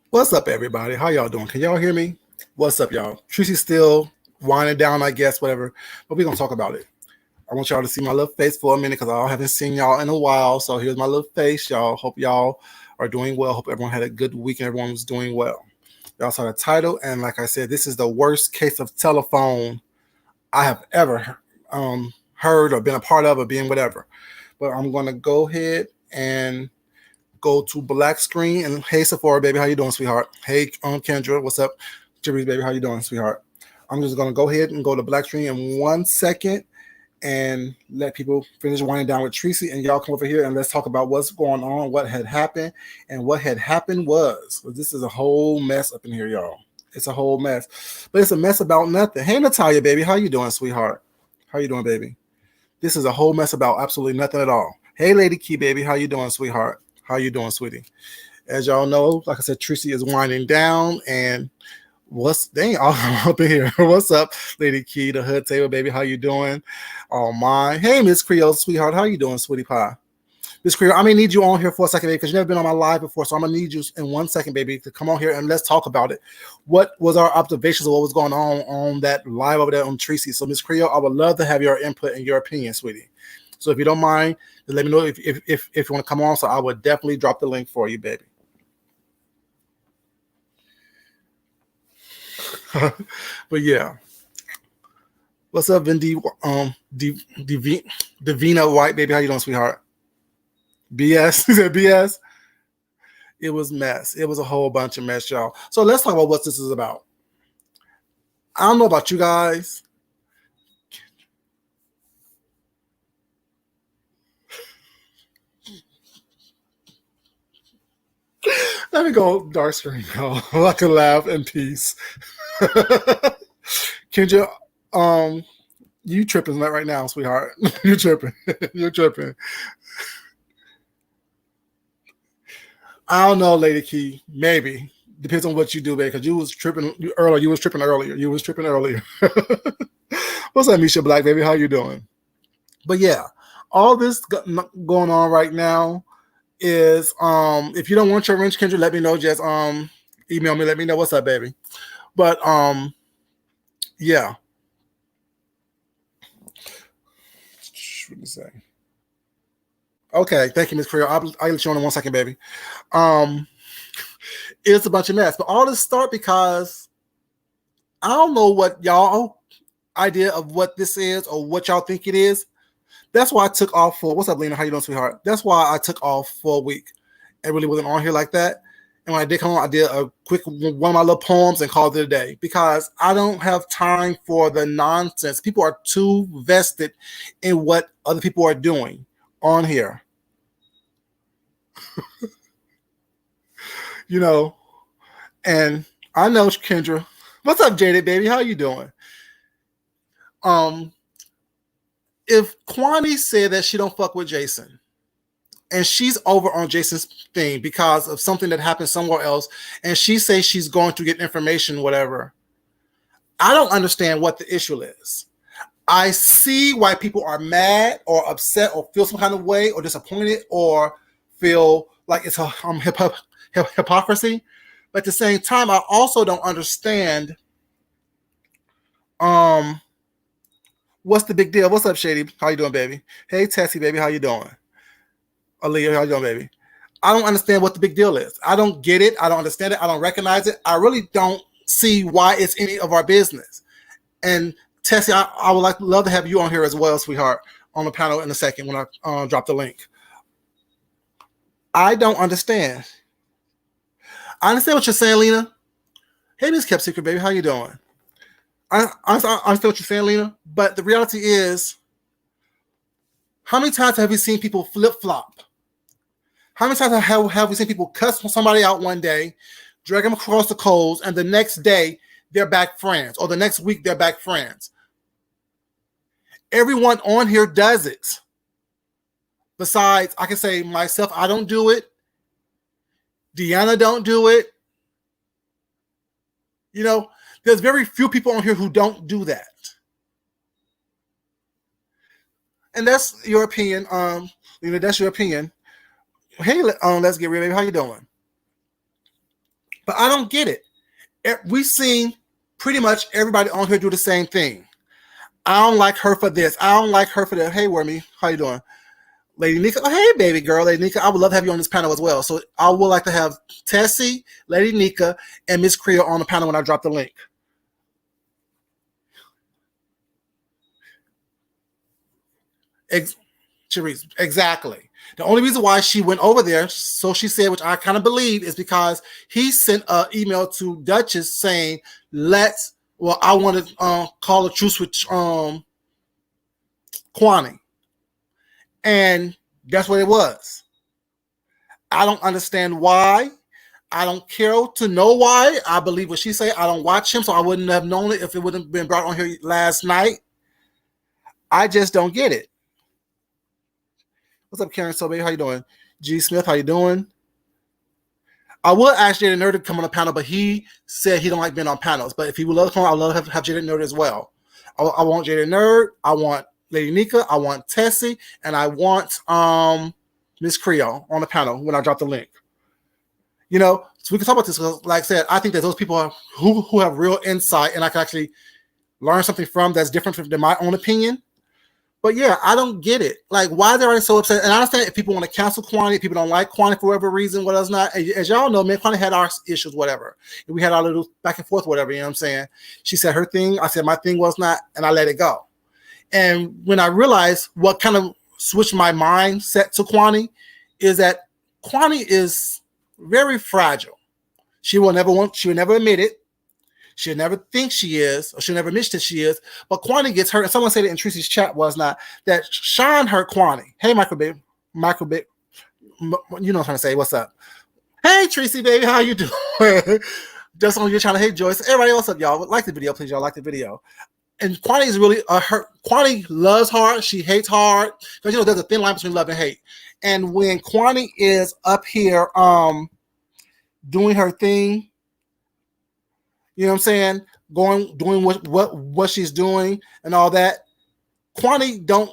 What's up, everybody? How y'all doing? Can y'all hear me? What's up, y'all? Tracy's still winding down, I guess, whatever. But we're gonna talk about it. I want y'all to see my little face for a minute because I haven't seen y'all in a while. So here's my little face, y'all. Hope y'all are doing well. Hope everyone had a good week and everyone was doing well. Y'all saw the title, and like I said, this is the worst case of telephone I have ever heard or been a part of or being whatever. But I'm gonna go ahead and go to black screen and hey Sephora baby, how you doing, sweetheart? Hey Kendra, what's up? Jibby's baby, how you doing, sweetheart? I'm just gonna go ahead and go to black screen in 1 second and let people finish winding down with Tracy, and y'all come over here and let's talk about what's going on, what had happened, and what had happened was this is a whole mess up in here, y'all. It's a whole mess, but it's a mess about nothing. Hey Natalia baby, how you doing, sweetheart? How you doing, baby? This is a whole mess about absolutely nothing at all. Hey Lady Key baby, how you doing, sweetheart? How you doing, sweetie? As y'all know, like I said, Tracy is winding down, and what's dang all up in here? What's up, Lady Key, the hood table, baby? How you doing? Oh my, hey Miss Creole, sweetheart, how you doing, sweetie pie? Miss Creole, I may need you on here for a second, baby, because you've never been on my live before, so I'm gonna need you in 1 second, baby, to come on here and let's talk about it. What was our observations of what was going on that live over there on Tracy? So Miss Creole, I would love to have your input and your opinion, sweetie. So if you don't mind, let me know if you want to come on. So I would definitely drop the link for you, baby. But yeah, what's up, Vindy? Divina White, baby. How you doing, sweetheart? BS. He said BS. It was mess. It was a whole bunch of mess, y'all. So let's talk about what this is about. I don't know about you guys. Let me go dark screen, y'all. I can laugh in peace. Kendra, you tripping right now, sweetheart. You're tripping. You're tripping. I don't know, Lady Key. Maybe. Depends on what you do, babe. Because you was tripping earlier. You was tripping earlier. You was tripping earlier. What's up, Misha Black, baby? How you doing? But yeah, all this going on right now is if you don't want your wrench, Kendra, let me know. Just email me. Let me know what's up, baby. But yeah. What did you say? Okay, thank you, Miss Creole. I'll let you on in 1 second, baby. Um, it's a bunch of mess. But all this start because I don't know what y'all idea of what this is or what y'all think it is. That's why I took off for what's up, Lena? How you doing, sweetheart? That's why I took off for a week. It really wasn't on here like that. And when I did come on, I did a quick one of my little poems and called it a day because I don't have time for the nonsense. People are too vested in what other people are doing on here. You know, and I know Kendra. What's up, Jaded baby? How you doing? Um, if Kwani said that she don't fuck with Jason, and she's over on Jason's thing because of something that happened somewhere else, and she says she's going to get information, whatever. I don't understand what the issue is. I see why people are mad or upset or feel some kind of way or disappointed or feel like it's a hypocrisy. But at the same time, I also don't understand um what's the big deal. What's up, Shady? How you doing, baby? Hey, Tessie, baby, how you doing? Aaliyah, how you doing, baby? I don't understand what the big deal is. I don't get it. I don't understand it. I don't recognize it. I really don't see why it's any of our business. And Tessie, I would love to have you on here as well, sweetheart, on the panel in a second when I drop the link. I don't understand. I understand what you're saying, Lena. Hey, Miss Kept Secret, baby, how you doing? I understand what you're saying, Lena. But the reality is, how many times have we seen people flip flop? How many times have we seen people cuss somebody out one day, drag them across the coals, and the next day they're back friends, or the next week they're back friends? Everyone on here does it. Besides, I can say myself, I don't do it. Deanna don't do it. You know, there's very few people on here who don't do that. And that's your opinion. That's your opinion. Hey, let's get real, baby. How you doing? But I don't get it. We've seen pretty much everybody on here do the same thing. I don't like her for this. I don't like her for that. Hey, Wormy, how you doing? Lady Nika, oh, hey, baby girl. Lady Nika, I would love to have you on this panel as well. So I would like to have Tessie, Lady Nika, and Miss Creo on the panel when I drop the link. Exactly. The only reason why she went over there, so she said, which I kind of believe, is because he sent an email to Duchess saying, I want to call a truce with Kwani. And that's what it was. I don't understand why. I don't care to know why. I believe what she said. I don't watch him, so I wouldn't have known it if it wouldn't have been brought on here last night. I just don't get it. What's up, Karen Sobey? How you doing? G. Smith, how you doing? I would ask Jaden Nerd to come on a panel, but he said he don't like being on panels. But if he would love to come on, I'd love to have Jaden Nerd as well. I want Jaden Nerd. I want Lady Nika. I want Tessie. And I want Miss Creo on the panel when I drop the link. You know, so we can talk about this because, like I said, I think that those people are who have real insight and I can actually learn something from that's different than my own opinion. But yeah, I don't get it. Like, why are they so upset? And I understand if people want to cancel Kwani, people don't like Kwani for whatever reason, what else not. As y'all know, man, Kwani had our issues, whatever. And we had our little back and forth, whatever, you know what I'm saying? She said her thing, I said my thing was not, and I let it go. And when I realized what kind of switched my mindset to Kwani is that Kwani is very fragile. She will never admit it. She'll never think she is, or she'll never admit that she is. But Kwani gets hurt. And someone said it in Tracy's chat was not that Sean hurt Kwani. Hey, Michael, you know what I'm trying to say. What's up? Hey, Tracy, baby, how you doing? Just on your channel. Hey, Joyce. Everybody else up, y'all. Like the video, please, y'all. Like the video. And Kwani is really hurt. Kwani loves hard. She hates hard. Because, you know, there's a thin line between love and hate. And when Kwani is up here doing her thing, you know what I'm saying? Doing what she's doing and all that. Kwani don't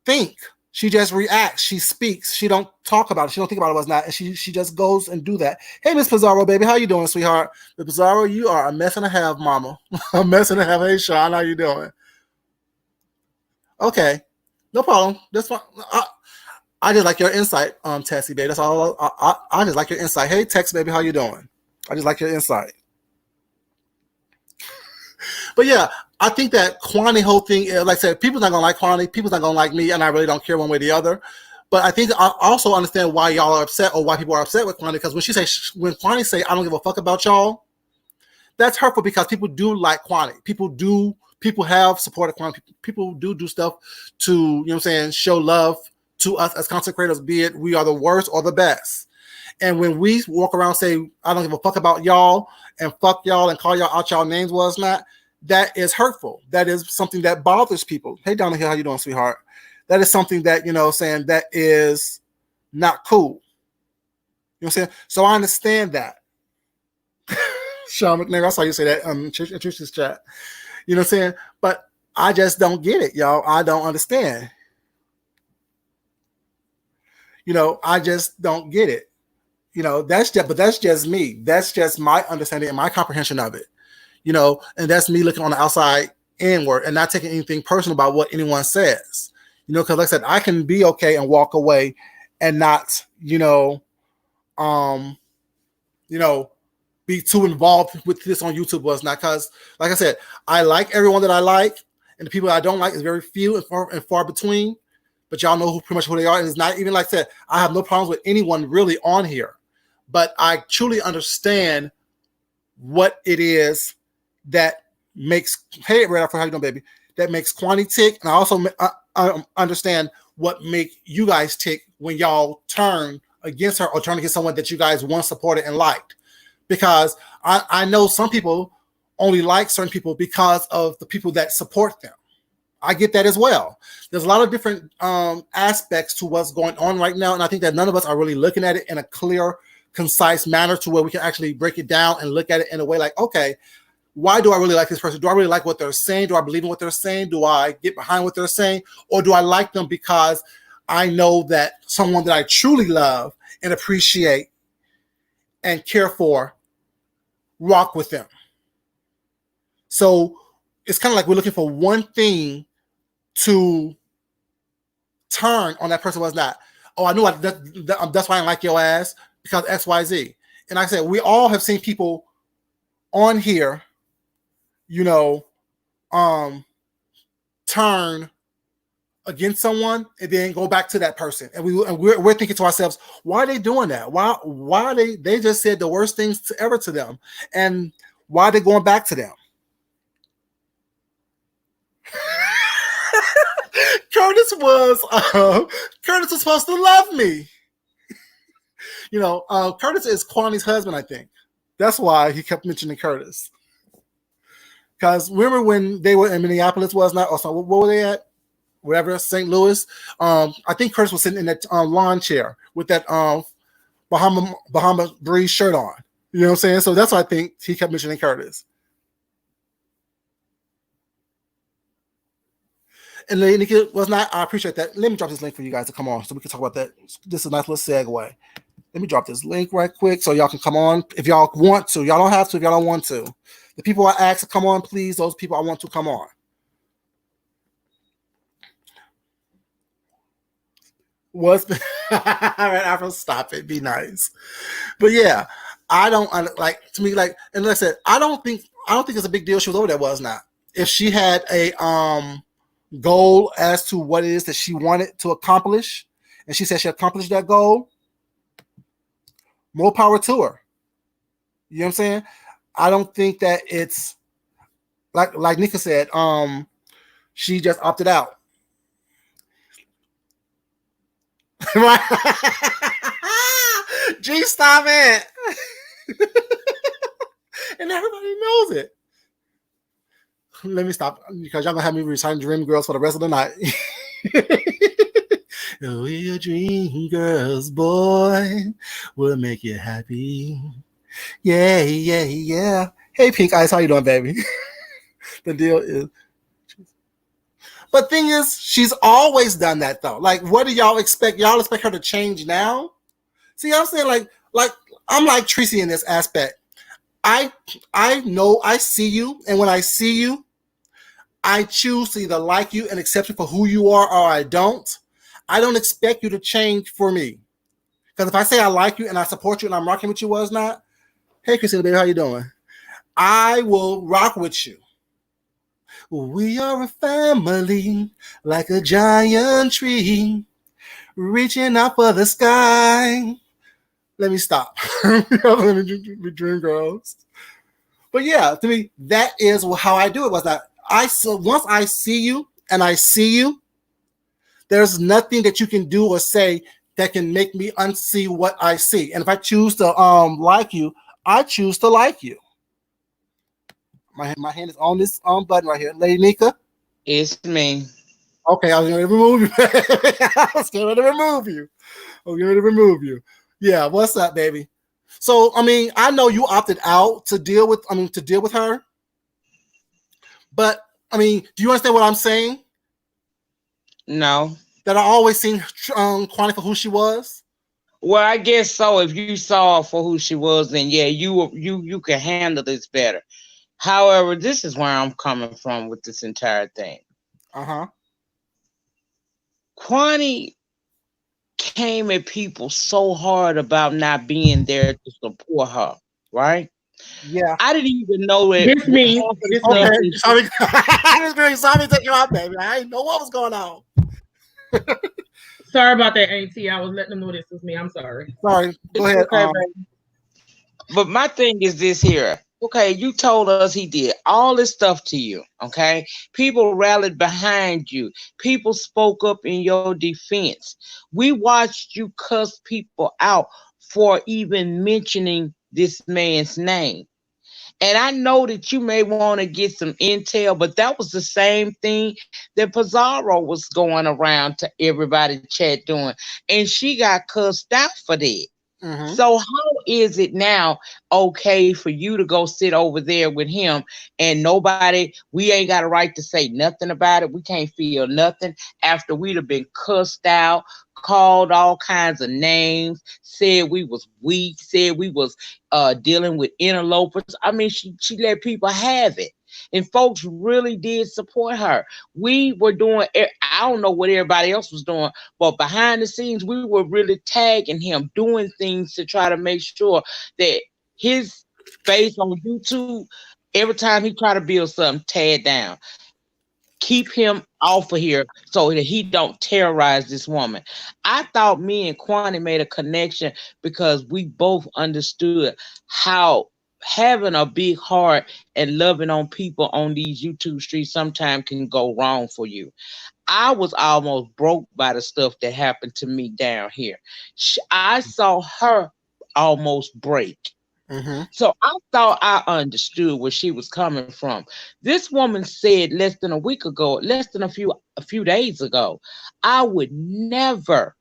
think. She just reacts. She speaks. She don't talk about it. She don't think about it what's not. And she just goes and do that. Hey, Miss Pizarro, baby. How you doing, sweetheart? Miss Pizarro, you are a mess and a half, mama. A mess and a half. Hey, Sean, how you doing? Okay. No problem. That's fine. I just like your insight, Tessie, baby. That's all. I just like your insight. Hey, Tex, baby. How you doing? I just like your insight. But yeah, I think that Kwani whole thing, like I said, people's not gonna like Kwani, people's not gonna like me, and I really don't care one way or the other. But I think I also understand why y'all are upset or why people are upset with Kwani, because when Kwani say I don't give a fuck about y'all, that's hurtful because people do like Kwani. People have supported Kwani. People do stuff to, you know what I'm saying, show love to us as content creators, be it we are the worst or the best. And when we walk around and say, I don't give a fuck about y'all and fuck y'all and call y'all out y'all names was not, that is hurtful. That is something that bothers people. Hey, Donna Hill, how you doing, sweetheart? That is something that, you know, saying that is not cool. You know what I'm saying? So I understand that. Sean McNair, I saw you say that in Trish's chat. You know what I'm saying? But I just don't get it, y'all. I don't understand. You know, I just don't get it. You know, that's just me. That's just my understanding and my comprehension of it. You know, and that's me looking on the outside inward and not taking anything personal about what anyone says. You know, because like I said, I can be okay and walk away and not, be too involved with this on YouTube was not, because like I said, I like everyone that I like, and the people that I don't like is very few and far between. But y'all know pretty much who they are. And it's not even like I said, I have no problems with anyone really on here. But I truly understand what it is that makes, hey, Red Alfred, how you doing, baby? That makes Kwani tick. And I also understand what make you guys tick when y'all turn against her or turn against someone that you guys once supported and liked. Because I know some people only like certain people because of the people that support them. I get that as well. There's a lot of different aspects to what's going on right now. And I think that none of us are really looking at it in a clear, concise manner to where we can actually break it down and look at it in a way like, okay, why do I really like this person? Do I really like what they're saying? Do I believe in what they're saying? Do I get behind what they're saying? Or do I like them because I know that someone that I truly love and appreciate and care for rock with them. So it's kind of like we're looking for one thing to turn on that person was not. Oh, I know that's why I like your ass because X, Y, Z. And like I said, we all have seen people on here, you know, turn against someone and then go back to that person, and we're thinking to ourselves, why are they doing that? Why are they just said the worst things ever to them, and why are they going back to them? Curtis was supposed to love me. You know, Curtis is Kwani's husband, I think. That's why he kept mentioning Curtis. Because remember when they were in Minneapolis, what were they at? Whatever, St. Louis. I think Curtis was sitting in that lawn chair with that Bahama Breeze shirt on. You know what I'm saying? So that's why I think he kept mentioning Curtis. And Nikki was not. I appreciate that. Let me drop this link for you guys to come on so we can talk about that. This is a nice little segue. Let me drop this link right quick so y'all can come on if y'all want to. Y'all don't have to if y'all don't want to. The people I asked to come on, please. Those people I want to come on. What's all right? I will stop it. Be nice, but yeah, I don't like to me like. And like I said, I don't think it's a big deal. She was over there, was not. If she had a goal as to what it is that she wanted to accomplish, and she said she accomplished that goal, more power to her. You know what I'm saying? I don't think that it's like Nika said, she just opted out. Right? G, stop it. And everybody knows it. Let me stop because y'all gonna have me reciting Dream Girls for the rest of the night. We're dream girls, boy. We'll make you happy. Yeah, yeah, yeah. Hey, Pink Ice, how you doing, baby? The deal is, but thing is, she's always done that though. Like, what do y'all expect? Y'all expect her to change now? See, I'm saying like I'm like Tracy in this aspect. I know I see you, and when I see you, I choose to either like you and accept you for who you are, or I don't. I don't expect you to change for me. Because if I say I like you and I support you and I'm rocking with you, was not. Hey, Christina, baby, how you doing? I will rock with you. We are a family, like a giant tree, reaching out for the sky. Let me stop. Let me dream girls. But yeah, to me, that is how I do it. Was that once I see you and I see you, there's nothing that you can do or say that can make me unsee what I see. And if I choose to like you, I choose to like you. My hand is on this button right here. Lady Nika? It's me. Okay, I was going to remove you. I was going to remove you. Yeah, what's up, baby? So, I mean, I know you opted out to deal with her. But, I mean, do you understand what I'm saying? No. That I always seen Kwani for who she was? Well, I guess so. If you saw her for who she was, then yeah, you can handle this better. However, this is where I'm coming from with this entire thing. Uh-huh. Kwani came at people so hard about not being there to support her, right? Yeah. I didn't even know that. It's me. Okay. Sorry to take you out, baby. I didn't know what was going on. Sorry about that, Auntie. I was letting them know this was me. I'm sorry. Sorry. Go ahead. Okay, but my thing is this here. Okay, you told us he did all this stuff to you. Okay, people rallied behind you. People spoke up in your defense. We watched you cuss people out for even mentioning this man's name. And I know that you may want to get some intel, but that was the same thing that Pizarro was going around to everybody chat doing. And she got cussed out for that. Mm-hmm. So how is it now okay for you to go sit over there with him and nobody, we ain't got a right to say nothing about it. We can't feel nothing after we'd have been cussed out, called all kinds of names, said we was weak, said we was dealing with interlopers. I mean, she let people have it. And folks really did support her. We were doing, I don't know what everybody else was doing, but behind the scenes, we were really tagging him, doing things to try to make sure that his face on YouTube, every time he try to build something, tear it down. Keep him off of here so that he don't terrorize this woman. I thought me and Kwani made a connection because we both understood how having a big heart and loving on people on these YouTube streets sometimes can go wrong for you. I was almost broke by the stuff that happened to me down here. I saw her almost break. Mm-hmm. So I thought I understood where she was coming from. This woman said less than a week ago, less than a few days ago, I would never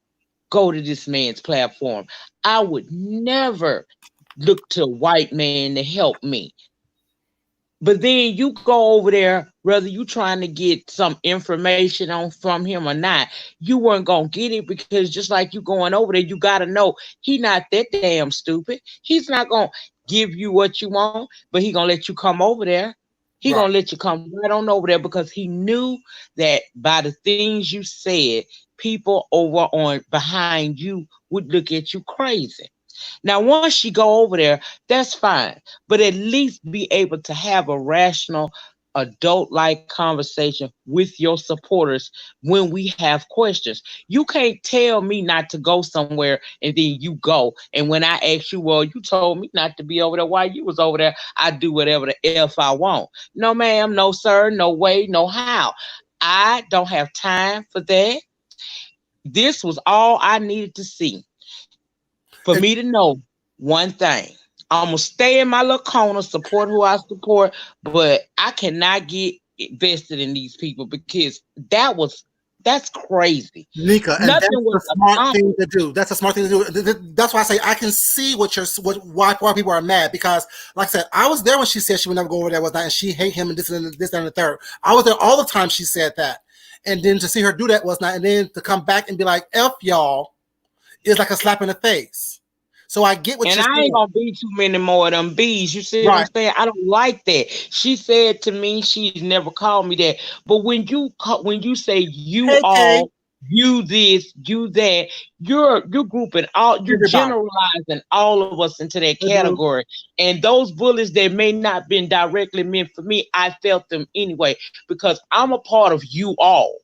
go to this man's platform. I would never look to a white man to help me. But then you go over there, whether you trying to get some information on from him or not, you weren't gonna get it because just like you going over there, you gotta know he not that damn stupid. He's not gonna give you what you want, but he gonna let you come over there. He gonna let you come right on over there because he knew that by the things you said, people over on behind you would look at you crazy. Now, once you go over there, that's fine, but at least be able to have a rational, adult-like conversation with your supporters when we have questions. You can't tell me not to go somewhere and then you go. And when I ask you, well, you told me not to be over there while you was over there, I do whatever the F I want. No, ma'am, no, sir, no way, no how. I don't have time for that. This was all I needed to see. For me to know one thing, I'm gonna stay in my little corner, support who I support, but I cannot get invested in these people because that's crazy. Nika, and that's a smart thing to do. That's a smart thing to do. That's why I say I can see why people are mad because, like I said, I was there when she said she would never go over there was not, and she hate him and this and the third. I was there all the time she said that, and then to see her do that was not, and then to come back and be like, "F y'all." Is like a slap in the face. So I get what you're saying. And I ain't gonna be too many more of them bees. You see what I'm saying? I don't like that. She said to me, she's never called me that. But when you say you this, you that, you're grouping all, you're generalizing all of us into that category. And those bullies that may not been directly meant for me, I felt them anyway because I'm a part of you all.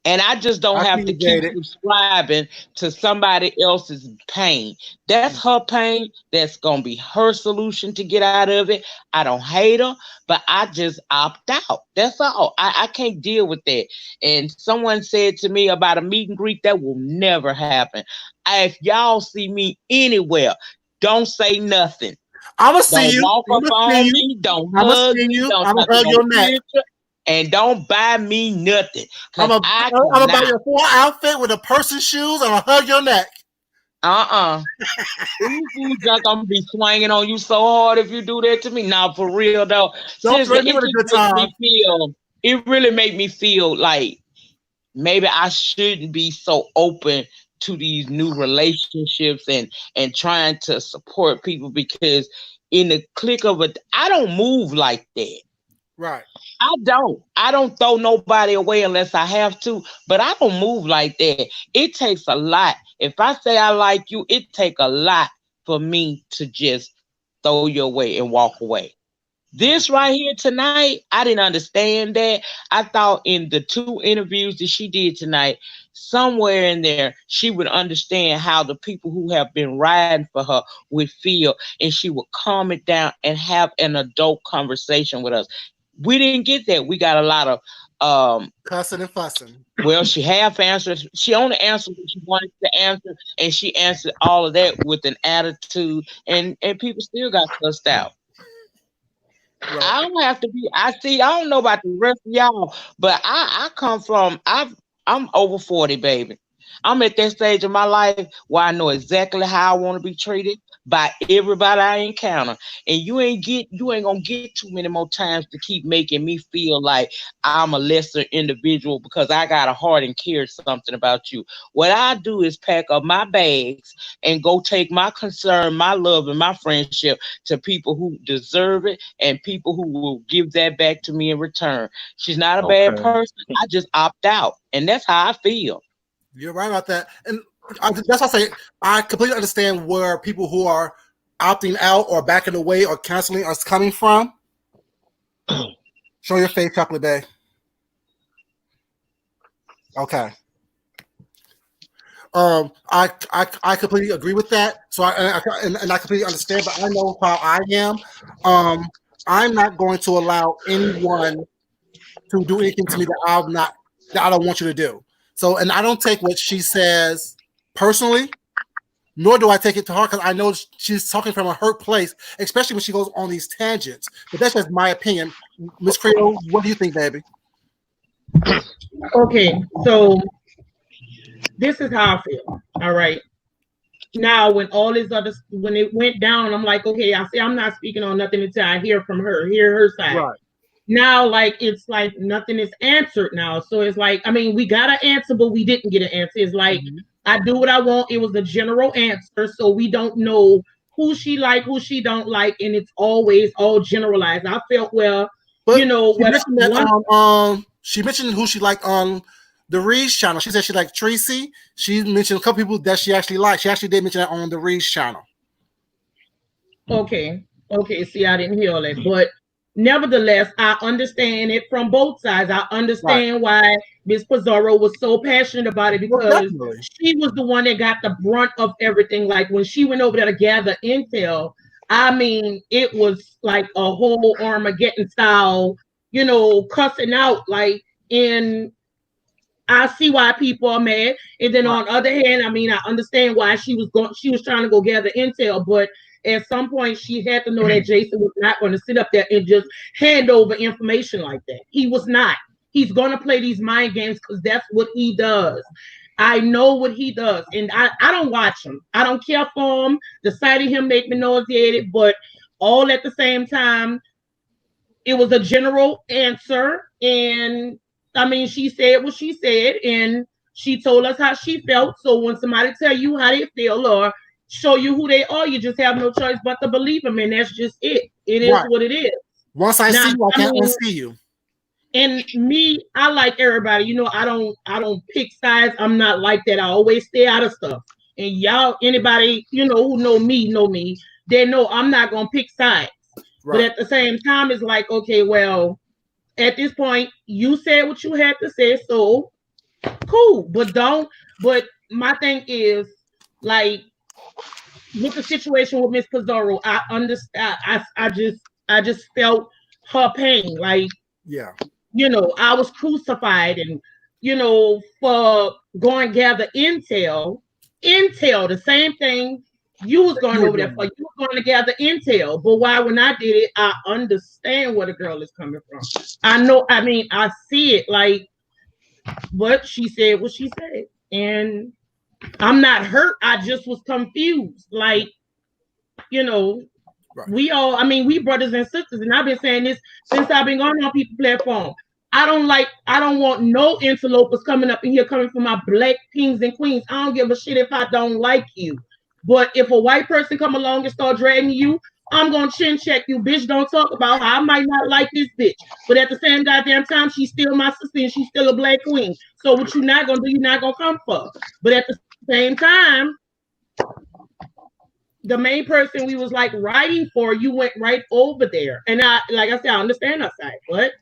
And I just don't have to keep subscribing to somebody else's pain. That's her pain. That's going to be her solution to get out of it. I don't hate her, but I just opt out. That's all. I can't deal with that. And someone said to me about a meet and greet, that will never happen. If y'all see me anywhere, don't say nothing. I'm going to see you. Walk up on me. Don't hug me. I'm going to hug your neck. And don't buy me nothing. I'm gonna buy your full outfit with a person's shoes and I'll hug your neck. You just gonna be swinging on you so hard if you do that to me. Now, for real though, it really made me feel like maybe I shouldn't be so open to these new relationships and trying to support people because in the click of it, I don't move like that. Right. I don't throw nobody away unless I have to, but I don't move like that. It takes a lot. If I say I like you, it takes a lot for me to just throw you away and walk away. This right here tonight, I didn't understand that. I thought in the 2 interviews that she did tonight, somewhere in there, she would understand how the people who have been riding for her would feel, and she would calm it down and have an adult conversation with us. We didn't get that. We got a lot of cussing and fussing. Well, she half answered. She only answered what she wanted to answer, and she answered all of that with an attitude, and people still got cussed out. Right. I don't have to be. I don't know about the rest of y'all, but I come from. I'm over 40, baby. I'm at that stage of my life where I know exactly how I want to be treated by everybody I encounter. And you ain't gonna get too many more times to keep making me feel like I'm a lesser individual because I got a heart and care something about you. What I do is pack up my bags and go take my concern, my love, and my friendship to people who deserve it and people who will give that back to me in return. She's not a bad person. I just opt out. And that's how I feel. You're right about that. And that's why I say I completely understand where people who are opting out or backing away or canceling are coming from. Show your face, Chocolate Bay. Okay. I completely agree with that. So I completely understand, but I know how I am. I'm not going to allow anyone to do anything to me that I don't want you to do. So, and I don't take what she says personally, nor do I take it to heart because I know she's talking from a hurt place, especially when she goes on these tangents. But that's just my opinion. Miss Creole, what do you think, baby? Okay, so this is how I feel. All right. Now, when it went down, I'm like, okay, I'm not speaking on nothing until I hear from her, hear her side. Right. Now, like, it's like nothing is answered now. So it's like, I mean, we got an answer, but we didn't get an answer. It's like, I do what I want. It was the general answer. So we don't know who she like, who she don't like. And it's always all generalized. I felt, well, but you know, she mentioned who she liked on the Reed's channel. She said she liked Tracy. She mentioned a couple people that she actually liked. She actually did mention that on the Reed's channel. Okay. See, I didn't hear all that. But nevertheless, I understand it from both sides. I understand why Miss Pizarro was so passionate about it because she was the one that got the brunt of everything. Like when she went over there to gather intel, I mean, it was like a whole Armageddon style, you know, cussing out. Like, and I see why people are mad. And then on the other hand, I mean, I understand why she was trying to go gather intel, but at some point, she had to know that Jason was not going to sit up there and just hand over information like that. He was not. He's going to play these mind games because that's what he does. I know what he does. And I don't watch him. I don't care for him. The sight of him make me nauseated. But all at the same time, it was a general answer. And, I mean, she said what she said. And she told us how she felt. So when somebody tell you how they feel or show you who they are, you just have no choice but to believe them, and that's just it. It is what it is. Once I see you, I can't unsee you. And me, I like everybody. You know, I don't pick sides. I'm not like that. I always stay out of stuff. And y'all, anybody you know who know me. They know I'm not gonna pick sides. Right. But at the same time, it's like, okay, well, at this point, you said what you had to say, so cool. But my thing is like, with the situation with Miss Pizarro, I understand. I just felt her pain. Like, you know, I was crucified, and you know, for going gather intel, the same thing you was going over there for. You were going to gather intel, but why when I did it, I understand where the girl is coming from. I know. I mean, I see it. Like, but she said what she said, and I'm not hurt. I just was confused. Like, you know, we we brothers and sisters. And I've been saying this since I've been going on people's platform. I don't want no interlopers coming up in here coming from my black kings and queens. I don't give a shit if I don't like you. But if a white person come along and start dragging you, I'm going to chin check you, bitch. Don't talk about how I might not like this bitch. But at the same goddamn time, she's still my sister and she's still a black queen. So what you're not going to do, you're not going to come for. But at the same time, the main person we was like writing for, you went right over there. And I understand her side. But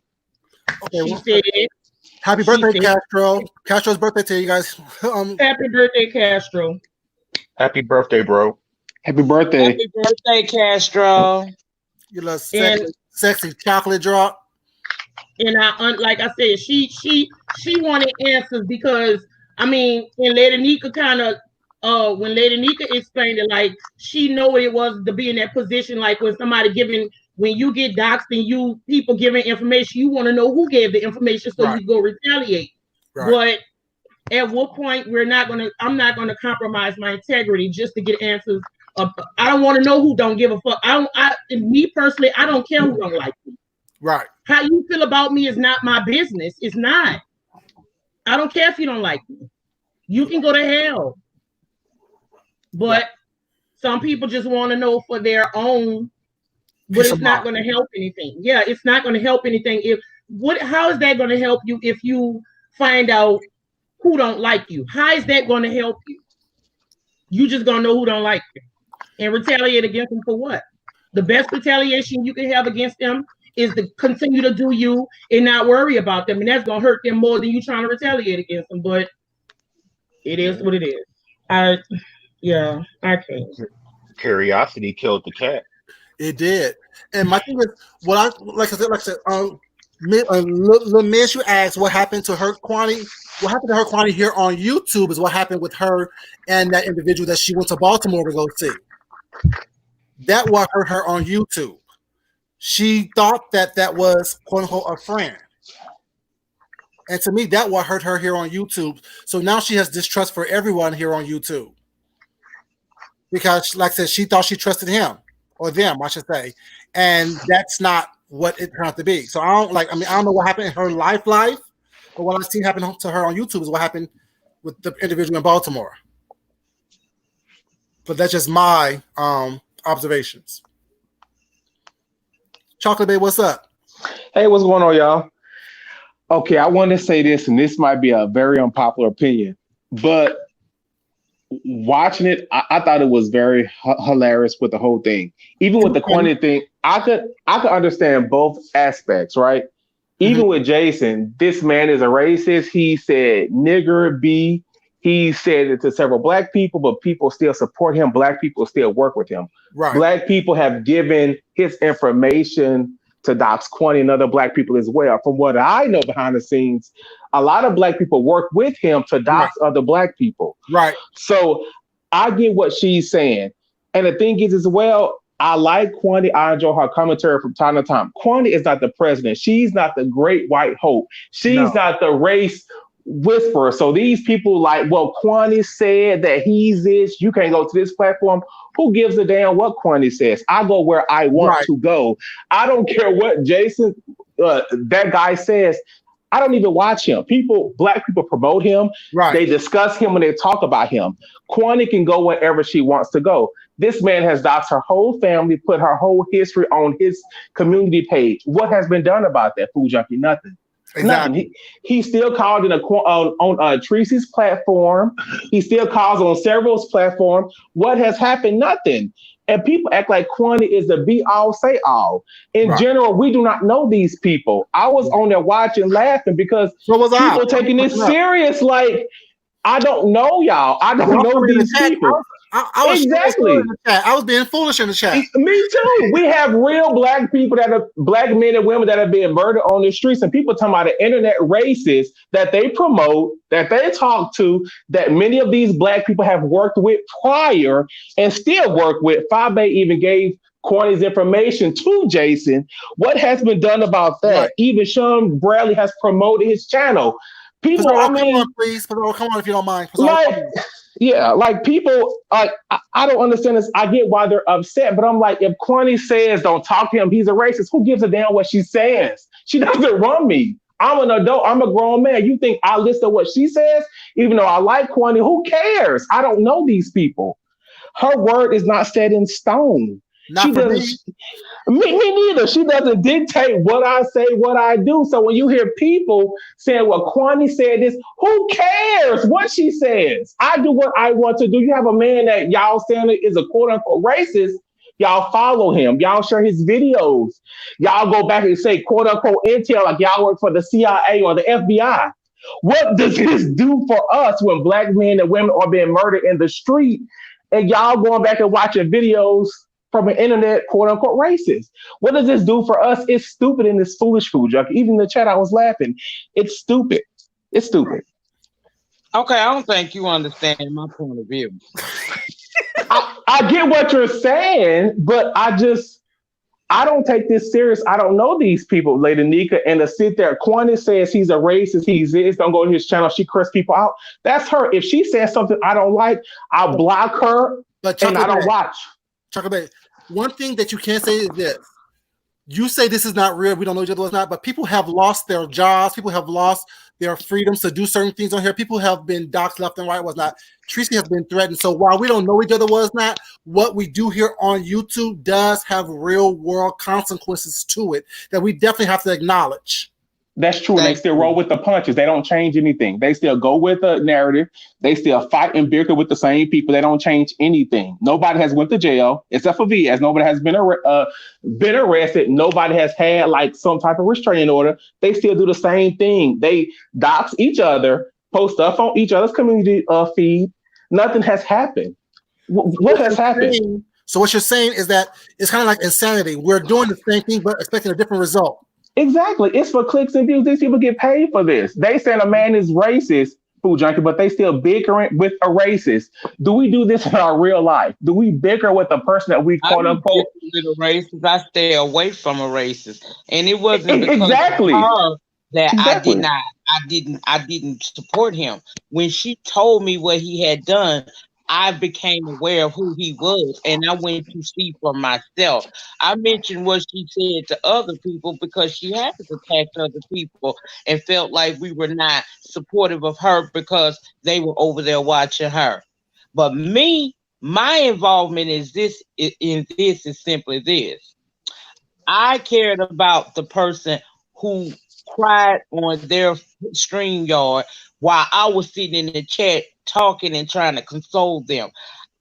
she said, happy birthday, Castro. Castro's birthday to you guys. Happy birthday, Castro. Happy birthday, bro. Happy birthday. Happy birthday, Castro. You little sexy chocolate drop. And like I said, she wanted answers because, I mean, when Lady Nika explained it, like, she know what it was to be in that position. Like when you get doxxed and people giving information, you want to know who gave the information so you go retaliate. Right. But At what point I'm not gonna compromise my integrity just to get answers. I don't want to know who don't give a fuck. Me personally, I don't care who don't like me. Right. How you feel about me is not my business. It's not. I don't care if you don't like me. You can go to hell. But some people just want to know for their own, but it's not going to help anything. Yeah, it's not going to help anything. How is that going to help you if you find out who don't like you? How is that going to help you? You just going to know who don't like you and retaliate against them for what? The best retaliation you can have against them is to continue to do you and not worry about them. And that's going to hurt them more than you trying to retaliate against them. But it is what it is. I can't. Curiosity killed the cat. It did. And my thing is, like I said, Miss, you asked what happened to her, Kwani. What happened to her, Kwani, here on YouTube is what happened with her and that individual that she went to Baltimore to go see. That what hurt her on YouTube. She thought that was, quote unquote, a friend. And to me, that what hurt her here on YouTube. So now she has distrust for everyone here on YouTube. Because, like I said, she thought she trusted him, or them, I should say. And that's not what it turned out to be. So I don't know what happened in her life, but what I see happen to her on YouTube is what happened with the individual in Baltimore. But that's just my observations. Chocolate Bay, what's up? Hey, what's going on, y'all? Okay, I want to say this, and this might be a very unpopular opinion, but watching it, I thought it was very hilarious with the whole thing. Even with the Kwani thing, I could understand both aspects, right? Even with Jason, this man is a racist. He said nigger, B. He said it to several black people, but people still support him. Black people still work with him. Right. Black people have given his information to dox Kwani and other black people as well. From what I know behind the scenes, a lot of black people work with him to dox other black people. Right. So I get what she's saying. And the thing is as well, I like Kwani. I enjoy her commentary from time to time. Kwani is not the president. She's not the great white hope. She's not the race whisperer. So these people like, well, Kwani said that he's this. You can't go to this platform. Who gives a damn what Kwani says? I go where I want to go. I don't care what Jason, that guy says. I don't even watch him. Black people promote him. Right. They discuss him when they talk about him. Kwani can go wherever she wants to go. This man has doxed her whole family, put her whole history on his community page. What has been done about that, Food Junkie? Nothing. Exactly. Nothing. He still called on Tracy's platform. He still calls on several platforms. What has happened? Nothing. And people act like Kwani is the be all, say all. In general, we do not know these people. I was on there watching, laughing because people taking this serious. Like, I don't know y'all. I don't know these people. I was being foolish in the chat. Me too. We have real black people black men and women that are being murdered on the streets, and people talking about the internet racists that they promote, that they talk to, that many of these black people have worked with prior and still work with. Fabe even gave Kwani's information to Jason. What has been done about that? Right. Even Sean Bradley has promoted his channel. People, come on, please. Come on, if you don't mind. Like people, I don't understand this. I get why they're upset, but I'm like, if Kwani says don't talk to him, he's a racist. Who gives a damn what she says? She doesn't run me. I'm an adult. I'm a grown man. You think I listen to what she says? Even though I like Kwani, who cares? I don't know these people. Her word is not set in stone. Not for me. Me neither. She doesn't dictate what I say, what I do. So when you hear people saying, well, Kwani said this, who cares what she says? I do what I want to do. You have a man that y'all saying is a quote unquote racist. Y'all follow him. Y'all share his videos. Y'all go back and say quote unquote intel like y'all work for the CIA or the FBI. What does this do for us when black men and women are being murdered in the street and y'all going back and watching videos from an internet quote unquote racist? What does this do for us? It's stupid and it's foolish, Food Junkie. Even in the chat, I was laughing. It's stupid. It's stupid. Okay, I don't think you understand my point of view. I get what you're saying, but I I don't take this serious. I don't know these people, Lady Nika, and to sit there, Kwani says he's a racist, he's this, don't go to his channel, she curse people out. That's her. If she says something I don't like, I'll block her and I don't watch. Chocolate. One thing that you can't say is this. You say this is not real, we don't know each other, it's not, but people have lost their jobs, people have lost their freedoms to do certain things on here. People have been doxxed left and right, was not. Tracy has been threatened. So while we don't know each other, was not, what we do here on YouTube does have real world consequences to it that we definitely have to acknowledge. That's true. And they still roll with the punches. They don't change anything. They still go with the narrative. They still fight and bicker with the same people. They don't change anything. Nobody has went to jail except for VS. Nobody has been arrested. Nobody has had like some type of restraining order. They still do the same thing. They dox each other, post stuff on each other's community feed. Nothing has happened. What has happened? So what you're saying is that it's kind of like insanity. We're doing the same thing but expecting a different result. Exactly. It's for clicks and views. These people get paid for this. They saying a man is racist, food junkie, but they still bickering with a racist. Do we do this in our real life? Do we bicker with a person that we quote unquote with a racist? I stay away from a racist, and it wasn't because exactly of her that exactly. I didn't support him. When she told me what he had done, I became aware of who he was, and I went to see for myself. I mentioned what she said to other people because she has attacked other people and felt like we were not supportive of her because they were over there watching her. But me, my involvement is simply this. I cared about the person who cried on their StreamYard while I was sitting in the chat talking and trying to console them.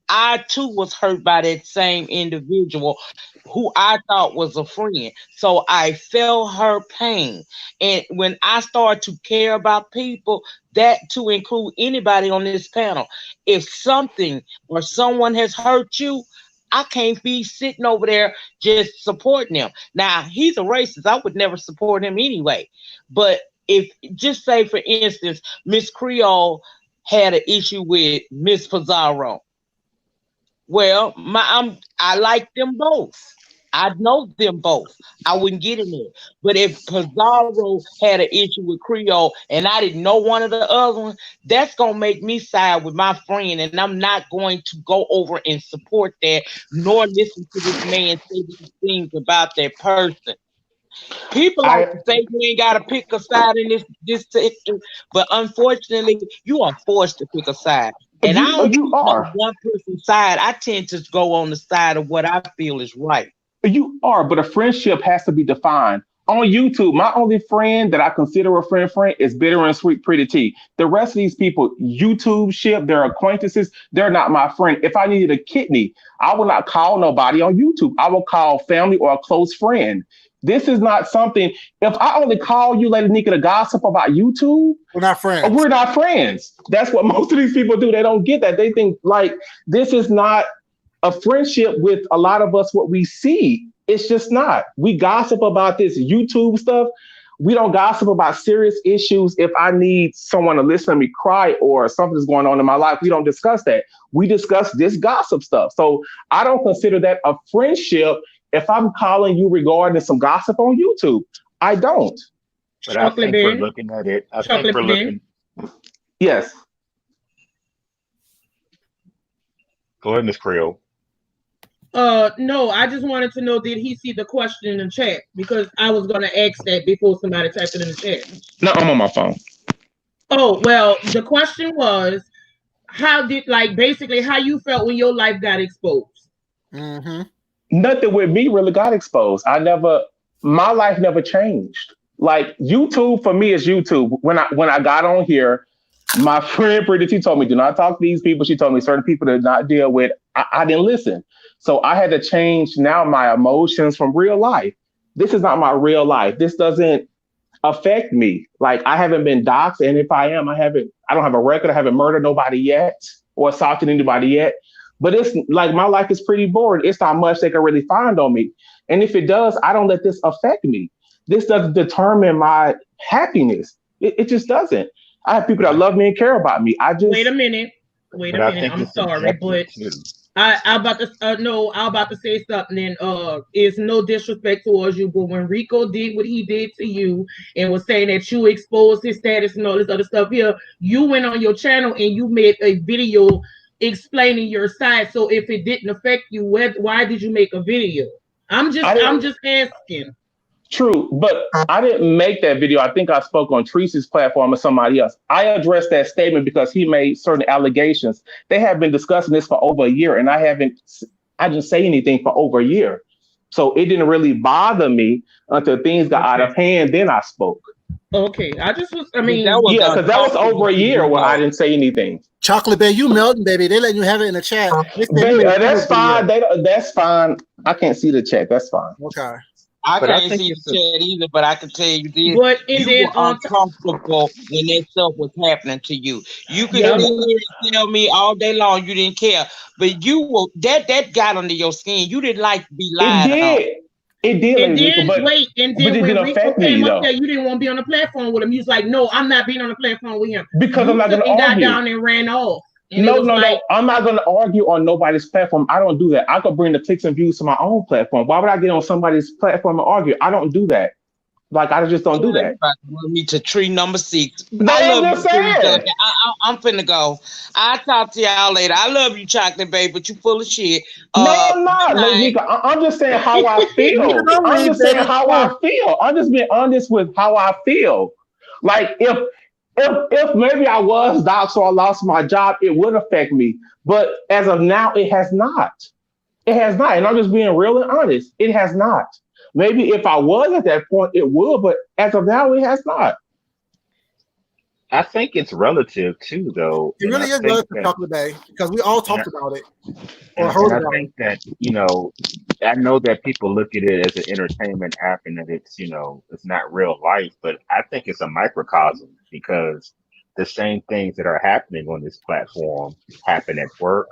I too was hurt by that same individual who I thought was a friend. So I felt her pain. And when I start to care about people, that to include anybody on this panel, if something or someone has hurt you, I can't be sitting over there just supporting them. Now, he's a racist. I would never support him anyway. But if, just say, for instance, Miss Creole had an issue with Miss Pizarro. Well, I like them both. I know them both. I wouldn't get in there. But if Pizarro had an issue with Creole and I didn't know one of the other ones, that's going to make me side with my friend, and I'm not going to go over and support that, nor listen to this man say these things about that person. People like to say you ain't got to pick a side in this sector, but unfortunately, you are forced to pick a side. And I don't pick one person's side. I tend to go on the side of what I feel is right. You are, but a friendship has to be defined. On YouTube, my only friend that I consider a friend is Bitter and Sweet Pretty Tea. The rest of these people, YouTube ship, their acquaintances, they're not my friend. If I needed a kidney, I would not call nobody on YouTube. I will call family or a close friend. This is not something, if I only call you, Lady Nika, to gossip about YouTube, we're not friends. We're not friends. That's what most of these people do. They don't get that. They think like this is not a friendship with a lot of us, what we see. It's just not. We gossip about this YouTube stuff. We don't gossip about serious issues. If I need someone to listen to me cry or something's going on in my life, we don't discuss that. We discuss this gossip stuff. So I don't consider that a friendship if I'm calling you regarding some gossip on YouTube. I don't. But I think we're looking at it. I think we're looking. Yes. Go ahead, Ms. Creole. No, I just wanted to know, did he see the question in the chat? Because I was going to ask that before somebody typed it in the chat. No, I'm on my phone. Oh, well, the question was, basically how you felt when your life got exposed? Mm-hmm. Nothing with me really got exposed. My life never changed. Like YouTube for me is YouTube. When I got on here, my friend Pretty T told me, do not talk to these people. She told me certain people to not deal with. I didn't listen. So I had to change now my emotions from real life. This is not my real life. This doesn't affect me. Like I haven't been doxxed. And if I am, I don't have a record. I haven't murdered nobody yet or assaulted anybody yet. But it's like my life is pretty boring. It's not much they can really find on me. And if it does, I don't let this affect me. This doesn't determine my happiness. It just doesn't. I have people that love me and care about me. Wait a minute. I'm sorry, but I about to no, I about to say something. And it's no disrespect towards you, but when Rico did what he did to you and was saying that you exposed his status and all this other stuff here, you went on your channel and you made a video explaining your side. So if it didn't affect you, why did you make a video? I'm just asking. True, but I didn't make that video. I think I spoke on Tracy's platform or somebody else. I addressed that statement because he made certain allegations. They have been discussing this for over a year, and I didn't say anything for over a year. So it didn't really bother me until things got out of hand. Then I spoke. Okay, because that was over a year where I didn't say anything. Chocolate Bay, you melting, baby. They letting you have it in the chat. Baby, that's fine. That's fine. I can't see the chat. That's fine. Okay. I can't see the chat either, but I can tell you this. But you were uncomfortable when that stuff was happening to you. You could tell me all day long you didn't care, but you will that got under your skin. You didn't like to be lied on. It did. And then when Rico came up there, you didn't want to be on the platform with him. You was like, "No, I'm not being on the platform with him." Because I'm not going to argue. Got down and ran off. And no. I'm not going to argue on nobody's platform. I don't do that. I could bring the clicks and views to my own platform. Why would I get on somebody's platform and argue? I don't do that. Like, I just don't do that. Me to tree number 6. I'm finna go. I'll talk to y'all later. I love you, Chocolate Babe, but you full of shit. No, I'm not. I'm just saying how I feel. I'm just saying how I feel. I'm just being honest with how I feel. Like, if maybe I was doxxed or I lost my job, it would affect me. But as of now, it has not. It has not. And I'm just being real and honest. It has not. Maybe if I was at that point, it would, but as of now, it has not. I think it's relative too, though. It really is relative to Chocolate Bay because we all talked about it. I think that, I know that people look at it as an entertainment app and that it's, it's not real life, but I think it's a microcosm because the same things that are happening on this platform happen at work,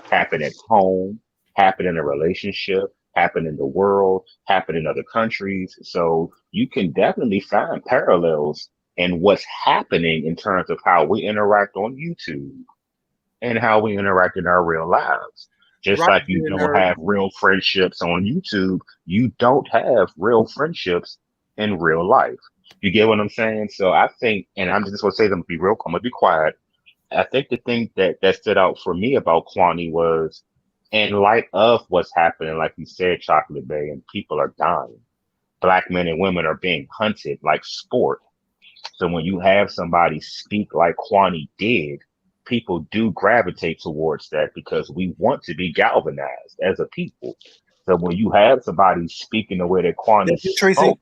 happen at home, happen in a relationship, happen in the world, happen in other countries. So you can definitely find parallels in what's happening in terms of how we interact on YouTube and how we interact in our real lives. Just like you don't have real friendships on YouTube, you don't have real friendships in real life. You get what I'm saying? So I think, and I'm just going to say, I'm going to be quiet. I think the thing that stood out for me about Kwani was, in light of what's happening, like you said, Chocolate Bay, and people are dying. Black men and women are being hunted like sport. So when you have somebody speak like Kwani did, people do gravitate towards that because we want to be galvanized as a people. So when you have somebody speaking the way that Kwani spoke,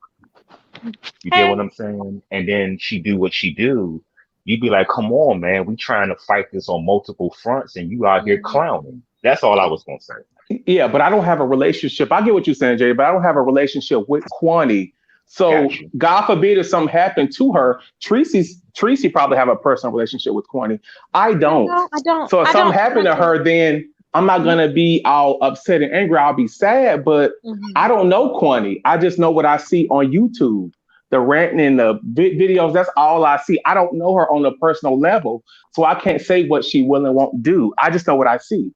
you get what I'm saying? And then she do what she do, you'd be like, come on, man, we trying to fight this on multiple fronts and you out here clowning. That's all I was going to say. Yeah, but I don't have a relationship. I get what you're saying, Jay, but I don't have a relationship with Kwani. So God forbid if something happened to her, Tracy probably have a personal relationship with Kwani. I don't. No, I don't. So if something happened to her, then I'm not going to be all upset and angry. I'll be sad, but I don't know Kwani. I just know what I see on YouTube. The ranting and the videos, that's all I see. I don't know her on a personal level, so I can't say what she will and won't do. I just know what I see.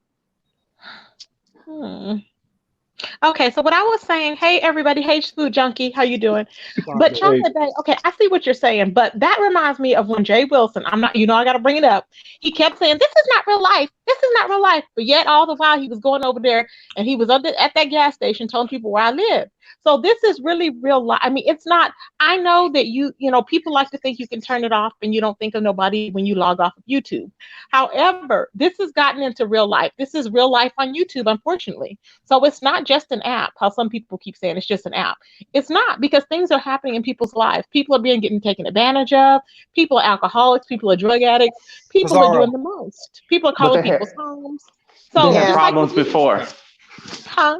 Okay, so what I was saying, hey everybody, hey Food Junkie, how you doing? But Chocolate Bay, okay, I see what you're saying, but that reminds me of when Jay Wilson, I got to bring it up. He kept saying, this is not real life. This is not real life. But yet all the while he was going over there and he was at that gas station telling people where I live. So this is really real life. I mean, it's not, I know that people like to think you can turn it off and you don't think of nobody when you log off of YouTube. However, this has gotten into real life. This is real life on YouTube, unfortunately. So it's not just an app, how some people keep saying it's just an app. It's not, because things are happening in people's lives. People are getting taken advantage of. People are alcoholics. People are drug addicts. People are doing the most. People are calling people's homes. So they had problems before. Huh?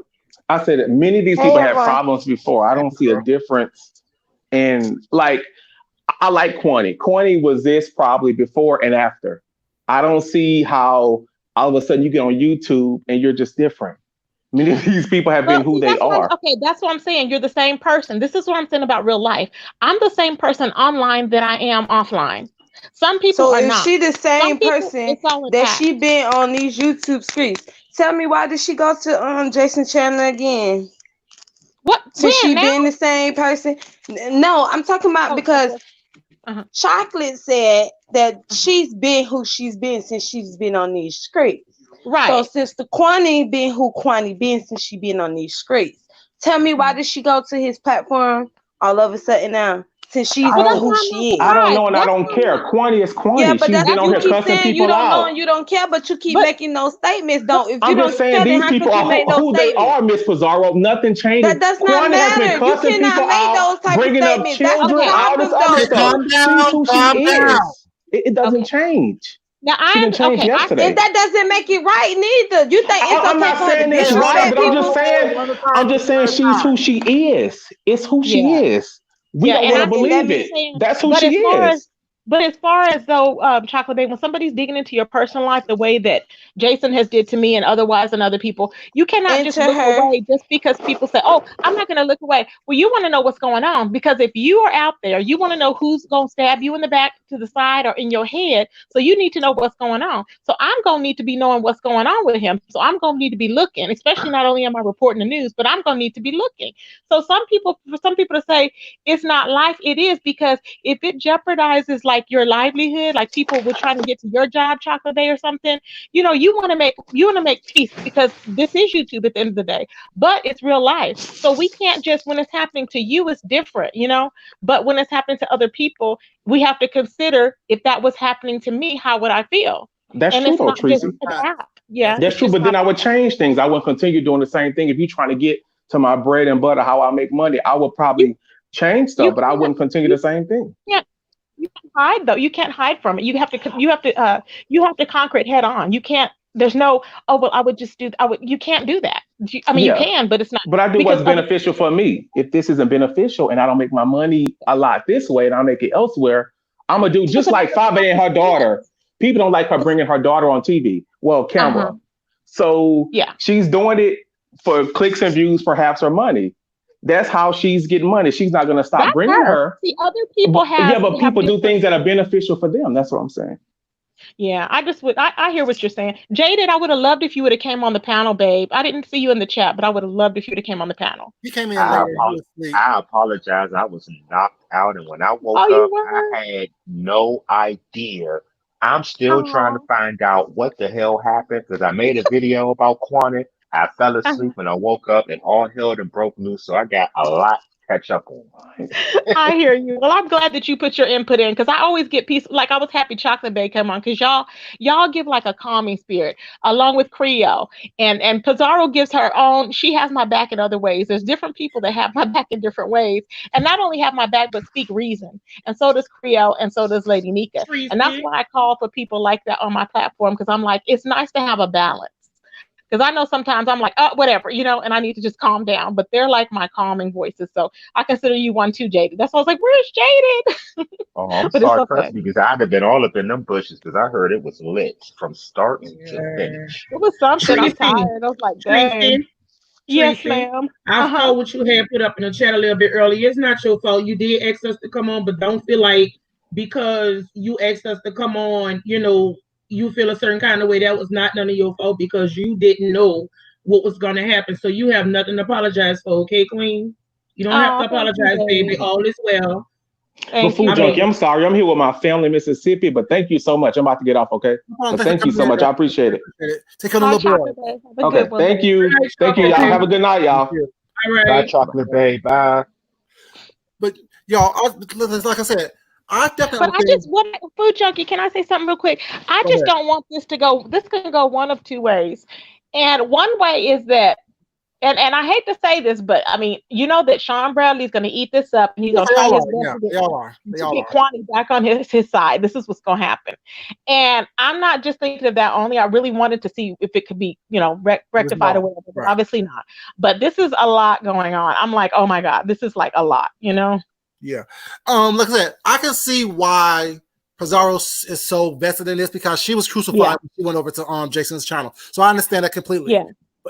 I said that many of these people had problems before. I don't see a difference in, like, I like Kwani. Kwani was this probably before and after. I don't see how all of a sudden you get on YouTube and you're just different. Many of these people have been who they are. Okay, that's what I'm saying. You're the same person. This is what I'm saying about real life. I'm the same person online that I am offline. Some people are not. So is she the same person that she been on these YouTube streets? Tell me, why did she go to Jason's channel again? What? Since she now? been the same person? No, I'm talking about because Chocolate said that she's been who she's been since she's been on these streets. Right. So since the Kwani been who Kwani been since she been on these streets. Tell me, why did she go to his platform all of a sudden now? Since she's who she is. I don't know and I don't care. Kwani is Kwani. Yeah, but she's been on here keep cussing saying people you don't out. know and you don't care, but you keep making those statements. Don't if you I'm don't just saying care, these then people how could you are make who they statements? are, Miss Pizarro. Nothing changes. That does not Kwani has been matter. You cussing cannot people make out, those type of bringing up statements. That's children, the all this problem, other though. stuff. Calm She's down, who calm she down. is. It doesn't change. Now She didn't change yesterday. And that doesn't make it right neither. You think it's I'm okay not for her saying to it's disrespect right, but people? I'm just saying she's who she is. It's who she is. We don't want to believe it. That's who she is. But as far as though, Chocolate Babe, when somebody's digging into your personal life the way that Jason has did to me and otherwise and other people, you cannot just look away just because people say, oh, I'm not going to look away. Well, you want to know what's going on, because if you are out there, you want to know who's going to stab you in the back, to the side, or in your head. So you need to know what's going on. So I'm going to need to be knowing what's going on with him. So I'm going to need to be looking, especially not only am I reporting the news, but I'm going to need to be looking. So for some people to say it's not life, it is, because if it jeopardizes like your livelihood, like people were trying to get to your job, Chocolate Bay, or something, you want to make peace, because this is YouTube at the end of the day, but it's real life. So we can't just, when it's happening to you, it's different, but when it's happening to other people, we have to consider, if that was happening to me, how would I feel? That's true though, Tracy. Yeah, that's true. But then I would change things. I would continue doing the same thing. If you're trying to get to my bread and butter, how I make money, I would probably change stuff, but I wouldn't continue the same thing. Yeah. You can't hide though. You can't hide from it. You have to conquer it head on. You can't. There's no. Oh well, I would just do. You can't do that. You can, but it's not. But I do what's beneficial for me. If this isn't beneficial and I don't make my money a lot this way and I make it elsewhere, I'm gonna do just like Fabe and her daughter. People don't like her bringing her daughter on TV. Well, camera. So she's doing it for clicks and views, perhaps, or money. That's how she's getting money. She's not going to stop bringing her. See, other people have. Yeah, but people do things that are beneficial for them. That's what I'm saying. Yeah, I hear what you're saying. Jaded, I would have loved if you would have came on the panel, babe. I didn't see you in the chat, but I would have loved if you would have came on the panel. You came in I apologize. I was knocked out, and when I woke up, I had no idea. I'm still trying to find out what the hell happened, because I made a video about Kwani. I fell asleep and I woke up and all hell done broke loose. So I got a lot to catch up on. I hear you. Well, I'm glad that you put your input in, because I always get peace. Like, I was happy Chocolate Bay come on, because y'all give like a calming spirit, along with Creole. And Pizarro gives her own. She has my back in other ways. There's different people that have my back in different ways, and not only have my back, but speak reason. And so does Creole, and so does Lady Nika. And that's why I call for people like that on my platform, because I'm like, it's nice to have a balance. Because I know sometimes I'm like, oh, whatever, and I need to just calm down. But they're like my calming voices. So I consider you one too, Jaded. That's why I was like, where's Jaded? Oh, I'm sorry, okay. Because I'd have been all up in them bushes, because I heard it was lit from start to finish. It was something. I'm tired. I was like, dang. Yes, ma'am. I saw what you had put up in the chat a little bit earlier. It's not your fault. You did ask us to come on, but don't feel like because you asked us to come on, you feel a certain kind of way. That was not none of your fault, because you didn't know what was going to happen. So you have nothing to apologize for, okay, Queen? You don't have to apologize, baby. All is well. But Food Junkie, I'm sorry. I'm here with my family in Mississippi, but thank you so much. I'm about to get off, okay? But thank you so much. I appreciate it. Take a little bit. Okay, thank you. Thank you, y'all. Have a good night, y'all. All right. Bye, Chocolate Bay. Bye. But y'all, like I said, Food Junkie, can I say something real quick? I just don't want this to go. This can go one of two ways. And one way is that, and I hate to say this, but I mean, that Sean Bradley's going to eat this up, and he's going to try his best to get Kwani back on his side. This is what's going to happen. And I'm not just thinking of that only. I really wanted to see if it could be, rectified or whatever. But obviously not. But this is a lot going on. I'm like, oh my God, this is like a lot, Yeah. Like I said, I can see why Pizarro is so vested in this, because she was crucified when she went over to Jason's channel. So I understand that completely. Yeah.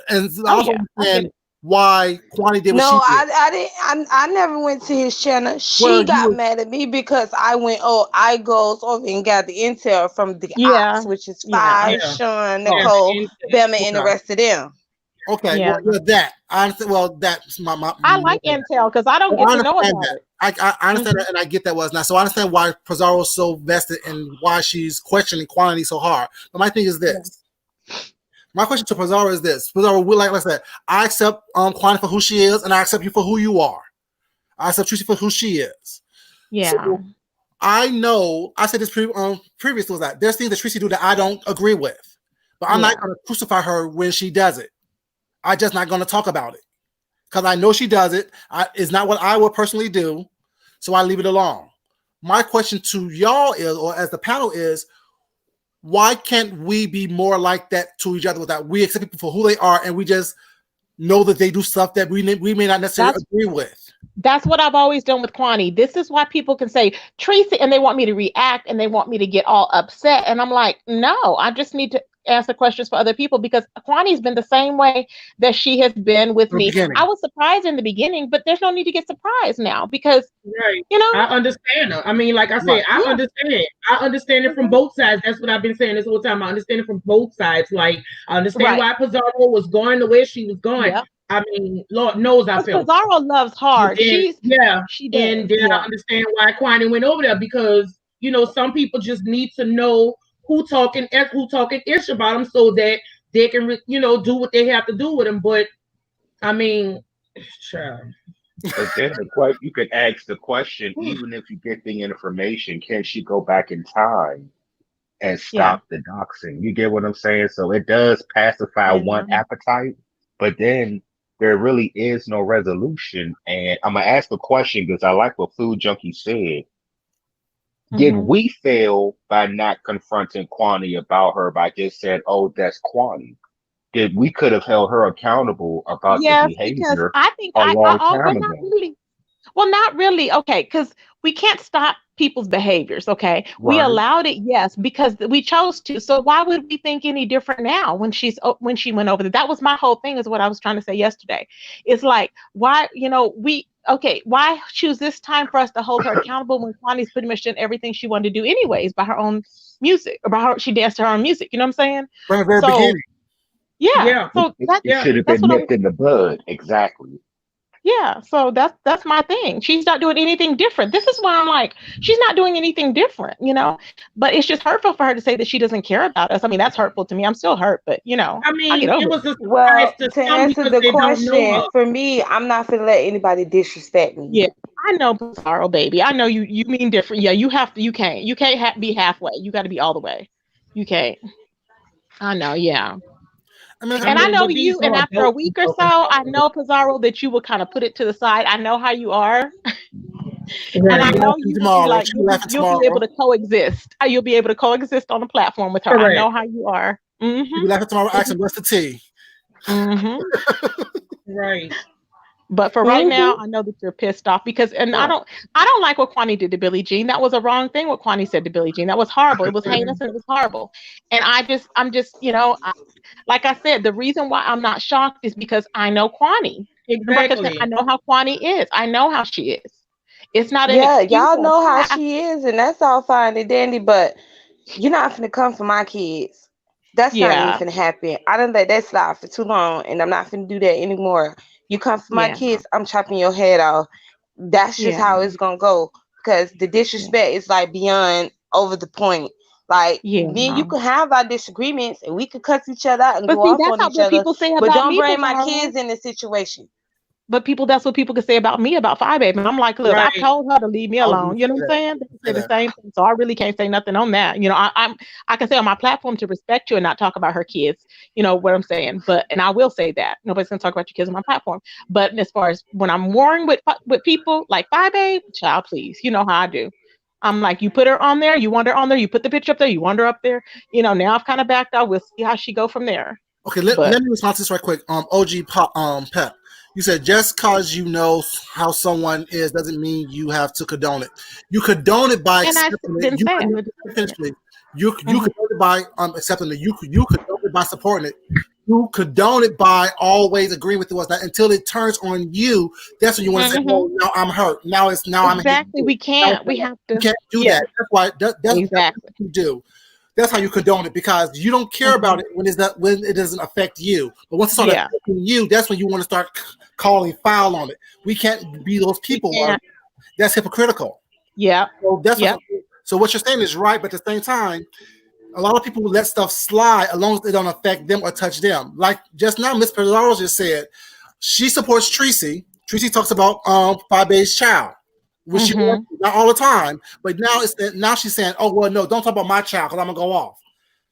And I also understand why Kwani did what No, she did. I didn't. I never went to his channel. She Well, got mad at me because I went. Oh, I goes over and got the intel from the Yeah. ops, which is Yeah. Five, Yeah. Sean, Yeah, Nicole, and- Bama, and the Okay. rest of them. Okay, Yeah. well, that I understand. Well, that's my I like intel because I don't get to know understand about that. it. I understand that, and I get that was not. So I understand why Pizarro's so vested and why she's questioning Quantity so hard. But my thing is this. My question to Pizarro is this. Pizarro, like I said, I accept Quantity for who she is, and I accept you for who you are. I accept Tracy for who she is. Yeah. So, I know, I said this previously was that there's things that Tracy do that I don't agree with. But I'm not going to crucify her when she does it. I'm just not going to talk about it. Because I know she does it. It's not what I would personally do. So I leave it alone. My question to y'all is, or as the panel is, why can't we be more like that to each other with that? We accept people for who they are and we just know that they do stuff that we may not necessarily agree with. That's what I've always done with Kwani. This is why people can say Tracy and they want me to react and they want me to get all upset. And I'm like, no, I just need to answer questions for other people because Kwani's been the same way that she has been with me. I was surprised in the beginning, but there's no need to get surprised now because, you know, I understand her. I mean, like I said, I understand it. I understand it from both sides. That's what I've been saying this whole time. I understand it from both sides. Like, I understand why Pizarro was going the way she was going. I mean, Lord knows I felt Pizarro loves hard. Then, she does. And then I understand why Kwani went over there because, you know, some people just need to know who talking ish about them so that they can, you know, do what they have to do with them. But I mean, sure. But then you could ask the question, even if you get the information, can she go back in time and stop the doxing? You get what I'm saying? So it does pacify one appetite, but then there really is no resolution. And I'm going to ask a question because I like what Food Junkie said. Did we fail by not confronting Kwani about her by just saying, oh, that's Kwani? We could have held her accountable about the behavior I think a long time ago. Not really. Okay, because we can't stop people's behaviors. Okay, we allowed it, yes, because we chose to. So why would we think any different now when she went over there? That was my whole thing. Is what I was trying to say yesterday. It's like why why choose this time for us to hold her accountable when Kwani's pretty much done everything she wanted to do anyways by her own music, she danced to her own music. You know what I'm saying? From the very beginning. Yeah. So it should have been nipped in the bud. Exactly. Yeah, so that's my thing. She's not doing anything different. This is why I'm like, she's not doing anything different, you know. But it's just hurtful for her to say that she doesn't care about us. I mean, that's hurtful to me. I'm still hurt, but you know, I mean, it was a well to answer the question. For me, I'm not gonna let anybody disrespect me. Yeah, I know, Pizarro, baby. I know you mean different. Yeah, you have to. You can't be halfway. You got to be all the way. You can't. I know. Yeah. I know you, and after a week or so, I know, Pizarro, that you will kind of put it to the side. I know how you are. And I know you'll be able to coexist. You'll be able to coexist on the platform with her. I know how you are. You laughing tomorrow, asking what's the tea? Right. But for right now, I know that you're pissed off because, I don't like what Kwani did to Billie Jean. That was a wrong thing. What Kwani said to Billie Jean, that was horrible. It was heinous and it was horrible. And I'm just, you know, like I said, the reason why I'm not shocked is because I know Kwani. Exactly. I know how Kwani is. I know how she is. It's not y'all know how she is, and that's all fine and dandy. But you're not gonna come for my kids. That's not even gonna happen. I done let that slide for too long, and I'm not gonna do that anymore. You come for my kids, I'm chopping your head off. That's just how it's gonna go because the disrespect is like beyond over the point. Like me and you can have our disagreements and we could cuss each other out and go off on each other. But don't bring my kids in the situation. But that's what people can say about me about Five Baby. And I'm like, look, I told her to leave me alone. You know what I'm saying? They say the same thing. So I really can't say nothing on that. You know, I can say on my platform to respect you and not talk about her kids. You know what I'm saying? And I will say that nobody's gonna talk about your kids on my platform. But as far as when I'm warring with people like Five Babe, child, please, you know how I do. I'm like, you put her on there, you want her on there, you put the picture up there, you want her up there. You know, now I've kind of backed out. We'll see how she go from there. Okay, let me respond to this right quick. OG Pep. You said just because you know how someone is doesn't mean you have to condone it. You condone it by accepting it. You condone it by accepting it. You condone it by supporting it. you condone it by always agreeing with it was that until it turns on you. That's when you want to say, "Well, now I'm hurt. Now I'm exactly. We can't. We have to. You can't do that. That's why. That's exactly what you do. That's how you condone it because you don't care about it when it doesn't affect you. But once it starts affecting you, that's when you want to start calling foul on it. We can't be those people. That's hypocritical. Yeah. So that's so what you're saying is right, but at the same time, a lot of people let stuff slide as long as it don't affect them or touch them. Like just now, Miss Pizarro just said she supports Tracy. Tracy talks about Fabe's child, which she not all the time, but now she's saying, "Oh well, no, don't talk about my child because I'm gonna go off."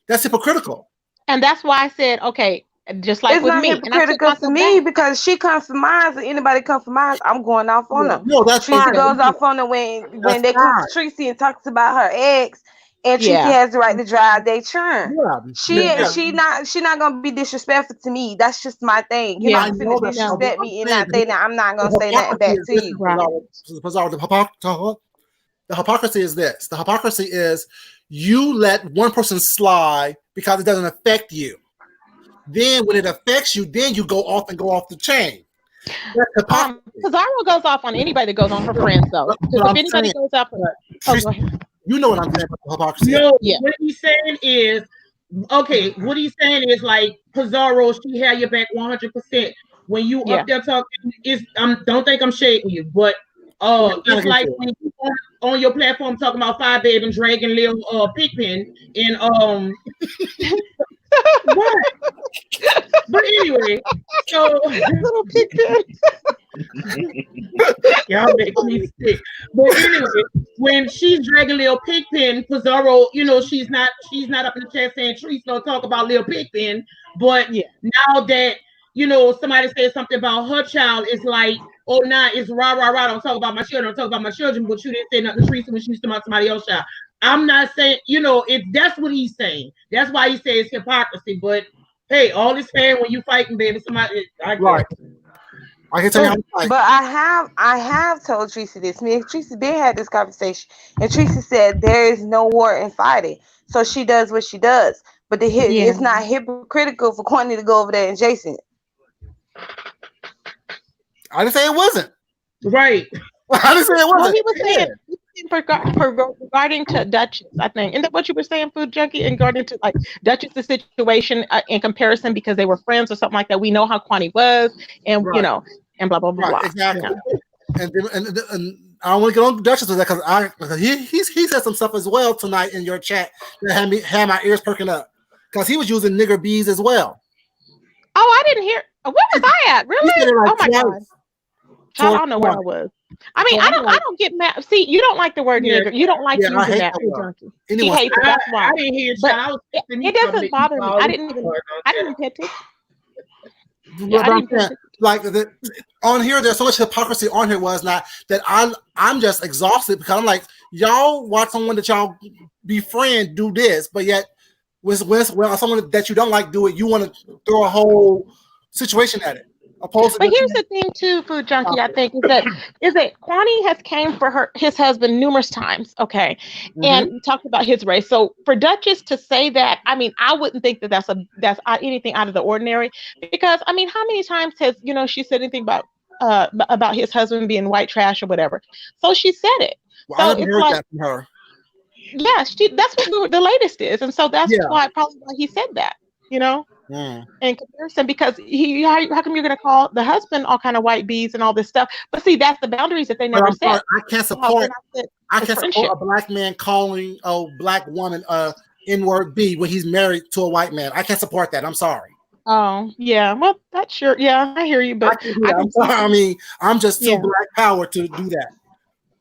That's hypocritical. And that's why I said, okay, just like it's with not me, hypocritical for me because she comes for mine. And anybody comes for mine, I'm going off on her. No, that's Tracy fine. goes off on her when they come to Tracy and talks about her ex. And Tracy has the right to drive their churn. She not gonna be disrespectful to me. That's just my thing. You're not gonna disrespect me and not say that I'm not gonna say nothing back to you. The hypocrisy is this. The hypocrisy is you let one person slide because it doesn't affect you. Then when it affects you, then you go off the chain. Pizarro goes off on anybody that goes on her friends though. If anybody goes off on you know what I'm saying about the hypocrisy. No, what he's saying is, okay, what he's saying is like Pizarro, she had your back 100%. When you up there talking, don't think I'm shading you, but it's like when you on your platform talking about Five Babe and dragging Lil Pigpen and what? But anyway, so little Pigpen. Y'all make me sick. But anyway, when she's dragging Lil Pigpen, Pizarro, she's not up in the chat saying Trees don't talk about Lil Pigpen. But now that somebody says something about her child, it's like, oh, nah, it's rah. Don't talk about my children. Don't talk about my children. But you didn't say nothing to Teresa when she was talking about somebody else's child. I'm not saying, that's what he's saying. That's why he says hypocrisy. But hey, all this fair when you fighting, baby. Somebody, I can tell you how to fight. But I have told Tracy this. Me and Tracy been had this conversation, and Tracy said there is no war in fighting. So she does what she does. But it's not hypocritical for Courtney to go over there and Jason. I didn't say it wasn't. Right. I didn't say it wasn't. Well, he was saying regarding to Duchess, I think. Isn't that what you were saying, Food Junkie? And regarding to like Duchess's situation in comparison because they were friends or something like that. We know how Kwani was, and and blah blah blah. Blah. Exactly. And I don't want to get on Duchess with that because he said some stuff as well tonight in your chat that had my ears perking up because he was using nigger bees as well. Oh, I didn't hear. Where was I at? Really? Oh my god! I don't know where I was. I mean, I don't get mad. See, you don't like the word nigger. You don't like using that. He hates it. That's why. I didn't hear it. It doesn't bother me. I didn't pay attention. Like on here, there's so much hypocrisy on here. Was not that I'm just exhausted because I'm like, y'all watch someone that y'all befriend do this, but yet when someone that you don't like do it, you want to throw a whole situation at it. But here's the thing too, Food Junkie, I think, is that Kwani has came for his husband numerous times, okay, and talked about his race. So for Duchess to say that, I mean, I wouldn't think that that's anything out of the ordinary, because I mean, how many times has she said anything about his husband being white trash or whatever? So she said it. Well, I haven't heard that from her. Yeah, that's what the latest is, and so that's why he said that. In comparison, because how come you're going to call the husband all kind of white bees and all this stuff? But see, that's the boundaries that they never set. I can't support a black man calling a black woman a N-word B when he's married to a white man. I can't support that. I'm sorry. Oh yeah, well that's sure. Yeah, I hear you, but I'm just too black power to do that.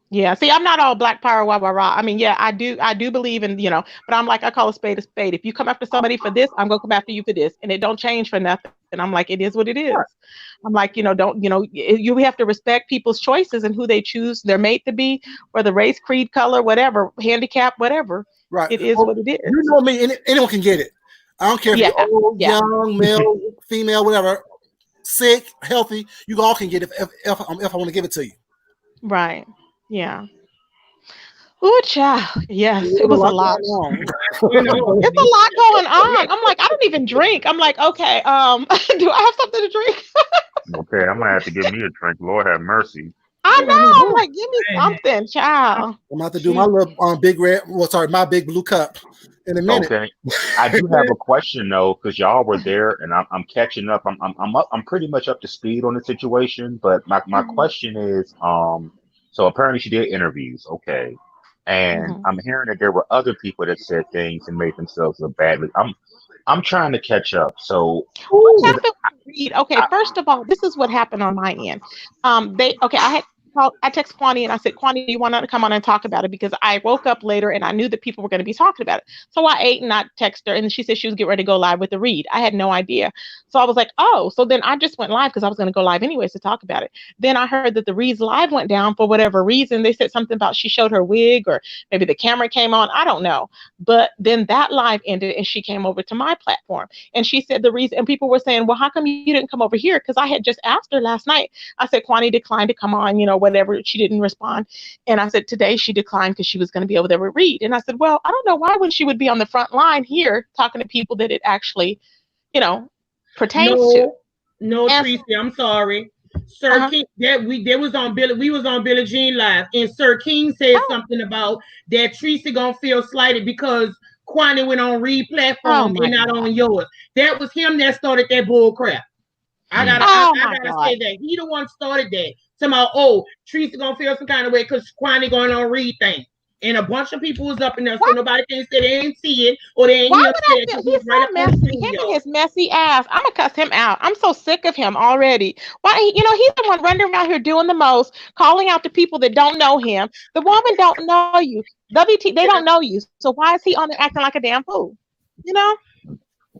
Yeah, see, I'm not all black power, rah. I mean, I do believe in, but I'm like, I call a spade a spade. If you come after somebody for this, I'm gonna come after you for this, and it don't change for nothing. And I'm like, it is what it is. Sure. I'm like, you have to respect people's choices and who they choose their mate to be, whether race, creed, color, whatever, handicap, whatever. Right. It is what it is. You know me, anyone can get it. I don't care if you're old, young, male, female, whatever, sick, healthy. You all can get it if I want to give it to you. Right. Yeah. Oh, child. Yes, it was a lot. You know, It's a lot going on. I'm like, I don't even drink. I'm like, okay, do I have something to drink? Okay, I'm gonna have to give me a drink. Lord have mercy. I know. I'm like, give me something, child. I'm about to do my little big red. Well, sorry, my big blue cup in a minute. Okay, I do have a question though, because y'all were there, and I'm catching up. I'm pretty much up to speed on the situation. But my question is, so apparently she did interviews, okay, and I'm hearing that there were other people that said things and made themselves look badly. I'm trying to catch up. So What happened with Reed? Okay, first of all, this is what happened on my end. I texted Kwani and I said, Kwani, you want to come on and talk about it? Because I woke up later and I knew that people were going to be talking about it. So I ate and I texted her, and she said she was getting ready to go live with the Reed. I had no idea. So I was like, oh, so then I just went live because I was going to go live anyways to talk about it. Then I heard that the Reed's live went down for whatever reason. They said something about she showed her wig, or maybe the camera came on. I don't know. But then that live ended and she came over to my platform. And she said the reason, and people were saying, well, how come you didn't come over here? Because I had just asked her last night. I said, Kwani declined to come on, whatever. She didn't respond. And I said, today she declined because she was going to be over there with Reed. And I said, well, I don't know why would she would be on the front line here talking to people that it actually, pertains to. No, Tracy, I'm sorry. Sir King, we was on Billie Jean live, and Sir King said something about that Tracy gonna feel slighted because Kwani went on Reed platform and not on yours. That was him that started that bull crap. I gotta say that he the one started that. Somehow, Tracy gonna feel some kind of way because Kwani going on Reed thing. And a bunch of people was up in there, so nobody can say they ain't see it or they ain't hear it. He's so messy. Him and his messy ass. I'm gonna cuss him out. I'm so sick of him already. Why? He's the one running around here doing the most, calling out to people that don't know him. The woman don't know you. WT, they don't know you. So why is he on there acting like a damn fool?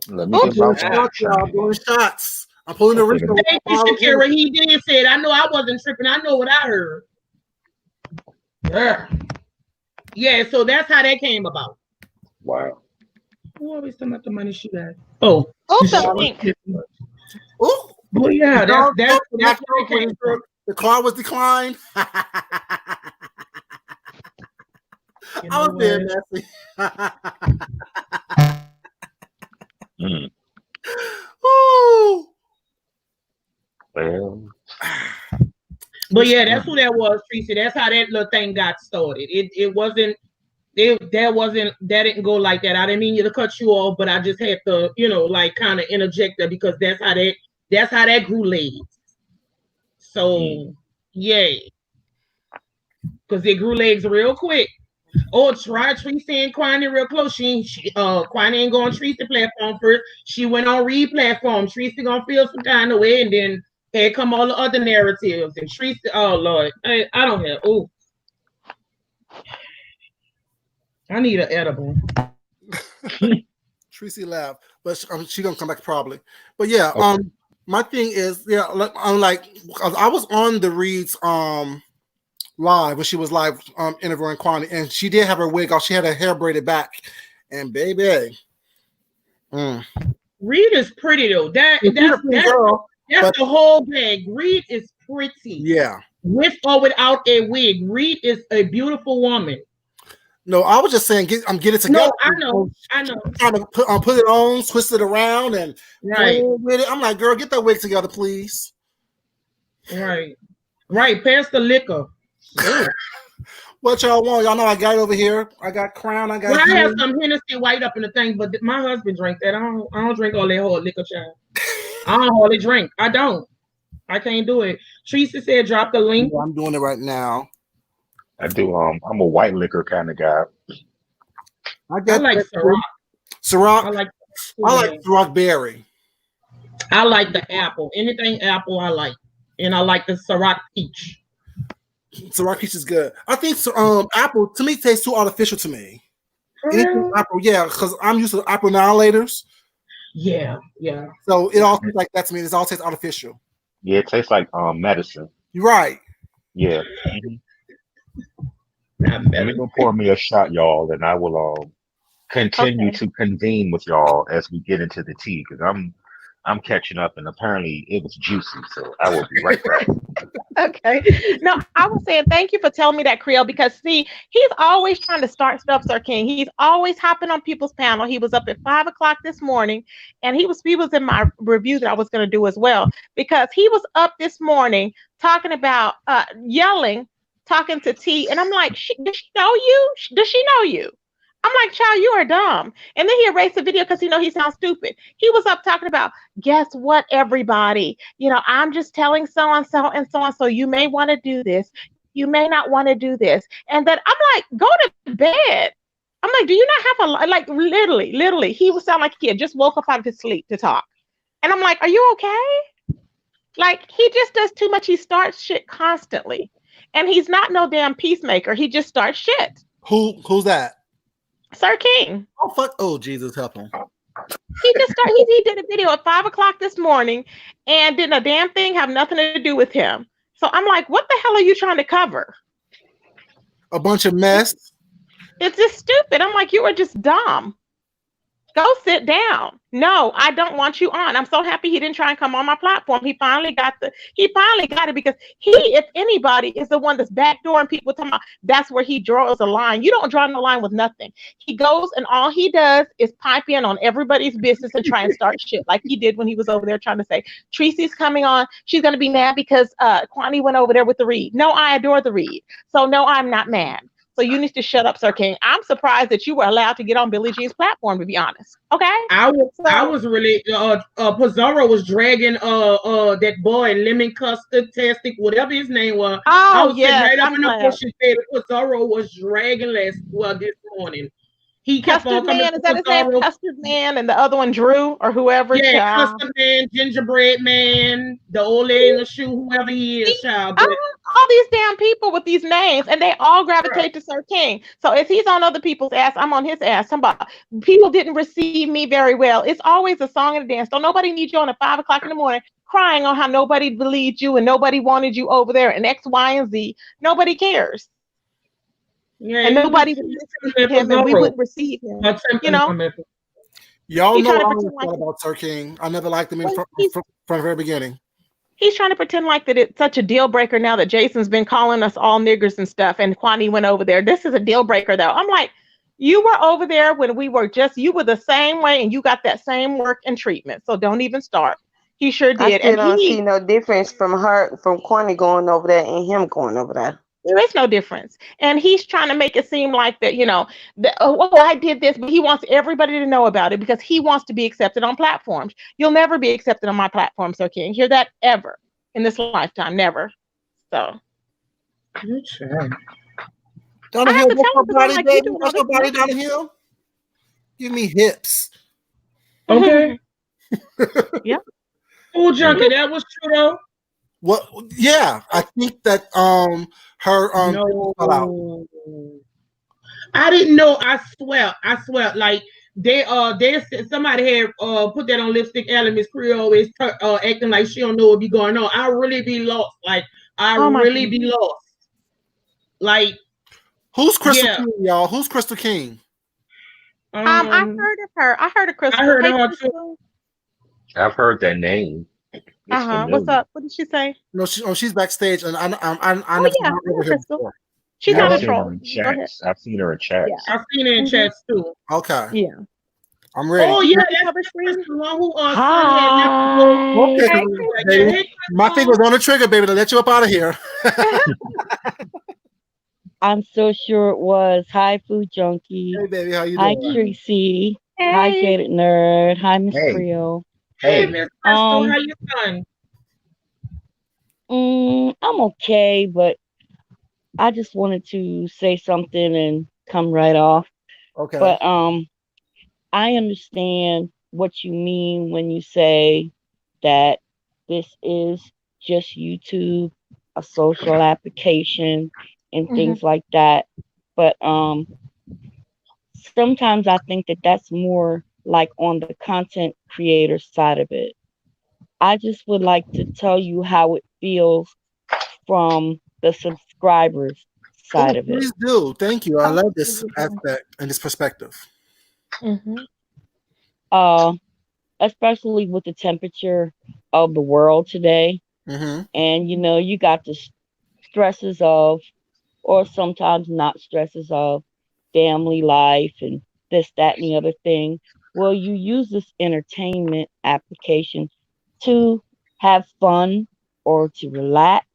Let me get my y'all doing shots. I'm pulling the wrist. Thank you, Shakira. He did say it. I know I wasn't tripping. I know what I heard. Yeah, so that's how that came about. Wow. Who always talking about the money she got? Oh, well, yeah, that's the car was declined. I was being messy. Ooh. Well. But yeah, that's who that was, Tracy. That's how that little thing got started. That didn't go like that. I didn't mean to cut you off, but I just had to, kind of interject that because that's how that grew legs. So yeah, because it grew legs real quick. Try Tracy and Kwani real close. Kwani ain't going Tracy platform first. She went on Reed platform. Tracy gonna feel some kind of way, and then here come all the other narratives. And Tracy, oh Lord, I don't have. Oh, I need an edible. Tracy laughed, but she gonna come back probably. But yeah, okay. My thing is, I'm like, I was on the Reed's live when she was live interviewing Kwani, and she did have her wig off. She had her hair braided back, and baby, Reed is pretty though. That's the whole bag. Reed is pretty. Yeah, with or without a wig, Reed is a beautiful woman. No, I was just saying, get it together. No, I know. Trying to put it on, twist it around, and with it. I'm like, girl, get that wig together, please. Right. Pass the liquor. What y'all want? Y'all know I got it over here. I got Crown. I have some Hennessy white up in the thing, but my husband drank that. I don't drink all that hard liquor, child. I don't hardly drink. I don't. I can't do it. Tracy said, drop the link. I'm doing it right now. I do. I'm a white liquor kind of guy. I like Ciroc. Ciroc. I like Ciroc berry. I like the apple. Anything apple, I like, and I like the Ciroc peach. Ciroc peach is good. I think apple to me tastes too artificial to me. Anything apple, yeah, because I'm used to apple annihilators. Yeah. So it all tastes like that to me. It all tastes artificial. Yeah, it tastes like medicine. You're right. Yeah. Let me go pour me a shot, y'all, and I will continue to convene with y'all as we get into the tea, because I'm catching up, and apparently it was juicy. So I will be right back. Okay. No, I was saying thank you for telling me that, Creole, because see, he's always trying to start stuff, Sir King. He's always hopping on people's panel. He was up at 5 o'clock this morning, and he was in my review that I was going to do as well, because he was up this morning talking about yelling, talking to T, and I'm like, does she know you? Does she know you? I'm like, child, you are dumb. And then he erased the video because he sounds stupid. He was up talking about, guess what, everybody? I'm just telling so-and-so and so-and-so, you may want to do this. You may not want to do this. And then I'm like, go to bed. I'm like, do you not have like, literally, he would sound like he had just woke up out of his sleep to talk. And I'm like, are you okay? Like, he just does too much. He starts shit constantly. And he's not no damn peacemaker. He just starts shit. Who's that? Sir King. Oh fuck! Oh Jesus, help him! He just started. He did a video at 5 o'clock this morning, and didn't a damn thing have nothing to do with him. So I'm like, what the hell are you trying to cover? A bunch of mess. It's just stupid. I'm like, you are just dumb. Go sit down. No, I don't want you on. I'm so happy he didn't try and come on my platform. He finally got it because he, if anybody, is the one that's backdooring people talking about that's where he draws a line. You don't draw no line with nothing. He goes and all he does is pipe in on everybody's business and try and start shit like he did when he was over there trying to say, Tracy's coming on. She's going to be mad because Kwani went over there with the read. No, I adore the read. So no, I'm not mad. So you need to shut up, Sir King. I'm surprised that you were allowed to get on Billie Jean's platform, to be honest. Okay. I was really Pizarro was dragging that boy Lemon Custard Tastic, whatever his name was. I was sitting right up in the bushes there. Pizarro was dragging this morning. He kept Custard on coming. Man, is that his name? Custard Man, and the other one Drew or whoever. Yeah, Custard Man, Gingerbread Man, the old lady in the shoe, whoever he is, child. All these damn people with these names, and they all gravitate to Sir King. So if he's on other people's ass, I'm on his ass. People didn't receive me very well. It's always a song and a dance. Don't nobody need you on at 5 o'clock in the morning crying on how nobody believed you and nobody wanted you over there and X, Y, and Z. Nobody cares. Yeah, and nobody would listen to him, and we wouldn't receive him. Y'all know I thought about Sir King. I never liked him from the very beginning. He's trying to pretend like that it's such a deal breaker now that Jason's been calling us all niggers and stuff, and Kwani went over there. This is a deal breaker, though. I'm like, you were over there when we were you were the same way, and you got that same work and treatment. So don't even start. He sure did. I don't see no difference from Kwani going over there and him going over there. There is no difference. And he's trying to make it seem like that, I did this, but he wants everybody to know about it because he wants to be accepted on platforms. You'll never be accepted on my platform, Sir King. Hear that ever in this lifetime, never. So. Sure. Donahue, what's your body, baby? What's your body, Donahue? Give me hips. Okay. Yeah. Oh, Junkie, that was true though. What? Yeah, I think that her no. fell out. I didn't know. I swear. Like they somebody had put that on Lipstick Alley. Miss Creole is acting like she don't know what be going on. I really be lost. Like be lost. Like who's Crystal King, y'all? Who's Crystal King? I heard of her. I heard of Crystal. I heard of her too. I've heard that name. What's up? What did she say? No, she's backstage, and I never Crystal. She's not a troll. I've seen her in chats. Yeah. I've seen her in chats too. Okay. Yeah. I'm ready. Oh yeah, that's the one who okay. My finger's on the trigger, baby, to let you up out of here. I'm so sure it was. Hi, Food Junkie. Hey, baby, how you doing? Hi, Tracy. Hey. Hi, Jaded Nerd. Hi, Miss Creole. Hey, Miss Crystal, how you doing? I'm okay, but I just wanted to say something and come right off. Okay. But I understand what you mean when you say that this is just YouTube, a social application, and things like that. But sometimes I think that that's more like on the content creator side of it. I just would like to tell you how it feels from the subscribers side of it. Please do. Thank you. I love this aspect and this perspective. especially with the temperature of the world today. Mm-hmm. And you got the stresses of, or sometimes not stresses of, family life and this, that, and the other thing. Well, you use this entertainment application to have fun or to relax,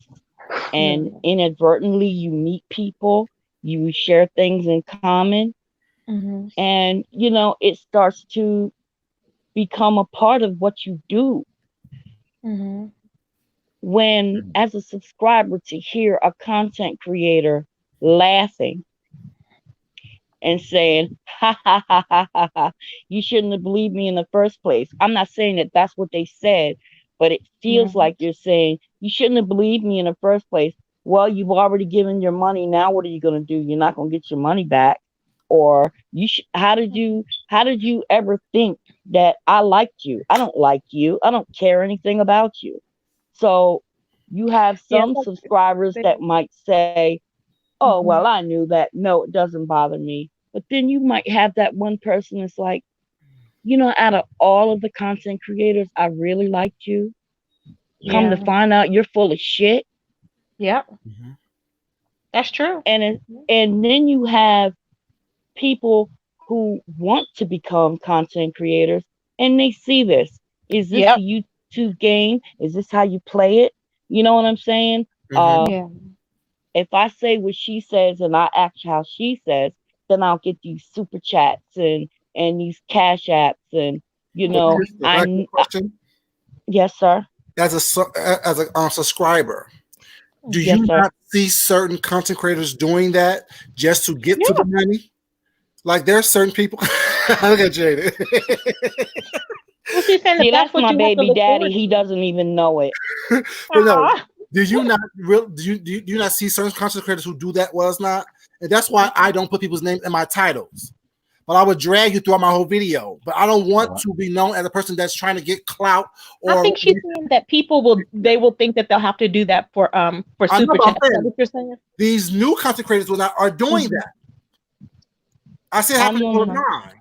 and inadvertently you meet people, you share things in common, and it starts to become a part of what you do. When, as a subscriber, to hear a content creator laughing and saying, ha ha ha ha ha ha, you shouldn't have believed me in the first place. I'm not saying that that's what they said, but it feels like you're saying, you shouldn't have believed me in the first place. Well, you've already given your money. Now what are you going to do? You're not going to get your money back. Or how did you ever think that I liked you? I don't like you. I don't care anything about you. So you have some subscribers that might say, oh, well, I knew that. No, it doesn't bother me. But then you might have that one person that's like, out of all of the content creators, I really liked you. Come to find out you're full of shit. Yep. That's true. And then you have people who want to become content creators, and they see this. Is this a YouTube game? Is this how you play it? You know what I'm saying? If I say what she says and I act how she says, then I'll get these super chats and these cash apps and question. Yes, sir. As a subscriber, do you not see certain content creators doing that just to get to the money? Like there are certain people. Look at Jada. See, that's my baby daddy. He doesn't even know it. No. Do you not see certain content creators who do that? Was not, and that's why I don't put people's names in my titles. But I would drag you throughout my whole video. But I don't want to be known as a person that's trying to get clout. Or I think she's saying that people will think that they'll have to do that for super chat. Is that what you're saying? These new content creators are doing that. I see it happening all the time.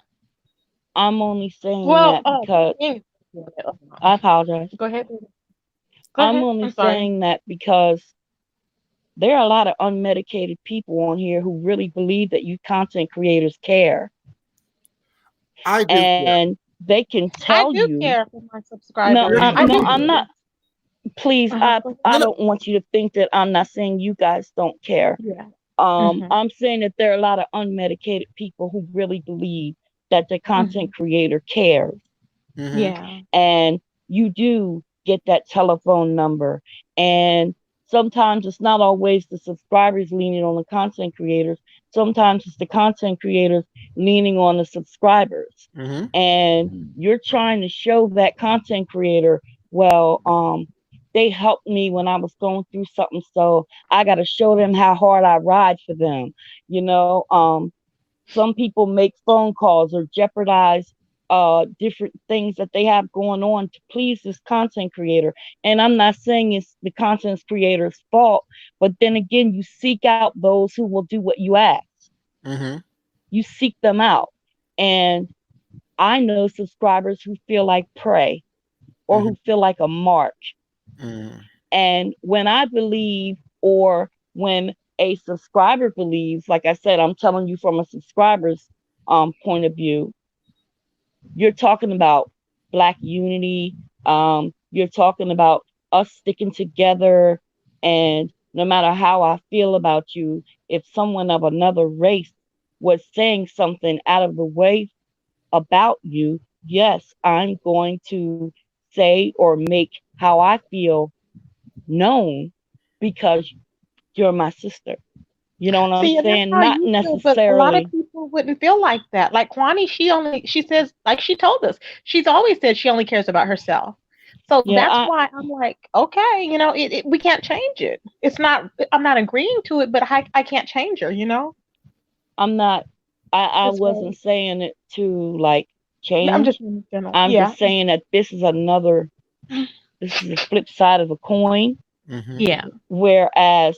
I'm only saying that because I apologize. Go ahead. I'm only saying that because there are a lot of unmedicated people on here who really believe that you content creators care. I do, and they can tell you. I do care for my subscribers. No, I'm not. Please, I don't want you to think that I'm not saying you guys don't care. Yeah. I'm saying that there are a lot of unmedicated people who really believe that the content creator cares. Yeah. And you do get that telephone number, and sometimes it's not always the subscribers leaning on the content creators. Sometimes it's the content creators leaning on the subscribers. And you're trying to show that content creator, well, they helped me when I was going through something, so I got to show them how hard I ride for them. Some people make phone calls or jeopardize different things that they have going on to please this content creator. And I'm not saying it's the content creator's fault, but then again, you seek out those who will do what you ask. You seek them out. And I know subscribers who feel like Prey or who feel like a Mark. And when I believe, or when a subscriber believes, like I said, I'm telling you from a subscriber's point of view, you're talking about Black unity. You're talking about us sticking together. And no matter how I feel about you, if someone of another race was saying something out of the way about you, yes, I'm going to say or make how I feel known because you're my sister. You know what I'm saying? Not necessarily. A lot of people wouldn't feel like that. Like Kwani, she says, like she told us, she's always said she only cares about herself. So that's why I'm like, okay, we can't change it. I'm not agreeing to it, but I can't change her, I'm not, I wasn't saying it to like change. I'm just saying that this is the flip side of a coin. Yeah. Whereas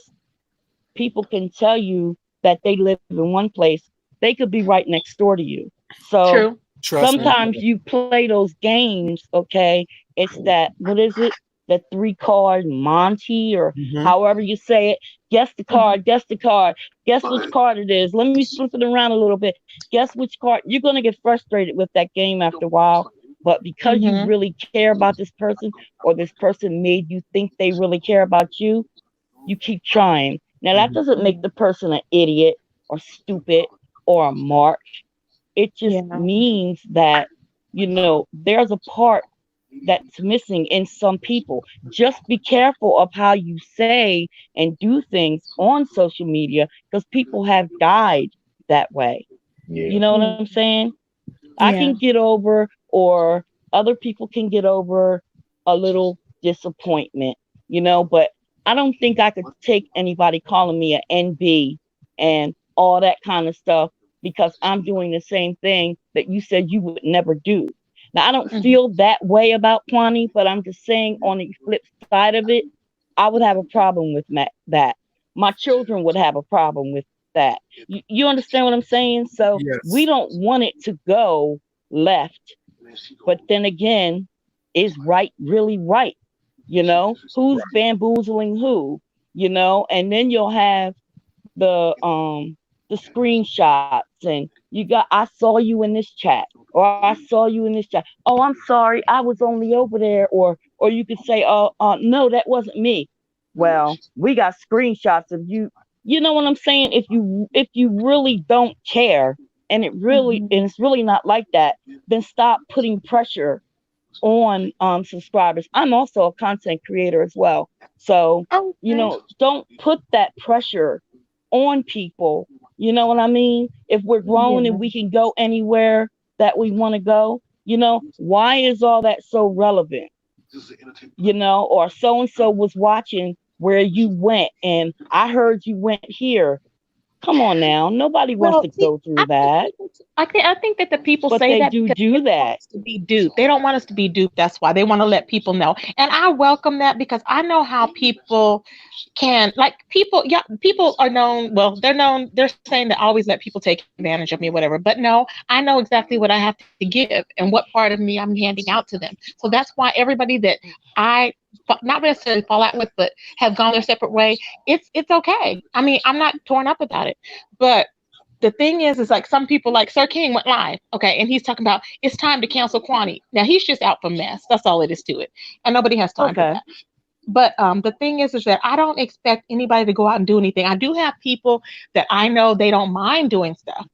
people can tell you that they live in one place, they could be right next door to you. So Sometimes you play those games, okay? It's that, what is it? The 3-card Monty, or however you say it. Guess the card, guess the card, guess which card it is. Let me flip it around a little bit. Guess which card. You're going to get frustrated with that game after a while. But because you really care about this person, or this person made you think they really care about you, you keep trying. Now, that doesn't make the person an idiot or stupid or a mark. It just means that, you know, there's a part that's missing in some people. Just be careful of how you say and do things on social media, because people have died that way. You know what I'm saying? I can get over, or other people can get over, a little disappointment, you know, but I don't think I could take anybody calling me an NB and all that kind of stuff, because I'm doing the same thing that you said you would never do. Now, I don't feel that way about Kwani, but I'm just saying, on the flip side of it, I would have a problem with that. My children would have a problem with that. You understand what I'm saying? So we don't want it to go left. But then again, is right really right? You know, who's bamboozling who? You know, and then you'll have the screenshots, and you got, I saw you in this chat, or I saw you in this chat. Oh, I'm sorry, I was only over there. Or you could say, no, that wasn't me. Well, we got screenshots of you. You know what I'm saying? If you really don't care, and it's really not like that, then stop putting pressure on subscribers. I'm also a content creator as well. So, you know, don't put that pressure on people. You know what I mean? If we're grown and we can go anywhere that we want to go, you know, why is all that so relevant? You know, or so-and-so was watching where you went, and I heard you went here. Come on now, nobody wants to go through that. I think that the people but say they that do that to be duped. They don't want us to be duped. That's why they want to let people know, and I welcome that, because I know how people can, like, people are known. Well, they're saying to always let people take advantage of me or whatever. But no, I know exactly what I have to give and what part of me I'm handing out to them. So that's why everybody that I not necessarily fall out with, but have gone their separate way, it's okay. I mean, I'm not torn up about it. But the thing is like, some people, like Sir King went live, okay, and he's talking about it's time to cancel Kwani. Now, he's just out for mess. That's all it is to it, and nobody has time for that. But the thing is that I don't expect anybody to go out and do anything. I do have people that I know they don't mind doing stuff.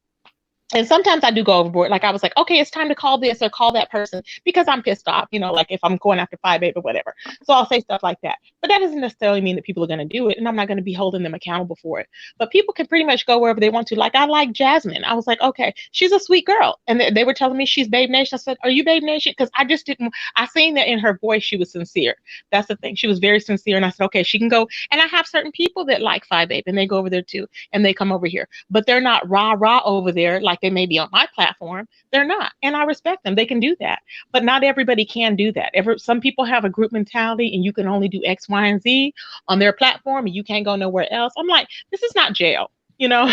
And sometimes I do go overboard. Like, I was like, okay, it's time to call this or call that person because I'm pissed off, you know, like if I'm going after 5'8" or whatever. So I'll say stuff like that. But that doesn't necessarily mean that people are going to do it, and I'm not going to be holding them accountable for it. But people can pretty much go wherever they want to. Like, I like Jasmine. I was like, okay, she's a sweet girl. And they were telling me she's Babe Nation. I said, are you Babe Nation? Because I seen that in her voice, she was sincere. That's the thing. She was very sincere. And I said, okay, she can go. And I have certain people that like 5'8", and they go over there too, and they come over here. But they're not rah-rah over there like they may be on my platform. They're not. And I respect them. They can do that. But not everybody can do that. Some people have a group mentality, and you can only do X, Y, and Z on their platform, and you can't go nowhere else. I'm like, this is not jail, you know?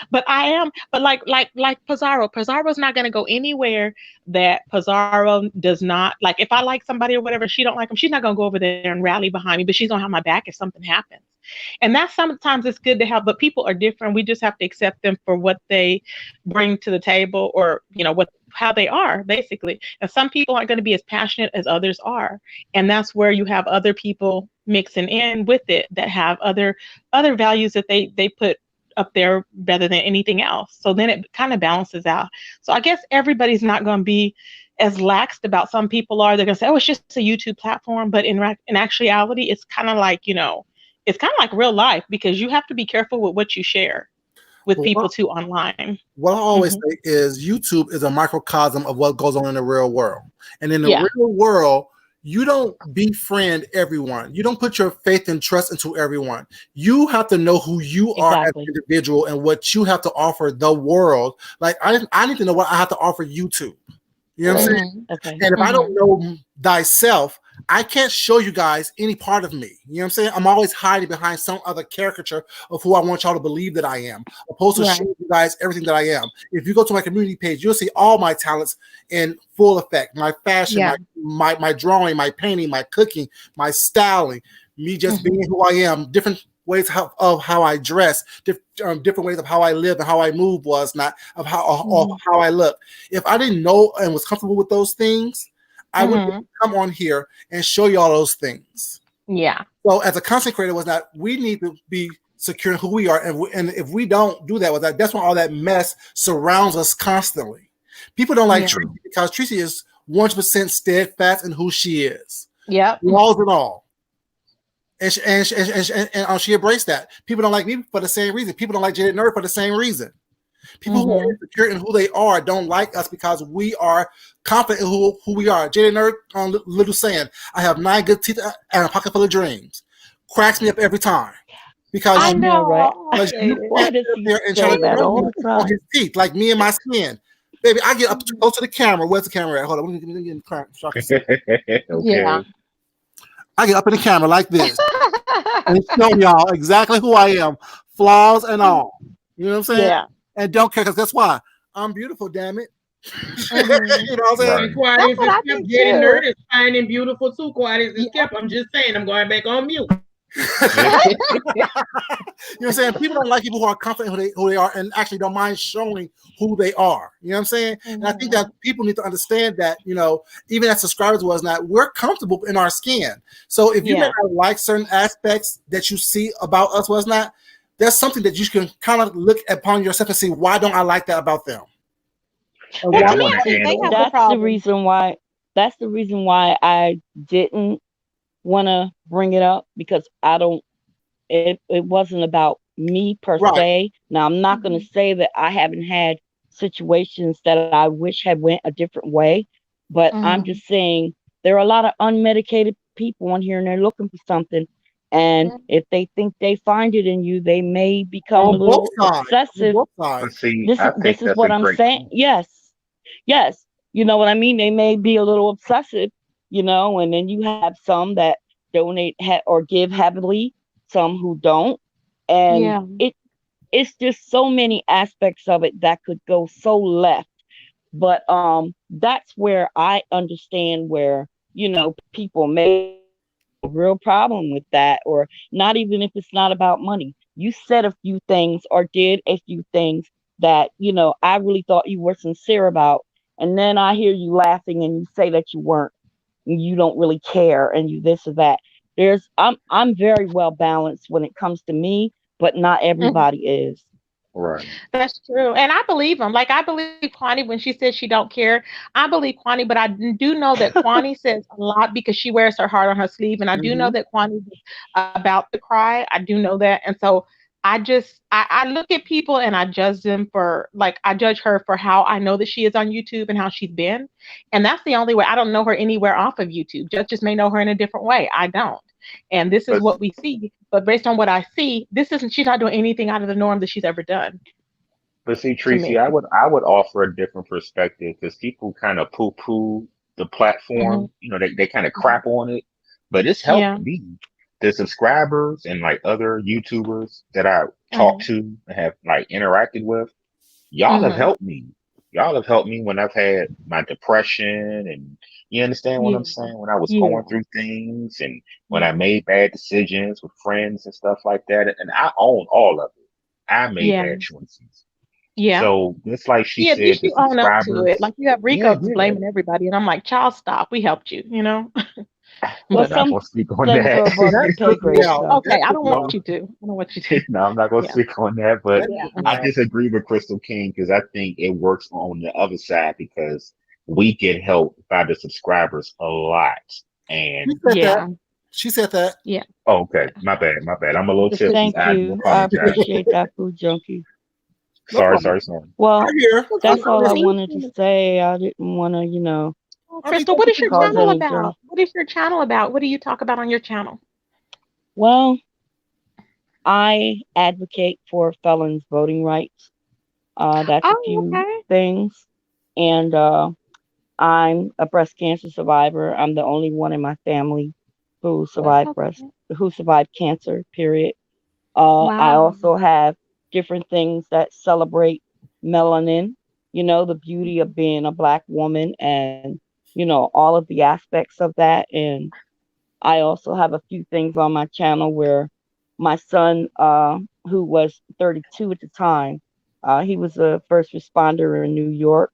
But like Pizarro's not going to go anywhere that Pizarro does not like. If I like somebody or whatever, she don't like them, she's not going to go over there and rally behind me, but she's going to have my back if something happens. And that's sometimes it's good to have, but people are different. We just have to accept them for what they bring to the table, or, you know, how they are, basically. And some people aren't going to be as passionate as others are. And that's where you have other people mixing in with it that have other values that they put up there better than anything else. So then it kind of balances out. So I guess everybody's not going to be as laxed about. Some people are. They're going to say, oh, it's just a YouTube platform. But in actuality, it's kind of like, you know, it's kind of like real life, because you have to be careful with what you share with people too online. What I always say is YouTube is a microcosm of what goes on in the real world. And in the real world, you don't befriend everyone. You don't put your faith and trust into everyone. You have to know who you are as an individual and what you have to offer the world. Like, I need to know what I have to offer YouTube. You know what I'm saying? Okay. And if I don't know thyself, I can't show you guys any part of me. You know what I'm saying? I'm always hiding behind some other caricature of who I want y'all to believe that I am, opposed to showing you guys everything that I am. If you go to my community page, you'll see all my talents in full effect. My fashion, my drawing, my painting, my cooking, my styling, me just being who I am, different ways of how I dress, different ways of how I live and how I move was not of how I look. If I didn't know and was comfortable with those things, I would come on here and show you all those things. Yeah. So as a content creator was that we need to be secure in who we are. And if we don't do that with that, that's when all that mess surrounds us constantly. People don't like Tracy because Tracy is 100% steadfast in who she is. Yeah. Walls and all. And she embraced that. People don't like me for the same reason. People don't like Jaded Nerd for the same reason. People who are insecure in who they are don't like us because we are confident in who we are. Jaded Nerd on Little saying, I have 9 good teeth and a pocket full of dreams. Cracks me up every time. Because I know, right? Because you can't sit there and try to on his teeth like me and my skin. Baby, I get up close to the camera. Where's the camera at? Hold on. Let me get in the camera. Okay. Yeah. I get up in the camera like this and show y'all exactly who I am, flaws and all. You know what I'm saying? Yeah. And don't care because guess why? I'm beautiful, damn it. You know what I'm saying? Quiet as it's kept, Jaded Nerd is fine and beautiful too. Quiet as it's kept. I'm just saying, I'm going back on mute. You know what I'm saying? People don't like people who are confident who they are and actually don't mind showing who they are. You know what I'm saying? And I think that people need to understand that, you know, even as subscribers was not, we're comfortable in our skin. So if you may not like certain aspects that you see about us was not, there's something that you can kind of look upon yourself and see, why don't I like that about them? That's the reason why I didn't want to bring it up, because it wasn't about me per se. Now I'm not going to say that I haven't had situations that I wish had went a different way, but I'm just saying there are a lot of unmedicated people on here and they're looking for something, and if they think they find it in you, they may become a little obsessive. This is what I'm saying. Yes, you know what I mean? They may be a little obsessive, you know, and then you have some that donate or give heavily, some who don't. And it's just so many aspects of it that could go so left. But that's where I understand where, you know, people may have a real problem with that, or not even if it's not about money. You said a few things or did a few things that, you know, I really thought you were sincere about. And then I hear you laughing and you say that you weren't. You don't really care and you this or that. I'm very well balanced when it comes to me, but not everybody is. Right. That's true. And I believe him. Like, I believe Kwani when she says she don't care. I believe Kwani, but I do know that Kwani says a lot because she wears her heart on her sleeve. And I do know that Kwani is about to cry. I do know that. And so I look at people and I judge them for, like, I judge her for how I know that she is on YouTube and how she's been. And that's the only way. I don't know her anywhere off of YouTube. Judges may know her in a different way. I don't. And this is what we see. But based on what I see, she's not doing anything out of the norm that she's ever done. But see, Tracy, I would offer a different perspective, because people kind of poo-poo the platform. You know, they kind of crap on it. But it's helped me. The subscribers and like other YouTubers that I talk to and have like interacted with, y'all have helped me. Y'all have helped me when I've had my depression, and you understand what I'm saying? When I was going through things and when I made bad decisions with friends and stuff like that. And I own all of it. I made bad choices. Yeah. So it's like she said, you own up to it. Like, you have Rico blaming everybody. And I'm like, child, stop. We helped you, you know? Well, I'm not going to speak on that. Okay, I don't want you to. I don't want you to. No, I'm not going to speak on that. But I disagree with Crystal King, because I think it works on the other side, because we get helped by the subscribers a lot. And she said that. Yeah. Oh, okay. My bad. I'm a little tipsy. Thank you. I appreciate that, Food Junkie. Sorry. Well, that's all I wanted to say. I didn't want to, you know. Crystal, what is your channel about? What is your channel about? What do you talk about on your channel? Well, I advocate for felons' voting rights. That's a few things. And I'm a breast cancer survivor. I'm the only one in my family who survived cancer, period. I also have different things that celebrate melanin, the beauty of being a Black woman and, all of the aspects of that. And I also have a few things on my channel where my son, who was 32 at the time, he was a first responder in New York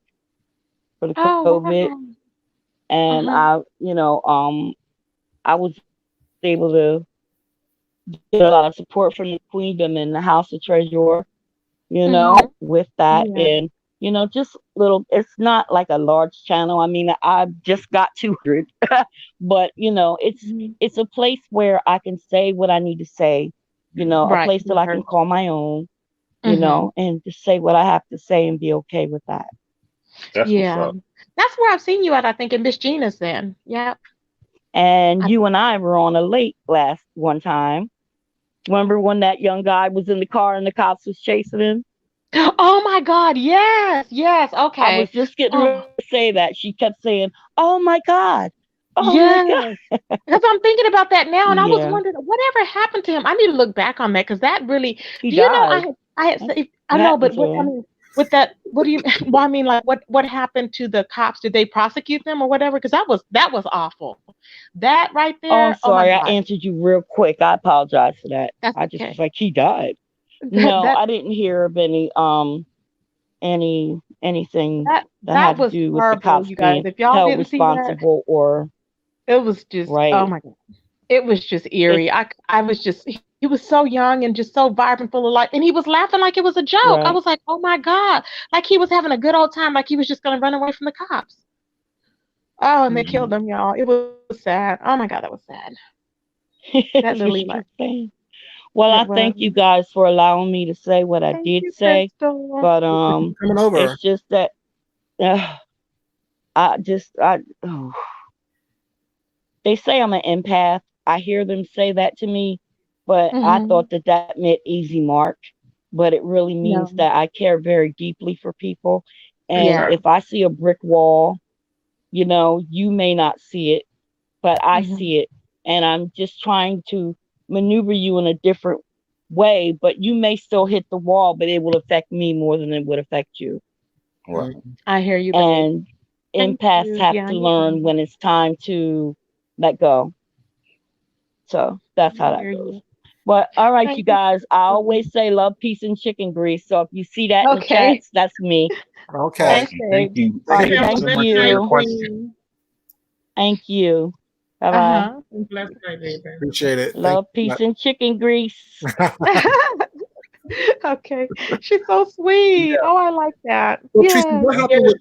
for the COVID. Wow. And I was able to get a lot of support from the Queendom and the House of Treasure, with that. And, just little, it's not like a large channel. I mean, I've just got 200, but, it's a place where I can say what I need to say, a place that I can call my own, and just say what I have to say and be okay with that. That's what's up. That's where I've seen you at, I think, in Miss Gina's then. Yep. And you and I were on a lake last one time. Remember when that young guy was in the car and the cops was chasing him? Oh my God, yes, okay. I was just getting ready to say that. She kept saying, "Oh my God." Oh my God. Because I'm thinking about that now, and I was wondering whatever happened to him. I need to look back on that because that really he died. I know, but what, I mean, with that, what do you? Well, I mean, like, what happened to the cops? Did they prosecute them or whatever? Because that was awful. That right there. Oh, I'm sorry, I answered you real quick. I apologize for that. I just was like, he died. No, I didn't hear of anything that had to do with the cops being held responsible or. It was just oh my God. It was just eerie. I was just, he was so young and just so vibrant, full of life. And he was laughing like it was a joke. Right. I was like, oh my God. Like he was having a good old time, like he was just going to run away from the cops. Oh, and they killed him, y'all. It was sad. Oh my God, that was sad. That literally Well, I thank you guys for allowing me to say what I did say. Crystal. But coming over. It's just that they say I'm an empath. I hear them say that to me, but I thought that meant easy mark. But it really means that I care very deeply for people. And if I see a brick wall, you may not see it, but I see it. And I'm just trying to maneuver you in a different way, but you may still hit the wall, but it will affect me more than it would affect you. Right. I hear you. And empaths have to learn when it's time to let go. So that's how that goes. But all right, you guys, I always say love, peace, and chicken grease. So if you see that in the chats, that's me. Okay. Thank you. Thank you. Thank you. Bye-bye. Appreciate it. Love, peace, and chicken grease. Okay. She's so sweet. Yeah. Oh, I like that. Well, Tracy, what happened with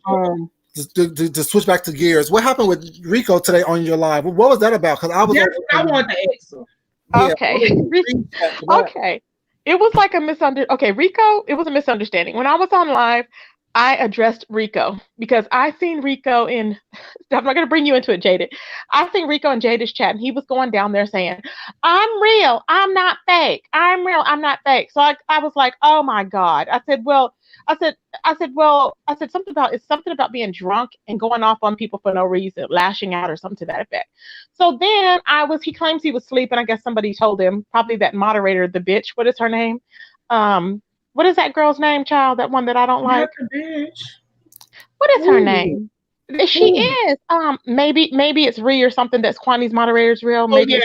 to switch back to gears? What happened with Rico today on your live? What was that about? Because I was. I want to ask. Okay. Okay. It was like a misunderstanding. Okay, Rico. It was a misunderstanding. When I was on live, I addressed Rico because I seen Rico in. I'm not going to bring you into it, Jaded. I seen Rico in Jaded's chat, and he was going down there saying, "I'm real. I'm not fake. I'm real. I'm not fake." So I was like, "Oh my God!" I said, something about being drunk and going off on people for no reason, lashing out or something to that effect. So then he claims he was sleeping. I guess somebody told him, probably that moderator, the bitch. What is her name? What is that girl's name, child? That one that I don't like. What is her name? She is. Maybe it's Ree or something. That's Kwani's moderator's real. Maybe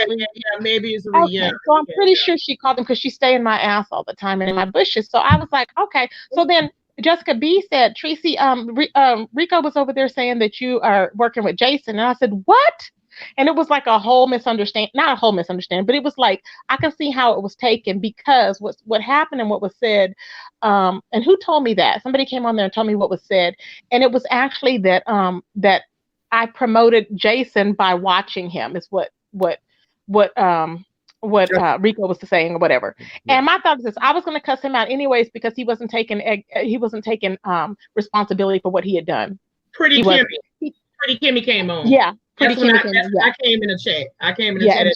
maybe it's Ree. Okay. Yeah. So I'm pretty sure she called him because she stay in my ass all the time and in my bushes. So I was like, okay. So then Jessica B said, Tracy, Rico was over there saying that you are working with Jason, and I said, what? And it was like a whole misunderstanding, not a whole misunderstanding, but it was like, I can see how it was taken because what happened and what was said, and who told me that? Somebody came on there and told me what was said. And it was actually that I promoted Jason by watching him is what Rico was saying or whatever. Yeah. And my thought was this, I was going to cuss him out anyways because he wasn't taking responsibility for what he had done. Pretty Kimmy came on. Yeah. I came in the chat. I came in the chat.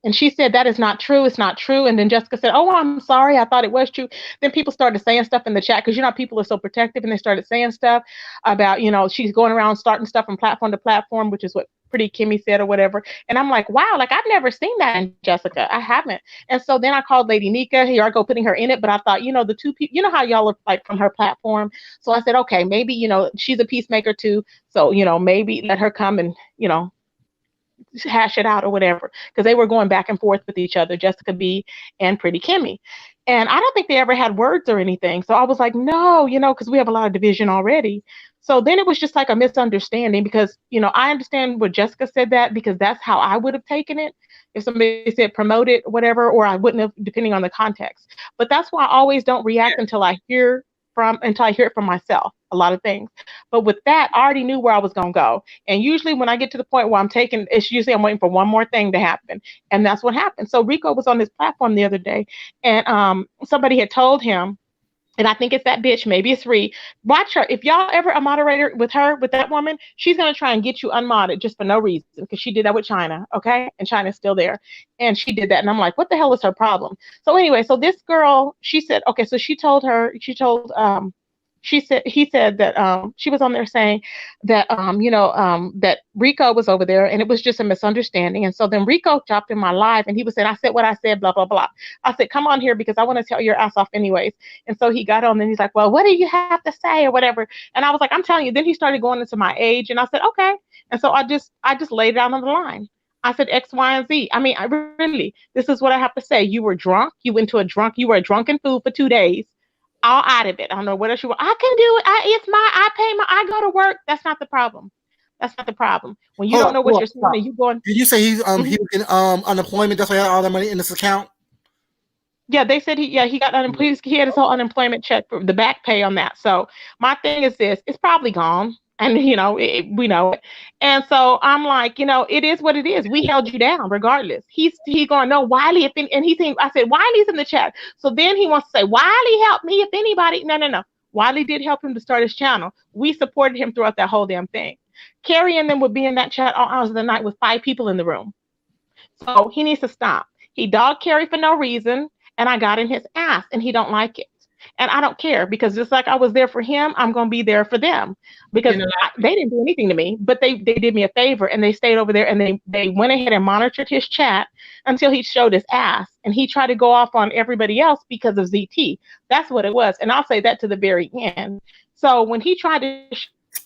And she said, that is not true. It's not true. And then Jessica said, oh, I'm sorry. I thought it was true. Then people started saying stuff in the chat because, people are so protective, and they started saying stuff about, she's going around starting stuff from platform to platform, which is what Pretty Kimmy said or whatever. And I'm like, wow, like I've never seen that in Jessica. I haven't. And so then I called Lady Nika. Here I go putting her in it. But I thought, the two people, how y'all are like from her platform. So I said, okay, maybe, she's a peacemaker too. So, maybe let her come and, hash it out or whatever, because they were going back and forth with each other, Jessica B and Pretty Kimmy. And I don't think they ever had words or anything. So I was like, no, because we have a lot of division already. So then it was just like a misunderstanding because, I understand what Jessica said that because that's how I would have taken it. If somebody said promote it, whatever, or I wouldn't have, depending on the context. But that's why I always don't react until I hear it from myself, a lot of things. But with that, I already knew where I was going to go. And usually when I get to the point where it's usually I'm waiting for one more thing to happen. And that's what happened. So Rico was on this platform the other day, and somebody had told him, and I think it's that bitch, maybe it's Ree, watch her. If y'all ever a moderator with her, with that woman, she's going to try and get you unmodded just for no reason, because she did that with China, okay? And China's still there. And she did that. And I'm like, what the hell is her problem? So anyway, so this girl, she said, okay, so he said that she was on there saying that, that Rico was over there and it was just a misunderstanding. And so then Rico dropped in my live and he was saying, I said what I said, blah, blah, blah. I said, come on here because I want to tell your ass off anyways. And so he got on and he's like, well, what do you have to say or whatever? And I was like, I'm telling you. Then he started going into my age and I said, okay. And so I just laid it out on the line. I said X, Y, and Z. I mean, this is what I have to say. You were drunk. You were a drunken fool for 2 days. All out of it. I don't know what else you want. I can do it. I go to work. That's not the problem. That's not the problem. When you don't know what you're saying, and you going. Did you say he was in unemployment? That's why he had all that money in this account. Yeah, they said he got unemployment. He had his whole unemployment check for the back pay on that. So my thing is this: it's probably gone. And, we know it. And so I'm like, it is what it is. We held you down regardless. He's going, no, Wiley, I said, Wiley's in the chat. So then he wants to say, Wiley helped me if anybody. No. Wiley did help him to start his channel. We supported him throughout that whole damn thing. Carrie and them would be in that chat all hours of the night with 5 people in the room. So he needs to stop. He dogged Carrie for no reason. And I got in his ass and he don't like it. And I don't care because just like I was there for him, I'm going to be there for them because they didn't do anything to me, but they did me a favor and they stayed over there and they went ahead and monitored his chat until he showed his ass and he tried to go off on everybody else because of ZT. That's what it was. And I'll say that to the very end. So when he tried to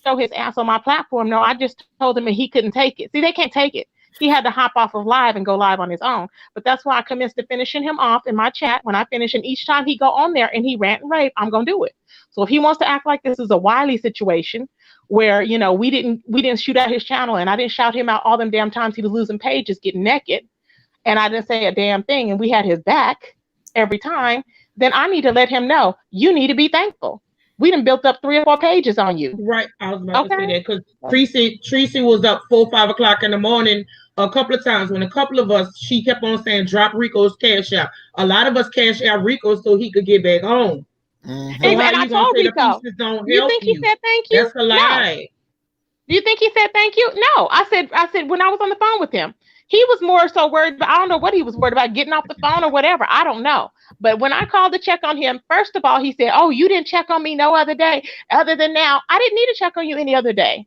show his ass on my platform, no, I just told him and he couldn't take it. See, they can't take it. He had to hop off of live and go live on his own. But that's why I commenced to finishing him off in my chat when I finish. And each time he go on there and he rant and rave, I'm going to do it. So if he wants to act like this is a Wiley situation where, we didn't shoot out his channel and I didn't shout him out all them damn times he was losing pages, getting naked, and I didn't say a damn thing and we had his back every time, then I need to let him know you need to be thankful. We done built up 3 or 4 pages on you. Right. I was about to say that because Tracy was up 4 or 5 o'clock in the morning a couple of times when a couple of us, she kept on saying, drop Rico's cash out. A lot of us cash out Rico so he could get back home. Mm-hmm. So and I told Rico, you think he said thank you? That's a lie. No. Do you think he said thank you? No. I said when I was on the phone with him, he was more so worried about, I don't know what he was worried about, getting off the phone or whatever. I don't know. But when I called to check on him, first of all, he said, oh, you didn't check on me no other day other than now. I didn't need to check on you any other day.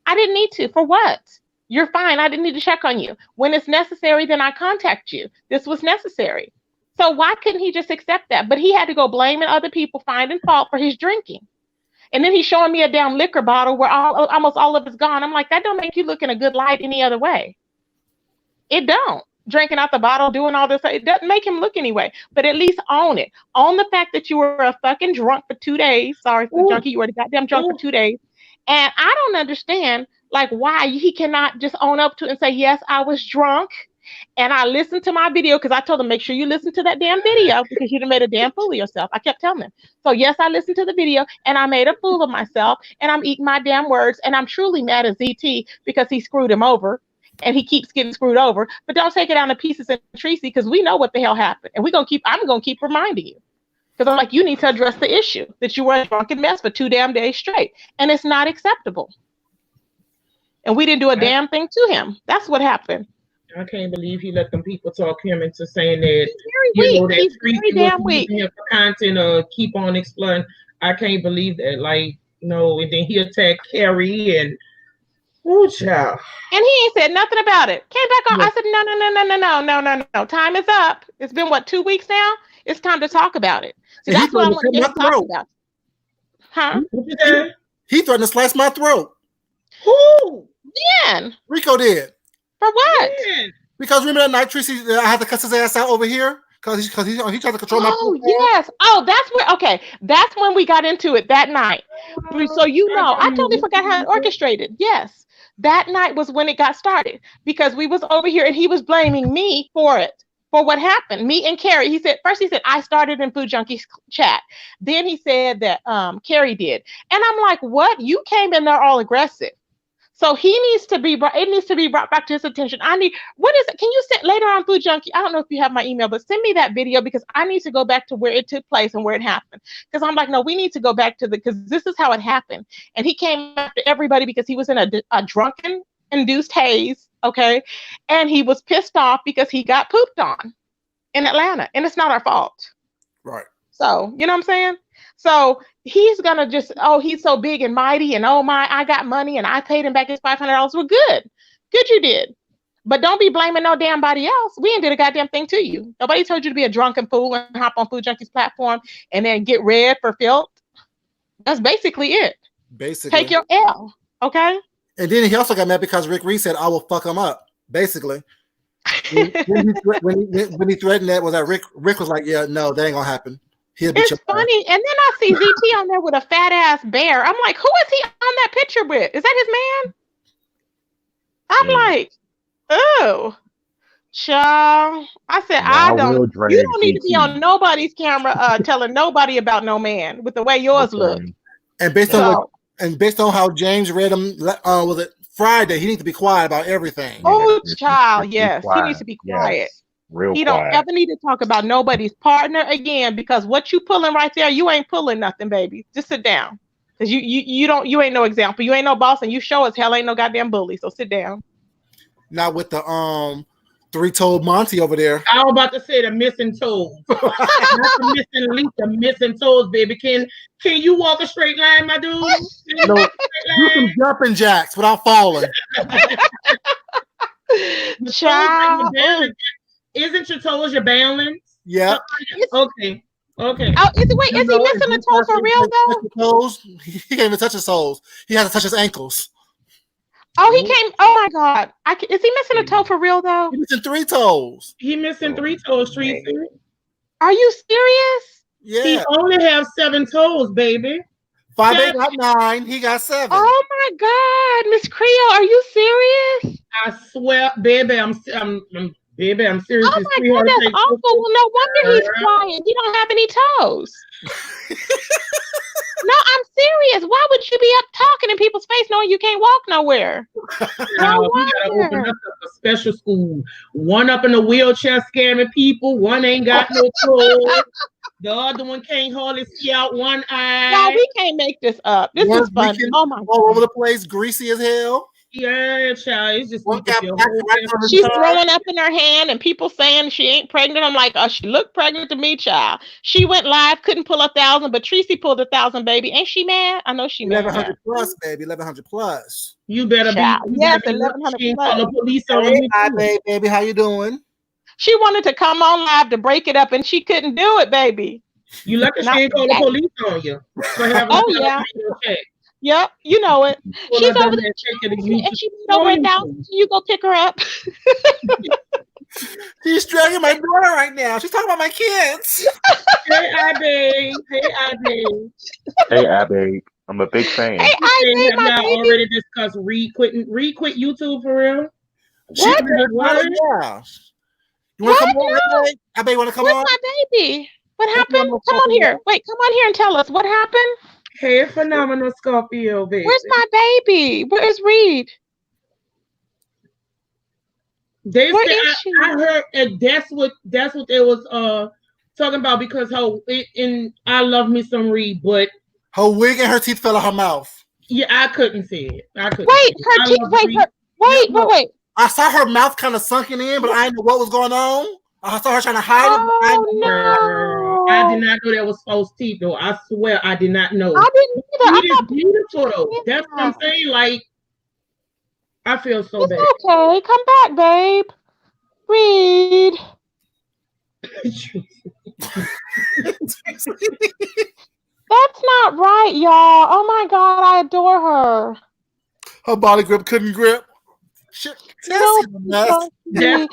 I didn't need to. For what? You're fine. I didn't need to check on you. When it's necessary, then I contact you. This was necessary. So why couldn't he just accept that? But he had to go blaming other people, finding fault for his drinking. And then he's showing me a damn liquor bottle where almost all of it's gone. I'm like, that don't make you look in a good light any other way. It don't. Drinking out the bottle, doing all this, it doesn't make him look anyway. But at least own it. Own the fact that you were a fucking drunk for 2 days. Sorry for the junkie. You were a goddamn drunk for 2 days. And I don't understand, why he cannot just own up to it and say, yes, I was drunk. And I listened to my video because I told him, make sure you listen to that damn video because you done made a damn fool of yourself. I kept telling him. So yes, I listened to the video and I made a fool of myself and I'm eating my damn words. And I'm truly mad at ZT because he screwed him over. And he keeps getting screwed over, but don't take it down to pieces and Tracy because we know what the hell happened, and I'm gonna keep reminding you because I'm like, you need to address the issue that you were a drunken mess for 2 damn days straight, and it's not acceptable. And we didn't do a damn thing to him. That's what happened. I can't believe he let them people talk him into saying that. He's very weak. He's very damn weak. Him for content or keep on exploring. I can't believe that. Like, no, and then he attacked Carrie and child. And he ain't said nothing about it. Came back on. Yeah. I said, no. Time is up. It's been what, 2 weeks now? It's time to talk about it. See, that's what I want to get to talk about. Huh? He threatened to slice my throat. Who? When? Rico did. For what? When? Because remember that night, Tracy, I had to cuss his ass out over here because he tried to control my. Oh yes. Oh, that's where. Okay, that's when we got into it that night. So I totally forgot how it orchestrated. Yes, that night was when it got started because we was over here and he was blaming me for it. For what happened, me and Carrie. He said I started in Food Junkies chat. Then he said that Carrie did, and I'm like, what? You came in there all aggressive. So he needs to be brought. It needs to be brought back to his attention. What is it? Can you send later on Food Junkie? I don't know if you have my email, but send me that video because I need to go back to where it took place and where it happened. Because I'm like, no, we need to go back to because this is how it happened. And he came after everybody because he was in a drunken induced haze. Okay. And he was pissed off because he got pooped on in Atlanta and it's not our fault. Right. So, you know what I'm saying? So he's going to just, he's so big and mighty and I got money and I paid him back his $500. Well, good. Good you did. But don't be blaming no damn body else. We ain't did a goddamn thing to you. Nobody told you to be a drunken fool and hop on Food Junkies platform and then get red for filth. That's basically it. Basically. Take your L. Okay? And then he also got mad because Rick Reed said, I will fuck him up. Basically. when he threatened that, was that Rick was like, yeah, no, that ain't gonna happen. It's funny. And then I see ZT on there with a fat ass bear. I'm like, who is he on that picture with? Is that his man? I'm like, oh, child. I said, you don't need to be on nobody's camera telling nobody about no man with the way yours look. And based on how James read him, was it Friday? He needs to be quiet about everything. Oh, child, yes, he needs to be quiet. Yes. Real he quiet. Don't ever need to talk about nobody's partner again because what you pulling right there, you ain't pulling nothing, baby. Just sit down, cause you ain't no example. You ain't no boss, and you show as hell ain't no goddamn bully. So sit down. Not with the three-toed Monty over there. I was about to say the missing toes, not the missing leaf, the missing toes, baby. Can you walk a straight line, my dude? No, do some jumping jacks without falling. Child. Isn't your toes your balance? Yeah. Okay. Oh, is he missing a toe for real though? Toes? He can't even touch his toes. He has to touch his ankles. Oh, he came. Oh my God! Is he missing a toe for real though? He's missing 3 toes. He missing 3 toes, Tracy. Are you serious? Yeah. He only have 7 toes, baby. 5 got 9. He got 7. Oh my God, Miss Creole, are you serious? I swear, baby, I'm serious. Oh my God, that's awful. Well, no wonder he's quiet. He don't have any toes. No, I'm serious. Why would you be up talking in people's face knowing you can't walk nowhere? No, we gotta open up a special school. One up in a wheelchair scamming people. One ain't got no clothes. The other one can't hardly see out one eye. No, we can't make this up. This is funny. Oh my God. All over the place, greasy as hell. Yeah, child. It's just she's throwing up in her hand and people saying she ain't pregnant. I'm like, oh, she looked pregnant to me, child. She went live, couldn't pull 1,000, but Tracy pulled 1,000, baby. Ain't she mad? I know she mad. 1,100 plus, baby. 1,100 plus. You better child. be. Yes, 1,100 plus. The police hey, baby, how you doing? She wanted to come on live to break it up and she couldn't do it, baby. You lucky she ain't call the police on you. Oh yeah. Yep, you know it. She's over there and she's over at Dallas. You go pick her up. She's dragging my daughter right now. She's talking about my kids. Hey, Abby. Hey, Abby. I'm a big fan. Hey, I have not already discussed Reed quit YouTube for real. What? Yeah. You want to come on? Abby, you want to come on? Where's my baby? What happened? Come on here. Wait, come on here and tell us what happened. Hey, phenomenal Scorpio, baby. Where's my baby? Where's Reed? They said I heard, and that's what they was talking about because I love me some Reed, but her wig and her teeth fell out her mouth. Yeah, I couldn't see it. I couldn't. Wait, her teeth. Wait. I saw her mouth kind of sunken in, but I didn't know what was going on. I saw her trying to hide it. No. I did not know that was false teeth, though. I swear I did not know. I didn't either. It is beautiful, though. That's what I'm saying. Like, I feel so bad. Okay, come back, babe. Read. That's not right, y'all. Oh my God, I adore her. Her body grip couldn't grip. Shit, that's not nice.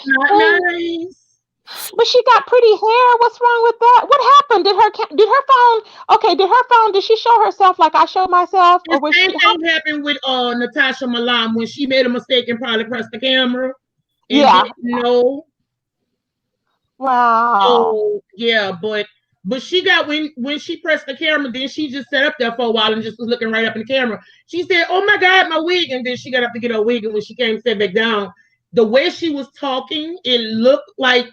But she got pretty hair. What's wrong with that? What happened? Did her phone? Okay, did she show herself like I showed myself? The same thing happened with Natasha Malam when she made a mistake and probably pressed the camera. Yeah. No. Wow. So, yeah, but she got when she pressed the camera, then she just sat up there for a while and just was looking right up in the camera. She said, "Oh my God, my wig!" And then she got up to get her wig, and when she came and sat back down, the way she was talking, it looked like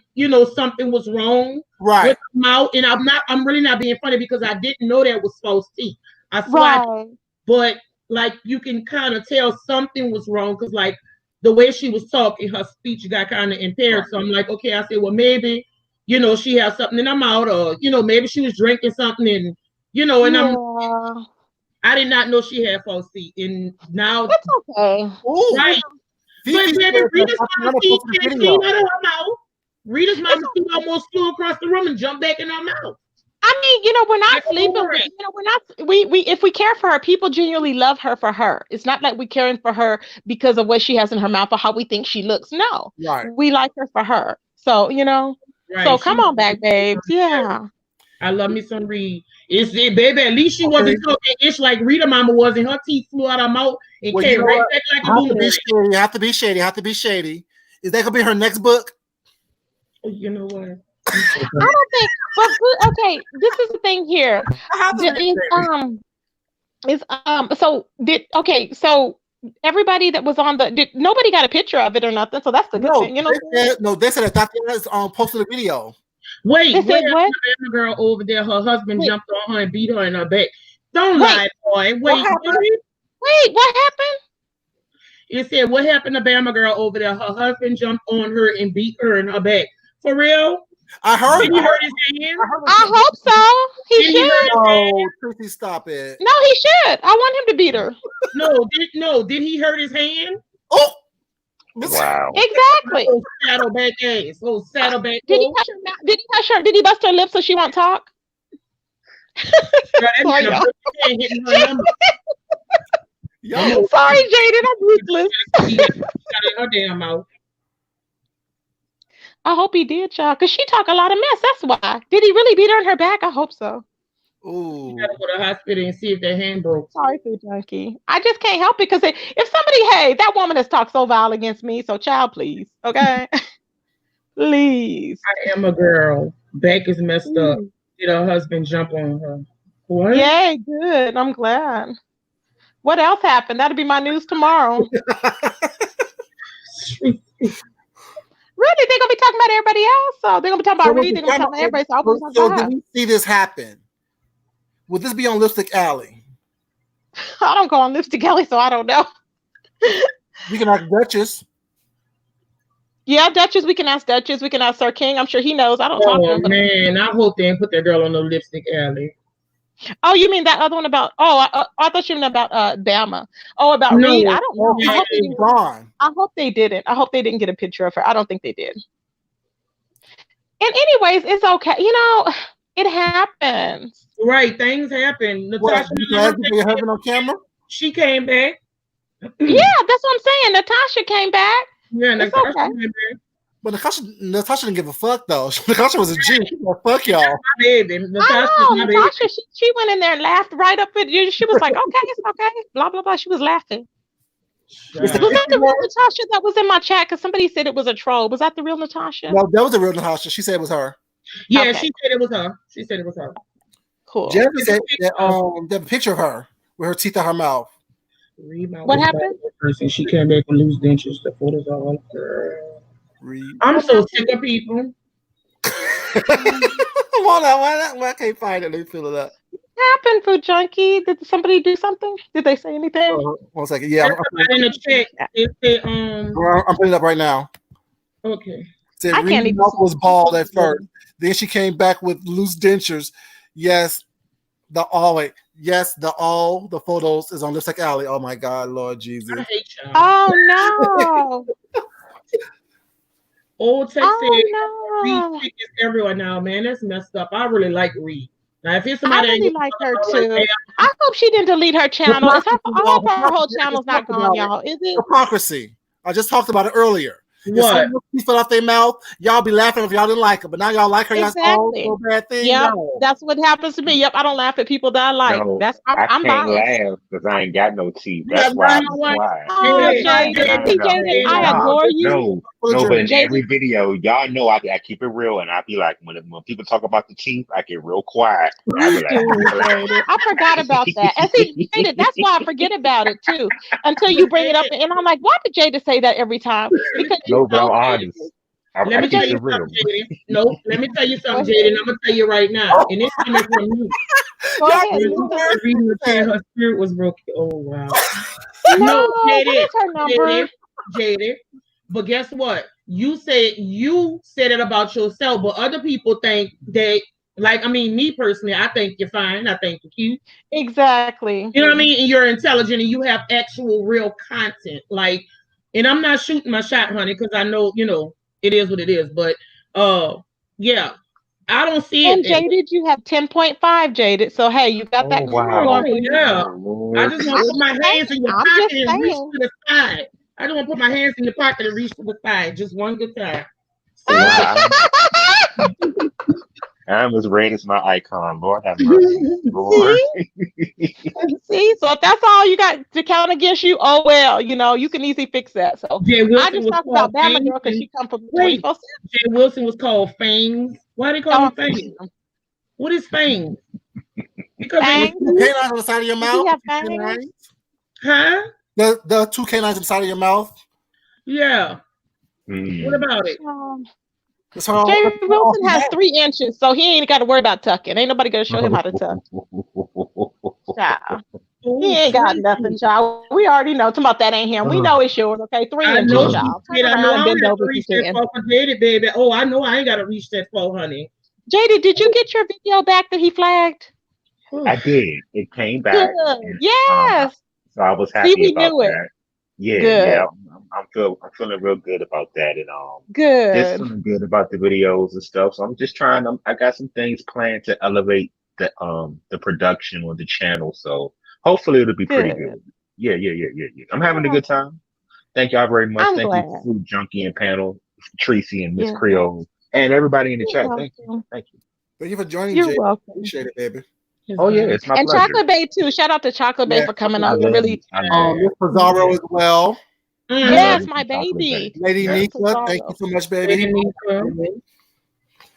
something was wrong with her mouth. And I'm really not being funny because I didn't know that was false teeth. I swear, but like you can kind of tell something was wrong because like the way she was talking, her speech got kind of impaired. So I'm like, okay, I said, well, maybe, she has something in her mouth or, maybe she was drinking something and, I did not know she had false teeth. And now it's okay. Right. But baby, Rita's mama teeth can't clean out of her mouth. Rita's mama teeth almost flew across the room and jumped back in her mouth. I mean, we're not sleeping. We're not. We if we care for her, people genuinely love her for her. It's not like we're caring for her because of what she has in her mouth or how we think she looks. No, we like her for her. So so come on back, babes. Yeah, I love me some Reed. Baby. At least she wasn't talking ish like Rita mama was, and her teeth flew out her mouth and came right back like a boomerang. You have to be shady. Is that gonna be her next book? You know what? I don't think. But okay, this is the thing here. So everybody that was on nobody got a picture of it or nothing. So that's the good thing, They said that posted a video. Wait, what? The girl over there, her husband jumped on her and beat her in her back. Don't lie, boy. Wait, what happened? It said, what happened to Bama girl over there? Her husband jumped on her and beat her in her back. For real? I heard. Did he hurt his hand? I hope so. He should. Oh, Tracy, stop it. No, he should. I want him to beat her. Did he hurt his hand? Oh. Wow. Exactly. Oh, saddleback ass. Oh, saddleback. Did he touch her mouth? Did he touch her? Did he bust her lips so she won't talk? Sorry, Jaden, I'm ruthless. Her damn mouth. I hope he did, y'all, because she talk a lot of mess. That's why. Did he really beat her in her back? I hope so. Ooh. You gotta go to the hospital and see if that hand broke. Sorry, Food Junkie. I just can't help it because if somebody, that woman has talked so vile against me, so child, please, okay? Please. I am a girl. Back is messed up. Did her husband jump on her? What? Yay, good. I'm glad. What else happened? That'll be my news tomorrow. Really? They're gonna be talking about everybody else. So they're gonna be talking about Reed. They're gonna be talking about everybody. So did we see this happen? Will this be on Lipstick Alley? I don't go on Lipstick Alley, so I don't know. We can ask Duchess. Yeah, Duchess. We can ask Duchess. We can ask Sir King. I'm sure he knows. I don't talk to him. Oh man, I hope they didn't put that girl on the Lipstick Alley. Oh, you mean that other one about? Oh, I thought you meant about Bama. Oh, about Reed. I don't know. I hope they didn't. I hope they didn't get a picture of her. I don't think they did. And anyways, it's okay. It happens. Right, things happen. Natasha, your husband on camera? She came back. Yeah, that's what I'm saying. Natasha came back. Yeah, Natasha came back. But Natasha didn't give a fuck though. Natasha was a G. She was like, fuck y'all. My baby. Natasha, she went in there and laughed right up at you. She was like, okay, it's okay. Blah blah blah. She was laughing. Was that the real Natasha that was in my chat? Because somebody said it was a troll. Was that the real Natasha? No, that was the real Natasha. She said it was her. Yeah, okay. She said it was her. Cool. Jeremy said that picture of her with her teeth in her mouth. What happened? She came back with loose dentures. The photos are all girl. I'm so sick of people. Why I can't find it? Let me fill it up. happened, Food Junkie? Did somebody do something? Did they say anything? 1 second. Yeah, in the chat. It said, I'm putting it up right now. Okay. Said I can't even mouth was bald at first. Then she came back with loose dentures. Yes, the photos is on Lipstick Alley. Oh my God, Lord Jesus. I hate y'all. Oh no. Old Tex said no. Reed is everywhere now, man. That's messed up. I really like Reed. Now, if it's somebody I really like her too. like, I hope she didn't delete her channel. I hope her whole channel's not gone, y'all. Is it? Hypocrisy. I just talked about it earlier. What? She fell off their mouth. Y'all be laughing if y'all didn't like her, but now y'all like her. Exactly. That's no bad thing. Yep, No. that's what happens to me. Yep, I don't laugh at people that I like. No, I'm can't biased. laugh because I ain't got no teeth. That's why I'm quiet. Oh, Jaden, I adore you. No, but in every video, y'all know I keep it real, and I be like, when people talk about the teeth, I get real quiet. I be like, I forgot about that. And see, Jada, that's why I forget about it too. Until you bring it up, and I'm like, why did Jada say that every time? Because no, but I'm honest. Let me tell you something, Jaden. No, let me tell you something, Jaden. I'm gonna tell you right now, and it's coming from you. Go ahead. Reading the chat, her spirit was broken. Oh wow. No, Jaden, what is her number? Jaden. But guess what? You said it about yourself, but other people think that, like, I mean, me personally, I think you're fine. I think you're cute. Exactly. You know what I mean? And you're intelligent and you have actual real content. Like, and I'm not shooting my shot, honey, because I know, it is what it is. But yeah, I don't see and it. And Jaded, you have 10.5 Jaded. So hey, you got that going for you. Yeah. I just want to put my hands in your pocket and reach to the side. I don't want to put my hands in your pocket and reach to the side. Just one good time. I'm as red as my icon. Lord have mercy. Lord. See, so if that's all you got to count against you, oh well, you can easily fix that. So I just talked about Bama Girl because she come from 24/7. Jay Wilson was called Fangs. Why they call him Fangs? What is Fangs? Because canines on the side of your mouth. Huh? The two canines on the side of your mouth. Yeah. What about it? Jay Wilson has 3 inches, so he ain't got to worry about tucking. Ain't nobody gonna show him how to tuck. Child. He ain't got nothing, child. We already know. Talking about that ain't him. We know it's yours. Okay, 3 inches, child. I know I have to reach that far for Jada, baby. Oh, I know I ain't got to reach that far, honey. Jada, did you get your video back that he flagged? I did. It came back. And, yes. So I was happy about that. Yeah, good. Yeah. I'm feeling real good about that, and good. Just feeling good about the videos and stuff. So I'm just trying. I got some things planned to elevate the production on the channel. So hopefully it'll be pretty good. Yeah. I'm having a good time. Thank y'all very much. Thank you, Food Junkie and panel, Tracy and Miss Creole, and everybody in the chat. Thank you. Thank you for joining. You're welcome. Appreciate it, baby. Oh yeah, it's my pleasure. And Chocolate Bay too. Shout out to Chocolate Bay for coming on. Really, Miss Pizarro as well. Yes, my baby. Lady Nika, thank you so much, baby.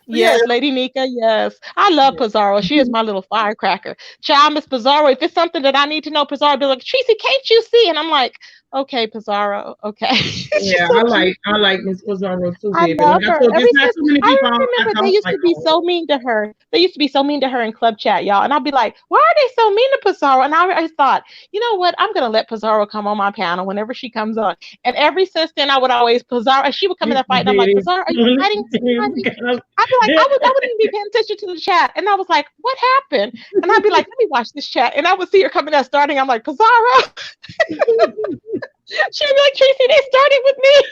Yes, Lady Nika, yes. I love Pizarro. She is my little firecracker. Child, Miss Pizarro, if it's something that I need to know, Pizarro be like, Tracy, can't you see? And I'm like, okay, Pizarro, okay. Yeah, I like Miss Pizarro too, baby. I love her. I remember they used to be so mean to her. They used to be so mean to her in club chat, y'all. And I'd be like, why are they so mean to Pizarro? And I thought, you know what? I'm going to let Pizarro come on my panel whenever she comes on. And ever since then, I would always, Pizarro, she would come in that fight. And I'm like, Pizarro, are you fighting? I'd be like, I wouldn't even be paying attention to the chat. And I was like, what happened? And I'd be like, let me watch this chat. And I would see her coming out starting. I'm like, Pizarro. She'd be like, Tracy, they started with me.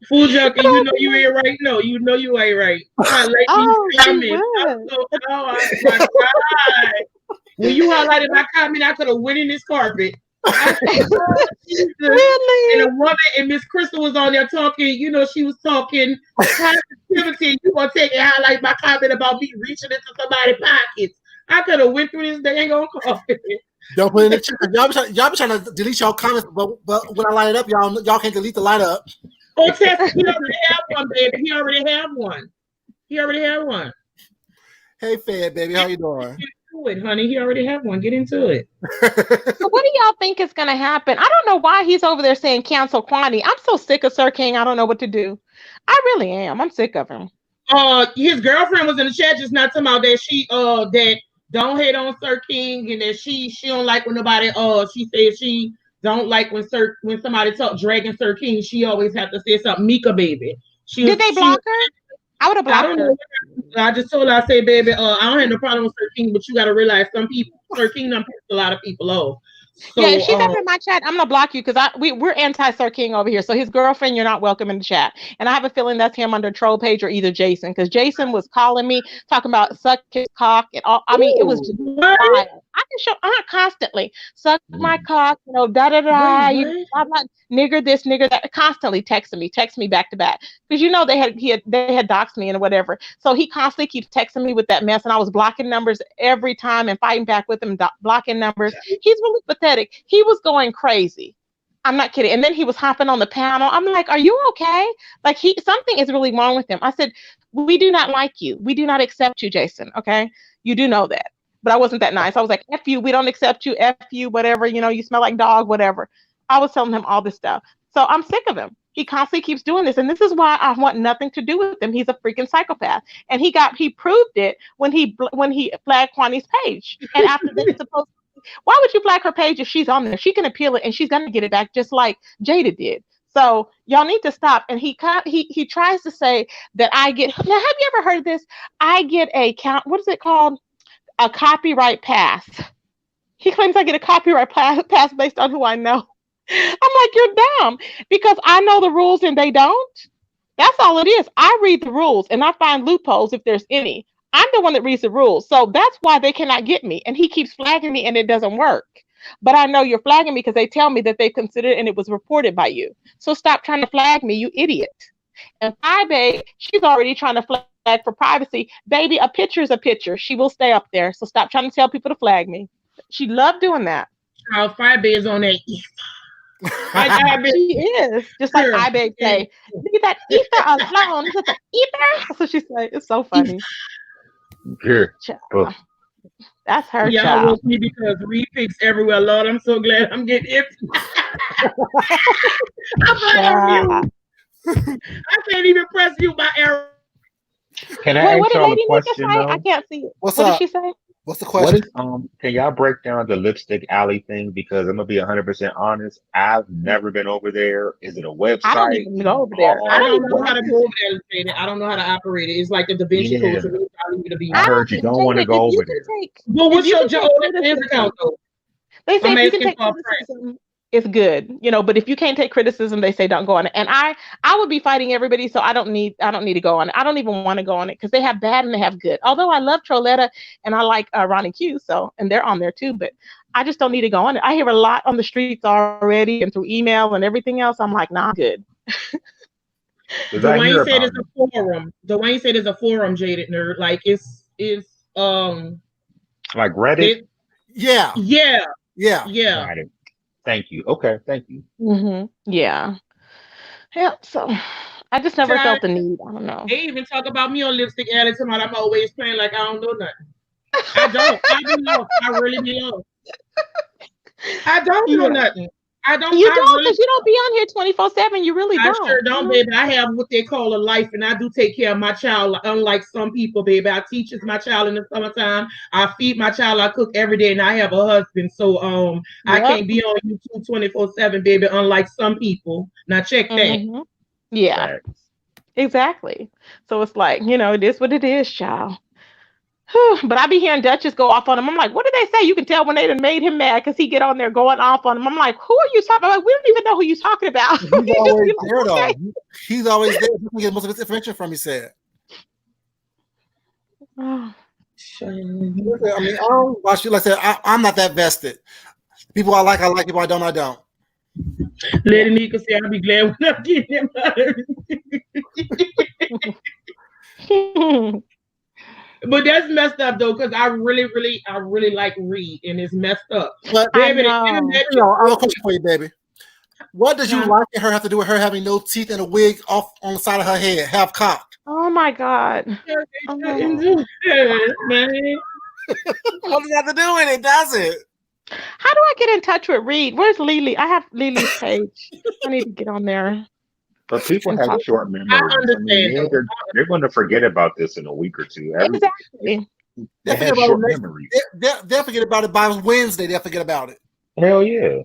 Food Junkie, you know you ain't right. No, you know you ain't right. I like these comments. Oh my God. When you highlighted my comment, I could have went in this carpet. Really? And a woman and Miss Crystal was on there talking, she was talking positivity. You gonna take and highlight my comment about me reaching into somebody's pockets. I could have went through this dang on carpet. Don't put it in the chat. Y'all be trying to delete y'all comments, but when I light it up, y'all can't delete the light up. Oh, Tess, he already have one, baby. He already have one. Hey, Fed, baby, how you doing? Get into it, honey. He already have one. Get into it. So what do y'all think is going to happen? I don't know why he's over there saying cancel Kwani. I'm so sick of Sir King. I don't know what to do. I really am. I'm sick of him. His girlfriend was in the chat just not talking about that don't hate on Sir King, and that she don't like when nobody. She said she don't like when somebody talk dragging Sir King. She always have to say something. Mika, baby. Did they block her? I would have blocked her. Know. I just told her, I say, baby, I don't have no problem with Sir King, but you got to realize Sir King done pissed a lot of people off. So, yeah, if she's ever in my chat, I'm gonna block you because we're anti-Sir King over here. So his girlfriend, you're not welcome in the chat. And I have a feeling that's him under troll page or either Jason, because Jason was calling me talking about suck his cock and all. I mean, it was just wild. I can show constantly suck my cock, da da da. I'm not nigger this, nigger that. Constantly texting me, text me back to back because they had doxed me and whatever. So he constantly keeps texting me with that mess, and I was blocking numbers every time and fighting back with him, blocking numbers. He's really pathetic. He was going crazy. I'm not kidding. And then he was hopping on the panel. I'm like, are you okay? Like something is really wrong with him. I said, we do not like you. We do not accept you, Jason. Okay. You do know that. But I wasn't that nice. I was like, F you. We don't accept you. F you, whatever. You smell like dog, whatever. I was telling him all this stuff. So I'm sick of him. He constantly keeps doing this. And this is why I want nothing to do with him. He's a freaking psychopath. And he proved it when he flagged Kwani's page. And after this, why would you flag her page if she's on there? She can appeal it and she's going to get it back just like Jada did. So y'all need to stop. And he tries to say that I get, now have you ever heard of this? I get what is it called? A copyright pass. He claims I get a copyright pass based on who I know. I'm like, you're dumb because I know the rules and they don't. That's all it is. I read the rules and I find loopholes if there's any. I'm the one that reads the rules. So that's why they cannot get me. And he keeps flagging me and it doesn't work. But I know you're flagging me because they tell me that they considered and it was reported by you. So stop trying to flag me, you idiot. And Babe, she's already trying to flag for privacy. Baby, a picture is a picture. She will stay up there. So stop trying to tell people to flag me. She loved doing that. Babe is on that. She is. Just like Babe say, leave that ether alone. Is it the ether? That's what she say. It's so funny. Here. That's her y'all child. With me because refix everywhere. Lord, I'm so glad I'm getting it. I can't even press you by error. Can I ask y'all a question? I can't see it. What did she say? What's the question? Can y'all break down the Lipstick Alley thing? Because I'm gonna be 100% honest. I've never been over there. Is it a website? I don't even go over there. I don't know how to go over there. I don't know how to operate it. It's like the Da Vinci Code. I heard you don't want to go over there. But what's your account though? They say if you can take criticism, it's good, but if you can't take criticism, they say don't go on it. And I would be fighting everybody, so I don't need to go on it. I don't even want to go on it because they have bad and they have good. Although I love Troletta and I like Ronnie Q, and they're on there too, but I just don't need to go on it. I hear a lot on the streets already and through email and everything else. I'm like, nah, I'm good. Dwayne said it's a forum. Dwayne said it's a forum, Jaded Nerd. Like it's like Reddit. Yeah. Got it. Thank you. Okay, thank you. Mm-hmm. Yeah. So I just never felt the need. I don't know. They even talk about me on Lipstick Alley tonight. I'm always playing like I don't know nothing. I don't. I be lost. I really be lost. I don't know nothing. I don't. You don't because you don't be on here 24/7. You really don't. I sure don't, baby. I have what they call a life, and I do take care of my child. Unlike some people, baby, I teach my child in the summertime. I feed my child. I cook every day, and I have a husband. So I can't be on YouTube 24/7, baby. Unlike some people. Now check that. Mm-hmm. Yeah, exactly. So it's like it is what it is, child. But I be hearing Duchess go off on him. I'm like, what did they say? You can tell when they done made him mad because he get on there going off on him. I'm like, who are you talking about? Like, we don't even know who you're talking about. He's always there, though. He's always there. He gets most of his information from, he said. Oh. I mean, I don't watch you. Like I said, I'm not that vested. People I like. People I don't. Lady Nika say, I'll be glad when I get him out. But that's messed up though, because I really like Reed, and it's messed up. But baby, I have a question for you, baby. What does you like her have to do with her having no teeth and a wig off on the side of her head, half cocked? Oh my God! What does that have to do with it? Does it? How do I get in touch with Reed? Where's Lily? I have Lily's page. I need to get on there. But people have short memories. I mean, they're going to forget about this in a week or two. Exactly. They have short memories. They'll forget about it by Wednesday. They'll forget about it. Hell yeah.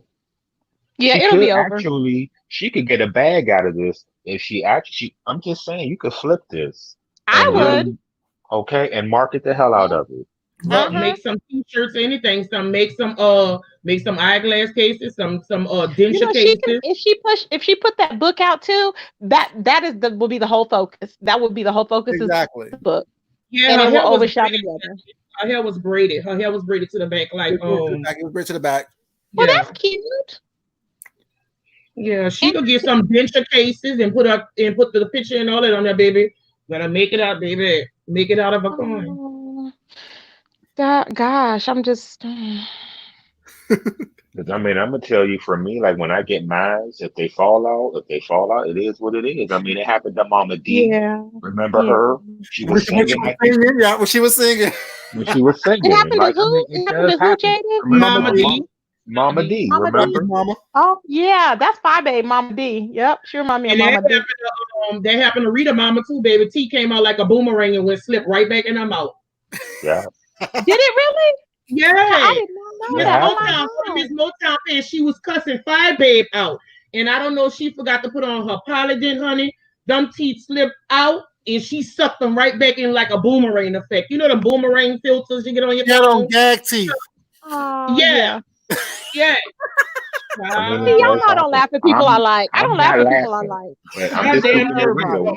Yeah, it'll be over. Actually, she could get a bag out of this if she actually. I'm just saying, you could flip this. I would. Okay, and market the hell out of it. Make some t-shirts, anything. Make some eyeglass cases, some denture cases. If she put that book out too, will be the whole focus. That would be the whole focus. Exactly. Is the book. Yeah, and it will overshadow the other. Her hair was braided. Her hair was braided to the back, like it was braided to the back. Well, that's cute. Yeah, she could get some denture cases and put the picture and all that on there, baby. Gotta make it out, baby. Make it out of a coin. Gosh, I'm just. I mean, I'm gonna tell you, for me, like when I get mine, if they fall out, it is what it is. I mean, it happened to Mama D. Yeah. Remember her? She was singing. Yeah, when she was singing. It happened to who? It happened to who, Jada? Mama D. Remember? Mama. Oh yeah, that's Phi Babe, Mama D. Yep, she reminded me of Mama D. That happened to Rita Mama too, baby. T came out like a boomerang and slipped right back in her mouth. Yeah. Did it really? Yeah. I did not know that. Miss Motown, and she was cussing Phi Babe out. And I don't know if she forgot to put on her polydent, honey. Them teeth slipped out and she sucked them right back in like a boomerang effect. You know the boomerang filters you get on your on gag teeth. Yeah. Yeah. See, y'all know I don't laugh at people I like. I don't laugh at people I like. But I'm just keeping it real.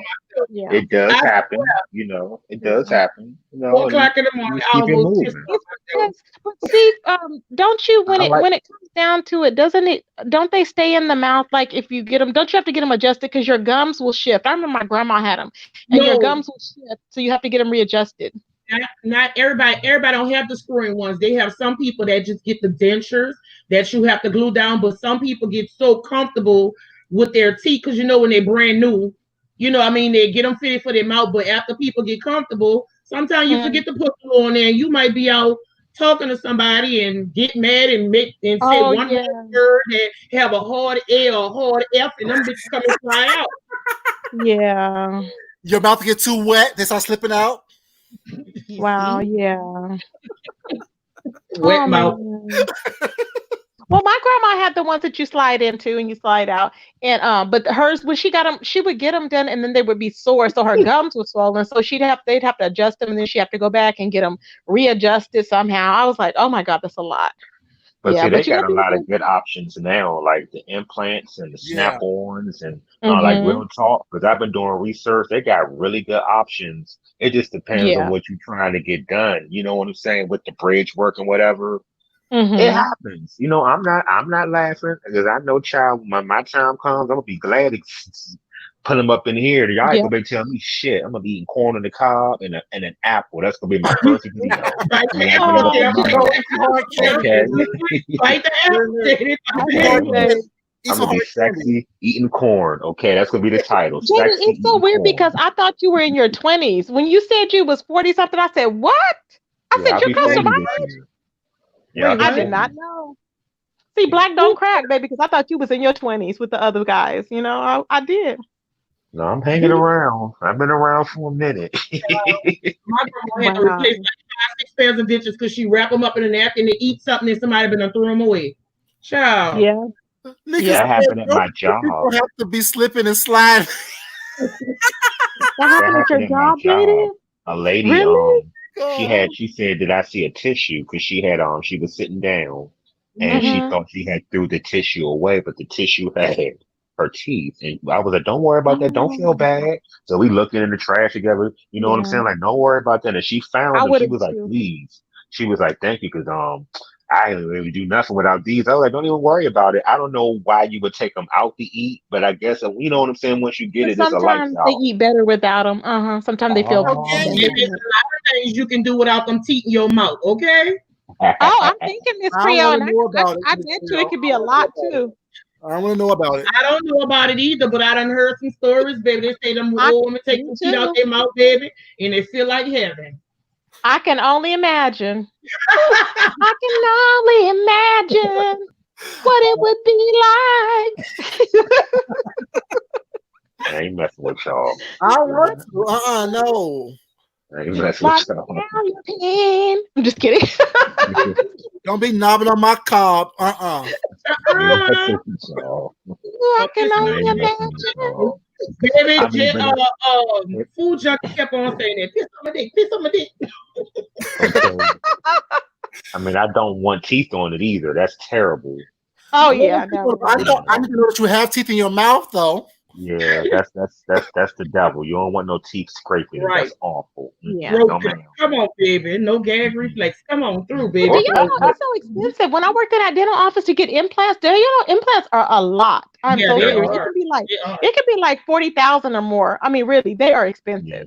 Yeah. It does happen, you know. It does happen. You know, 4 o'clock in the morning. Keep it moving. But see, don't you when it comes down to it, don't they stay in the mouth? Like if you get them, don't you have to get them adjusted because your gums will shift? I remember my grandma had them, and your gums will shift, so you have to get them readjusted. Not everybody don't have the screwing ones. They have some people that just get the dentures that you have to glue down, but some people get so comfortable with their teeth because when they're brand new, they get them fitted for their mouth, but after people get comfortable, sometimes you forget to put glue on there and you might be out talking to somebody and get mad and say one word and have a hard A or a hard F and them bitches come and fly out. Yeah. Your mouth get too wet, they start slipping out. Wow, yeah. Wet mouth. Well, my grandma had the ones that you slide into and you slide out, and but hers when she got them, she would get them done, and then they would be sore, so her gums were swollen, so they'd have to adjust them, and then she'd have to go back and get them readjusted somehow. I was like, oh my God, that's a lot. But see, they got a lot of good options now, like the implants and the snap-ons and like real talk. Because I've been doing research, they got really good options. It just depends on what you're trying to get done. You know what I'm saying, with the bridge work and whatever. It happens. I'm not laughing because I know, child, when my time comes, I'm gonna be glad to put them up in here. Y'all ain't gonna be telling me shit. I'm gonna be eating corn on the cob and an apple. That's gonna be my first meal. I'm gonna be sexy eating corn. Okay, that's gonna be the title. Jenny, it's so weird because I thought you were in your 20s. When you said you was 40 something, I said, what? I said, you're close to my age. Yeah, I did not know. See, black don't crack, baby, because I thought you was in your 20s with the other guys. I did. No, I'm hanging around. I've been around for a minute. My grandma had to replace 6 pairs of dishes because she wrapped them up in a napkin to eat something and somebody been to throw them away. Child. Yeah. That happened at my job. People have to be slipping and sliding. That happened at your job, lady? A lady, really? She said, did I see a tissue? Because she was sitting down and she thought she had threw the tissue away, but the tissue had her teeth. And I was like, don't worry about that. Don't feel bad. So we looked in the trash together. You know what I'm saying? Like, don't worry about that. And she found them. She was like, please. She was like, thank you. Because I didn't really do nothing without these. I was like, don't even worry about it. I don't know why you would take them out to eat, but I guess you know what I'm saying. Once you get it, it's a lifestyle. Sometimes they eat better without them. Sometimes they feel. There's a lot of things you can do without them teeth in your mouth. Okay. I'm thinking, Miss Creole, and I bet you it could be a lot too. I want to know about it. I don't know about it either, but I done heard some stories, baby. They say them old women take the teeth out their mouth, baby, and they feel like heaven. I can only imagine. I can only imagine what it would be like. I ain't messing with y'all. I want to. No. Watch down your pen. I'm just kidding. Don't be knobbing on my cob. Walking on your man. Baby, Food Junkie kept on saying that. Piss on my dick. I mean, I don't want teeth on it either. That's terrible. Oh yeah, no. I need to know that you have teeth in your mouth, though. Yeah, that's the devil. You don't want no teeth scraping. Right. That's awful. Yeah. No, ma'am. Come on, baby. No gag reflex. Come on through, baby. Do you know it's so expensive? When I worked in that dental office to get implants, implants are a lot. I'm so serious. It can be like 40,000 or more. I mean, really, they are expensive. Yeah.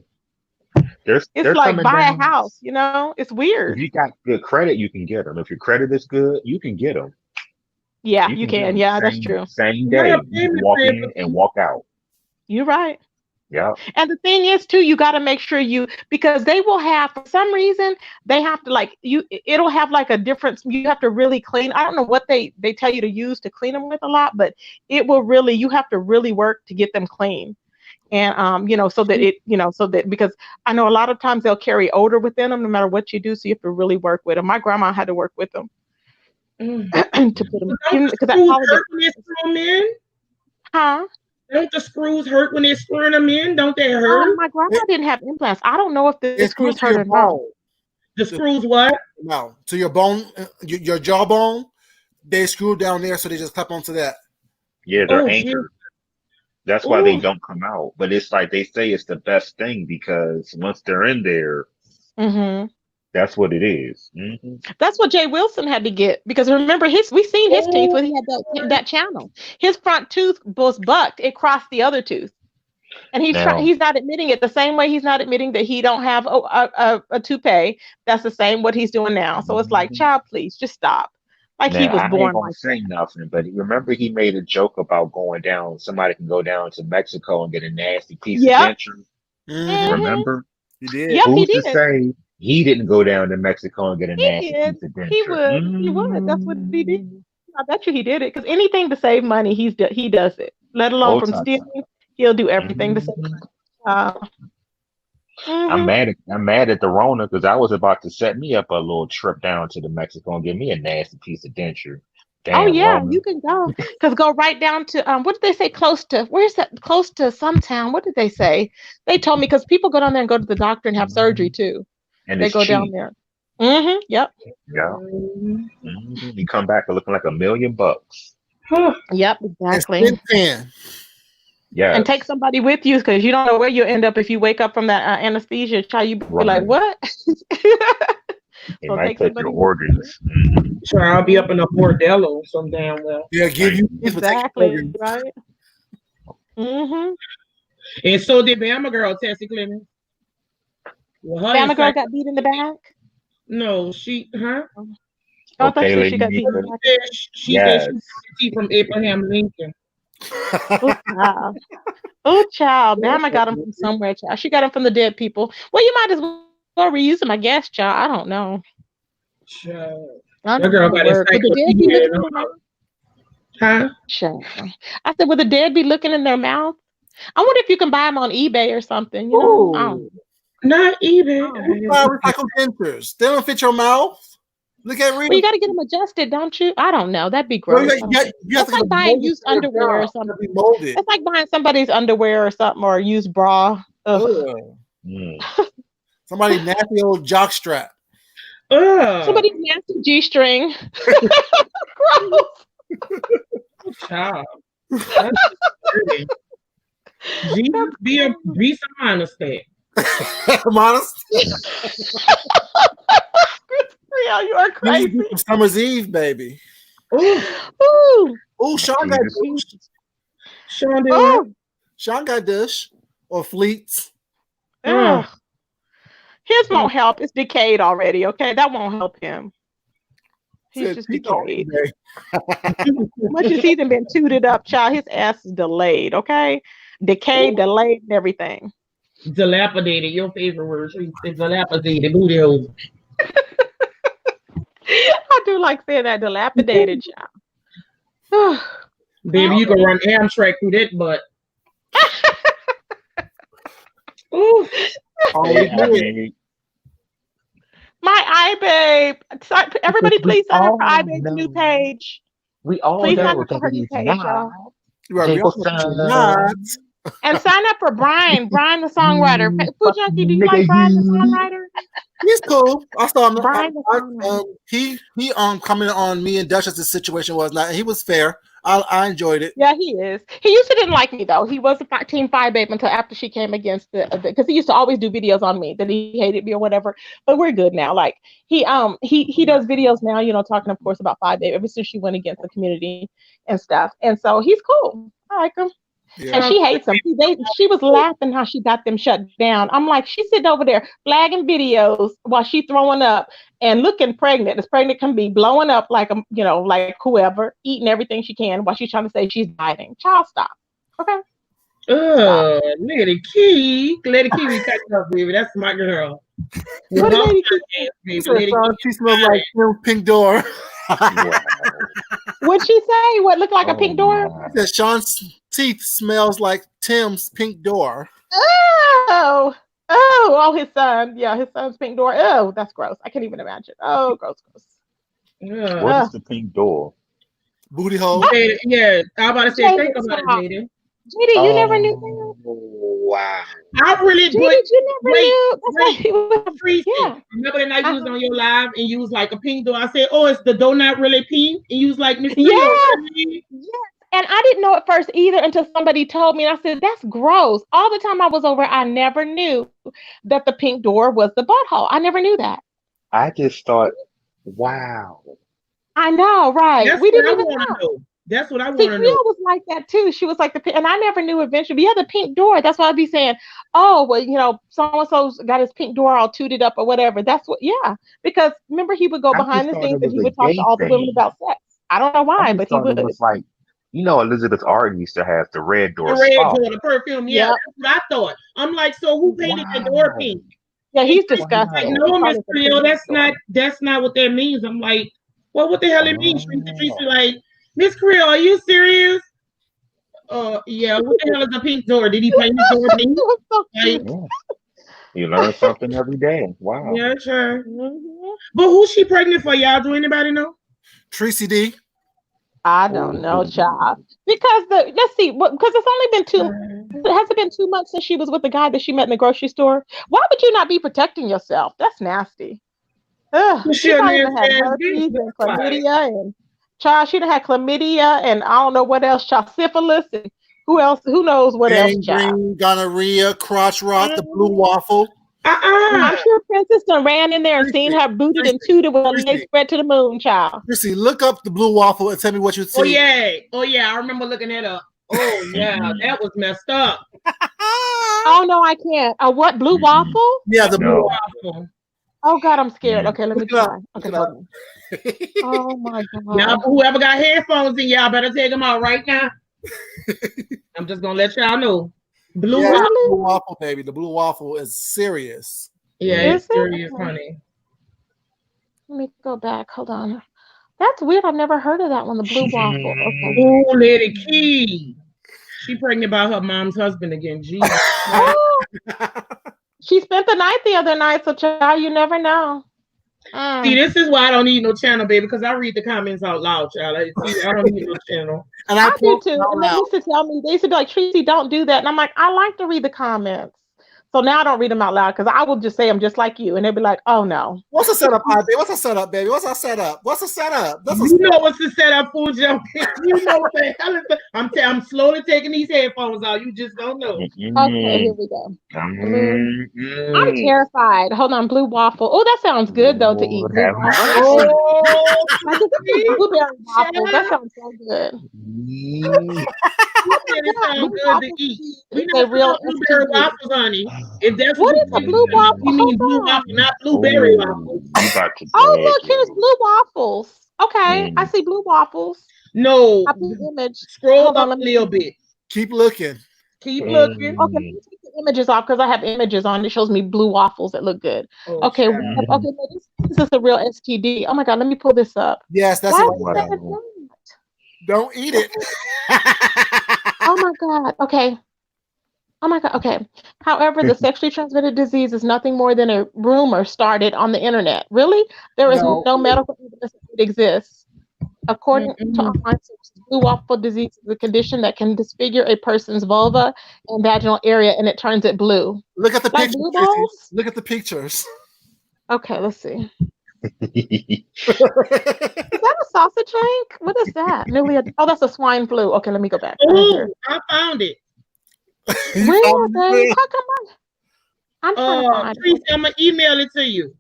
It's like buy a house, It's weird. If you got good credit, you can get them. If your credit is good, you can get them. Yeah, you can. Yeah, that's true. Same day, you can walk in and walk out. You're right. Yeah. And the thing is, too, you got to make sure because they will have, for some reason, they have to it'll have like a difference. You have to really clean. I don't know what they tell you to use to clean them with a lot, but it will really, you have to really work to get them clean. And, so that because I know a lot of times they'll carry odor within them no matter what you do. So you have to really work with them. My grandma had to work with them. To put them in, because huh? Don't the screws hurt when they're screwing them in? Don't they hurt? My grandma didn't have implants. I don't know if the screws hurt or not. The screws what? No, to your bone, your jawbone. They screw down there, so they just clap onto that. Yeah, they're anchored. That's why they don't come out. But it's like they say it's the best thing because once they're in there, that's what it is. Mm-hmm. That's what Jay Wilson had to get because remember we seen his teeth when he had that channel. His front tooth was bucked; it crossed the other tooth, and he's not admitting it. The same way he's not admitting that he don't have a toupee. That's the same what he's doing now. So it's like, child, please just stop. Like he was born like that. Nothing, but remember he made a joke about going down. Somebody can go down to Mexico and get a nasty piece of denture. Remember? He did. Yep, Who's he did. To say he didn't go down to Mexico and get a nasty piece of denture? He would. He would. That's what he did. I bet you he did it because anything to save money, he does it. Let alone from stealing, he'll do everything to save money. I'm mad at the Rona because I was about to set me up a little trip down to the Mexico and get me a nasty piece of denture. Damn, Rona. You can go because go right down to what did they say? Close to some town. What did they say? They told me because people go down there and go to the doctor and have surgery too. And they go cheap. Down there. Yep. Yeah. You come back looking like $1 million. Yep, exactly. Yeah. And take somebody with you because you don't know where you'll end up if you wake up from that anesthesia. Try you be like, what? They might take your organs. Sure, I'll be up in a bordello or some damn well. Yeah, give you exactly right. And so did Bama girl, Tessie Clemens. Well, Bama girl got beat in the back. No, she, huh? I thought she got beat in the back. She said she got from Abraham Lincoln. Oh, child. Bama got him from somewhere, child. She got him from the dead people. Well, you might as well reuse him, I guess, child. I don't know. Child. That girl got huh? Child. I said, would the dead be looking in their mouth? I wonder if you can buy them on eBay or something. You know? Not eBay. Recycled dentures. They don't fit your mouth. Look at Well, you got to get them adjusted, don't you? I don't know. That'd be gross. Well, it's like buying used underwear or something. It's like buying somebody's underwear or something or a used bra. Somebody nasty old jock strap. Somebody's nasty G-string. Gross. Child. Be some honest there. Honest? Yeah, you are crazy. Summer's Eve, baby. Ooh. Sean got dish. Sean got dish or fleets. His won't help. It's decayed already. Okay, that won't help him. He's just decayed. Much as he's been tooted up, child, his ass is delayed. Okay, decayed, delayed, and everything. Dilapidated. Your favorite word? It's dilapidated. Booty hole. I do like saying that, dilapidated, child. Baby, you can run Amtrak through that butt. Ooh. Always I did. mean, My iBabe. Sorry, everybody, please sign up for iBabe's new page. We all Please sign know up for that her it new is page, not y'all. Right, we all know that you're not. And sign up for Brian the songwriter. Food Junkie, do you Nigga, like Brian the you. songwriter? He's cool. I saw him. Brian the songwriter. He commented on me and Duchess's situation was not. He was fair. I enjoyed it. Yeah, he is. He used to didn't like me though. He was a Team Five Babe until after she came against the because he used to always do videos on me that he hated me or whatever. But we're good now. Like he does videos now, you know, talking of course about Five Babe ever since she went against the community and stuff. And so he's cool. I like him. Yeah. And she hates him. She was laughing how she got them shut down. I'm like, she's sitting over there flagging videos while she throwing up and looking pregnant, as pregnant can be, blowing up like like whoever, eating everything she can while she's trying to say she's dieting. Child, stop. Okay. Lady Key. Lady Key, we cut up, baby. That's my girl. What Lady Key? She smells like Pink Door. What'd she say? What looked like a pink door? That Sean's teeth smells like Tim's pink door. Oh, his son. Yeah, his son's pink door. Oh, that's gross. I can't even imagine. Oh, gross. What is the pink door? Booty hole. Yeah, I'm about to say, think about it, Jaden. JD, you never knew that? Wow. I really JD, you never knew. That's why he was, yeah. Remember the night you was on your live and you was like a pink door? I said, oh, is the door not really pink? And you was like, Miss Yes. And I didn't know at first either until somebody told me. And I said, that's gross. All the time I was over, I never knew that the pink door was the butthole. I never knew that. I just thought, wow. I know, right? That's we didn't even know. That's what I want to know. Creole was like that too. She was like and I never knew eventually. Yeah, the pink door. That's why I'd be saying, oh, well, you know, so-and-so's got his pink door all tooted up or whatever. That's what, yeah. Because remember, he would go behind the scenes and he would talk to all the women about sex. I don't know why, but he would. It was like, you know, Elizabeth Arden used to have the red door. The red door, the perfume. Yeah, that's what I thought. I'm like, so who painted the door pink? Yeah, he's disgusting. Like, no, Miss Creole, that's not what that means. I'm like, well, what the hell it means? She's like, Miss Creole, are you serious? Yeah, what the hell is a pink door? Did he paint his door pink? Like, you learn something every day. Wow. Yeah, sure. Mm-hmm. But who's she pregnant for, y'all? Do anybody know? Tracy D. I don't know, child. Because let's see, because it's only been has it been 2 months since she was with the guy that she met in the grocery store? Why would you not be protecting yourself? That's nasty. Ugh, she probably had herpes and chlamydia and child. She'd have had chlamydia and I don't know what else, child, syphilis and who knows what else, child. Gonorrhea, crotch rot, the blue waffle. I'm sure Princess done ran in there and seen her booted and tooted with her legs spread to the moon, child. Chrissy, look up the blue waffle and tell me what you see. Oh yeah, I remember looking that up. Oh yeah, that was messed up. Oh no, I can't. What, blue waffle? Yeah, the blue waffle. Oh God, I'm scared. Okay, let me try. Okay, hold on. Oh my God. Now, whoever got headphones in, y'all better take them out right now. I'm just gonna let y'all know. Blue waffle, baby. The blue waffle is serious. Yeah, it's serious, honey. Let me go back. Hold on. That's weird. I've never heard of that one. The blue waffle. Okay. Oh, Lady Key. She pregnant by her mom's husband again. Jesus. She spent the night the other night, so child, you never know. See, this is why I don't need no channel, baby, because I read the comments out loud, child. I don't need no channel. And I do too. And they used to tell me, they used to be like, Tracy, don't do that. And I'm like, I like to read the comments. So now I don't read them out loud because I will just say them just like you. And they'll be like, oh no. What's the setup, baby? What's the setup, baby? What's the setup? What's the setup? You know what's the setup, Food Junkie. You know what the hell is the... I'm slowly taking these headphones out. You just don't know. Okay, here we go. I'm terrified. Hold on, blue waffle. Oh, that sounds good though to eat. Blueberry waffle. That sounds so good. It sounds good to eat. We know real blueberry waffles, honey. If that's what is a blue waffle? You mean blue waffle, not blueberry waffles. Oh, look, here's blue waffles. Okay, I see blue waffles. No, image. Scroll up a little bit. Keep looking. Keep looking. Okay, let me take the images off because I have images on. It shows me blue waffles that look good. Oh, okay, okay, this is the real STD. Oh my God, let me pull this up. Yes, that's it. Don't eat it. Oh my God. Okay. Oh my God. Okay. However, the sexually transmitted disease is nothing more than a rumor started on the internet. Really? There is No. no medical evidence that it exists. According to online sources, blue waffle disease is a condition that can disfigure a person's vulva and vaginal area, and it turns it blue. Look at the Like pictures. blue Tracy. balls? Look at the pictures. Okay, let's see. Is that a sausage tank? What is that? Oh, that's a swine flu. Okay, let me go back. Oh, I found it. Where, babe? How come I'm trying to find Tracy, I'm gonna email it to you.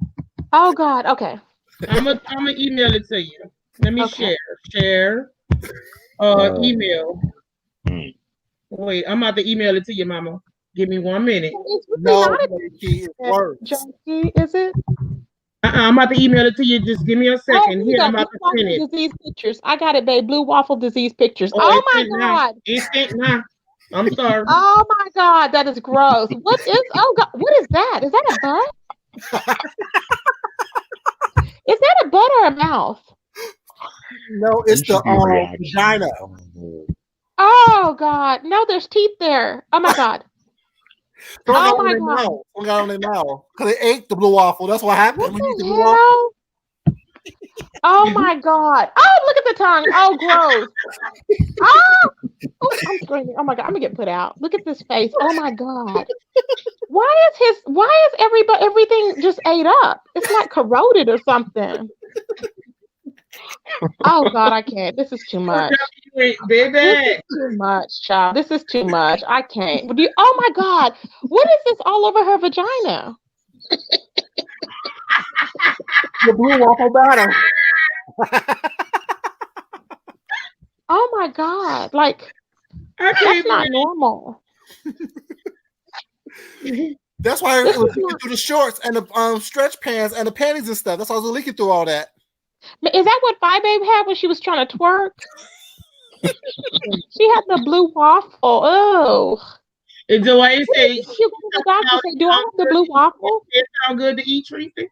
Oh God. Okay. I'm gonna email it to you. Let me share. Email. Wait, I'm about to email it to you, Mama. Give me 1 minute. It's really not a junkie, is it? I'm about to email it to you. Just give me a second. Here, I'm about to send it. Disease pictures. I got it, babe. Blue waffle disease pictures. Oh my God. I'm sorry. Oh my God, that is gross. What is? Oh God, what is that? Is that a butt? Is that a butt or a mouth? No, it's the vagina. Oh God, no, there's teeth there. Oh my God. Oh my God. Don't got on their mouth because they ate the blue waffle. That's what happened when you eat the blue waffle. Oh my God. Oh, look at the tongue. Oh, gross. Oh, I'm screaming. Oh my God, I'm gonna get put out. Look at this face. Oh my God. Why is everything just ate up? It's like corroded or something. Oh God, I can't. This is too much. Baby. This is too much, child. This is too much. I can't. Oh my God. What is this all over her vagina? The blue waffle batter. Oh my God. Like, that's not normal. That's why it was leaking through the shorts and the stretch pants and the panties and stuff. That's why it was leaking through all that. Is that what Fi Babe had when she was trying to twerk? She had the blue waffle. Oh. And do I say? You go to the doctor and say, "Do I have the blue waffle?" It sound good to eat, Tracy.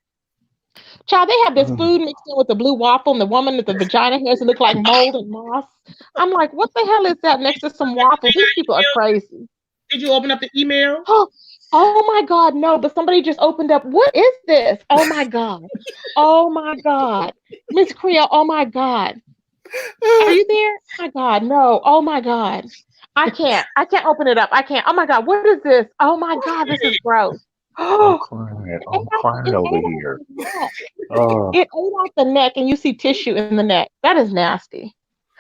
Child, they have this food mixed in with the blue waffle, and the woman with the vagina hairs that look like mold and moss. I'm like, what the hell is that next to some waffles? These people are crazy. Did you open up the email? Oh my God, no, but somebody just opened up. What is this? Oh my God. Oh my God. Miss Creole, oh my God. Are you there? Oh my God, no. Oh my God. I can't open it up. I can't. Oh my God, what is this? Oh my God, this is gross. I'm crying over here. It ate out the neck, and you see tissue in the neck. That is nasty.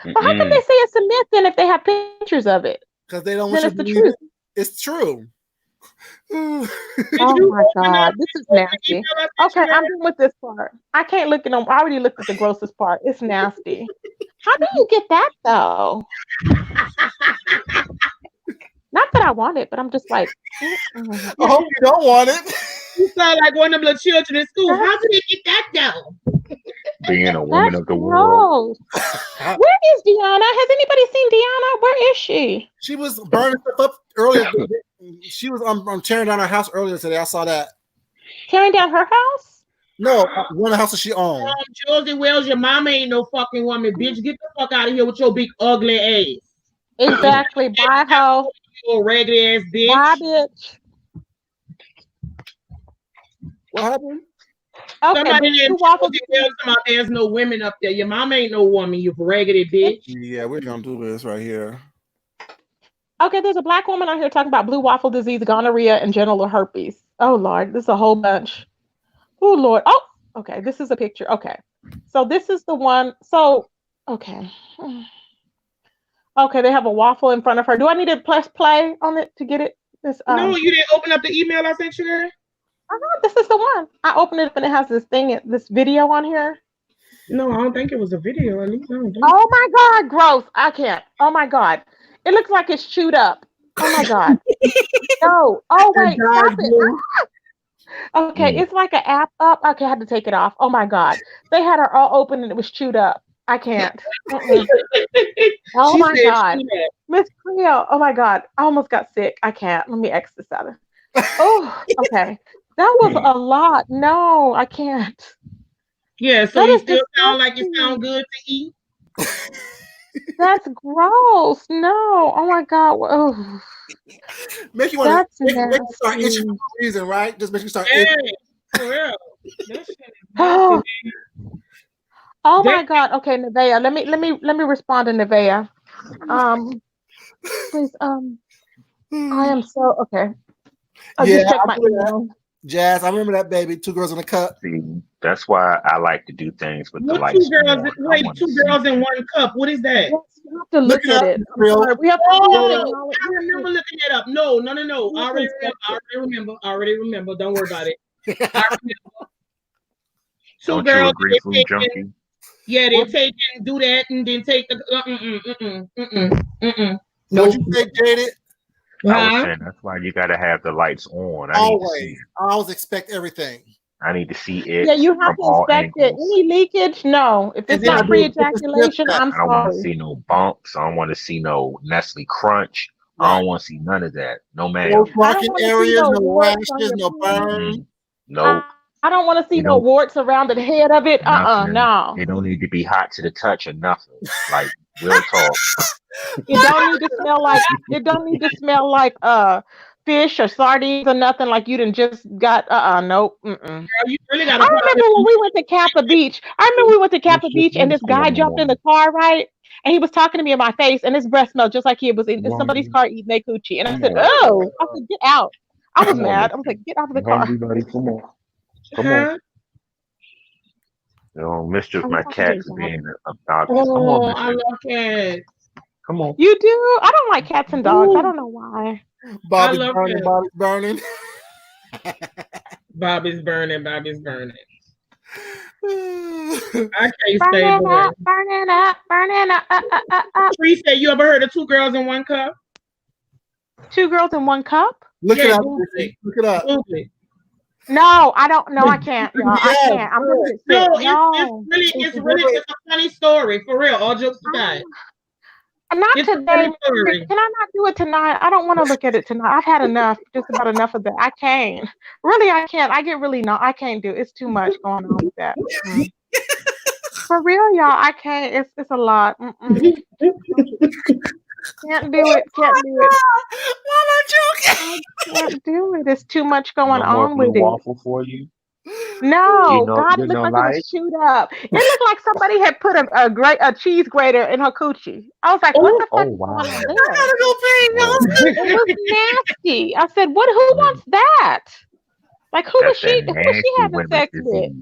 But how can they say it's a myth then if they have pictures of it? Because they don't want you to believe it. It's true. Oh my God, this is nasty. Okay, I'm done with this part. I can't look at them. I already looked at the grossest part. It's nasty. How do you get that though? Not that I want it, but I'm just like, I hope you don't want it. You sound like one of them little children in school. How did they get that down? Being a woman of the world. Where is Deanna? Has anybody seen Deanna? Where is she? She was burning stuff up earlier. She was tearing down her house earlier today. I saw that. Tearing down her house? No, one of the houses she owned. Josie Wells, your mama ain't no fucking woman, bitch. Get the fuck out of here with your big ugly ass. Exactly. Bye, hoe. You raggedy ass bitch. Bye, bitch. What happened? Okay, somebody named there's no women up there. Your mama ain't no woman, you raggedy bitch. Yeah, we're gonna do this right here. Okay, there's a black woman on here talking about blue waffle disease, gonorrhea, and genital herpes. Oh Lord, this is a whole bunch. Oh Lord. Oh, okay. This is a picture. Okay, so this is the one. So, okay. Okay, they have a waffle in front of her. Do I need to press play on it to get it? No, you didn't open up the email I sent you there? This is the one. I opened it up and it has this video on here. No, I don't think it was a video. At least I don't. Oh my God, gross. I can't. Oh my God. It looks like it's chewed up. Oh my God. No. Oh wait, stop it. Okay, it's like an app up. Okay, I had to take it off. Oh my God. They had her all open and it was chewed up. I can't. Oh my God. Miss Creole. Oh my God. I almost got sick. I can't. Let me X this out. Oh, okay. That was a lot. No, I can't. Yeah, so you still sound like it sound good to eat? That's gross. No. Oh my God. Oh. Make you want That's to make you start nasty. itching for no reason, right? Just make you start Hey, itching. for real. That shit is nasty, man. Oh They- my God. Okay, Nevaeh. Let me respond to Nevaeh. Please. I am so okay. I Yeah, just checked I my remember that. email. Jazz, I remember that baby. 2 Girls in a Cup. See, that's why I like to do things with the What lights two girls? on. I Wait, want two to see. girls in one cup. What is that? Yes, you have to look Look it at up, it. I'm Real. sorry. We have to Oh, acknowledge. I remember looking it up. No. We I have to already inspect remember. I already remember. Don't worry about it. I remember. Two Don't you girls. agree, Food They Junkie? take and do that, and then take the. No. What'd you say, Jaded? I was saying that's why you gotta have the lights on. I need to see Always. it. I always expect everything. I need to see it Yeah, you have from to all inspect it. angles. Any leakage? No. If And it's then I not do free a quick ejaculation, sniff I'm I don't want to sorry. see no bumps. I don't want to see no Nestle Crunch. I Right. don't want to see none of that. No, No ma'am. I don't blocking want to see areas, no no warts on rashes, your no penis. burns. No, I don't want to see you no don't. warts around the head of it. Nothing. No. It don't need to be hot to the touch or nothing. Like real talk. It don't need to smell like fish or sardines or nothing like you done just got nope. Girl, you really got I to. remember when we went to Kappa Beach. It's just And this guy uniform jumped in on. the car, right? And he was talking to me in my face, and his breath smelled just like he was in You somebody's hungry? car eating their coochie. And I Come said, on. "Oh!" I said, "Get out!" I was Come on, mad. I was mister. like, "Get out of the You car!" hungry, buddy? Come on. Come on. Huh? You know, mischief I was my talking to cat's his dog. being obnoxious. Come on, Oh, I mister. love cats. Come on. You do? I don't like cats and dogs. I Ooh, don't know why. Bobby's love burning, it. Bobby's burning. Bobby's burning. I can't stay Burning boy. up, burning up, burning up. Tree said, you ever heard of two girls in one cup? 2 girls in 1 cup? Look it Yeah, up. Google it. Look it up. Google it. No, I don't. No, I can't, y'all. I Yes, can't. I'm gonna get No, sick. No. it's just a funny story, for real. All jokes aside. Not It's a today. funny story. Can I not do it tonight? I don't want to look at it tonight. I've had enough, just about enough of that. I can't. Really, I can't. I get really I can't do it. It's too much going on with that. For real, y'all, I can't. It's a lot. Can't do it. Can't do it. Can't do it. It's too much going No more on blue with it. waffle for you. No, You know, God, you it looked know, like it like was chewed up. It looked like somebody had put a cheese grater in her coochie. I was like, what the oh fuck is wow. going on there? Oh, It was nasty. I said, who wants that? Like, who was that's she? that Who was she nasty having women's sex with? disease.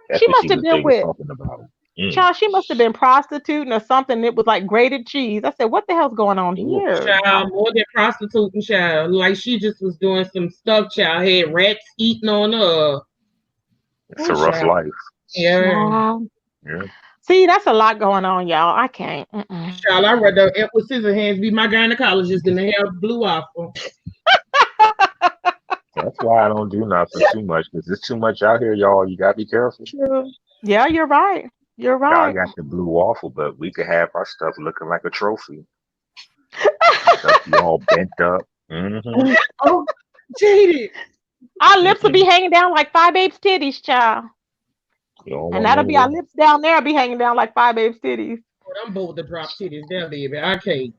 That's She what must she have was been they was with talking about. child. She must have been prostituting or something. It was like grated cheese. I said, what the hell's going on Ooh. here? Child, more than prostituting, child. Like she just was doing some stuff, child. Had rats eating on her. It's a rough life. Yeah. Child. Yeah. See, that's a lot going on, y'all. I can't. Child, I read the Edward Scissorhands be my gynecologist and they have blue waffle. That's why I don't do nothing too much because there's too much out here, y'all. You gotta be careful. True. Yeah, you're right. You're Y'all right. got the blue waffle, but we could have our stuff looking like a trophy. Stuff be all bent up. Mm-hmm. Oh, Jaded. Our lips will be hanging down like 5/8 titties, child. And that'll be our lips down there be hanging down like 5/8 titties. I'm bold to drop titties there, baby. I can't.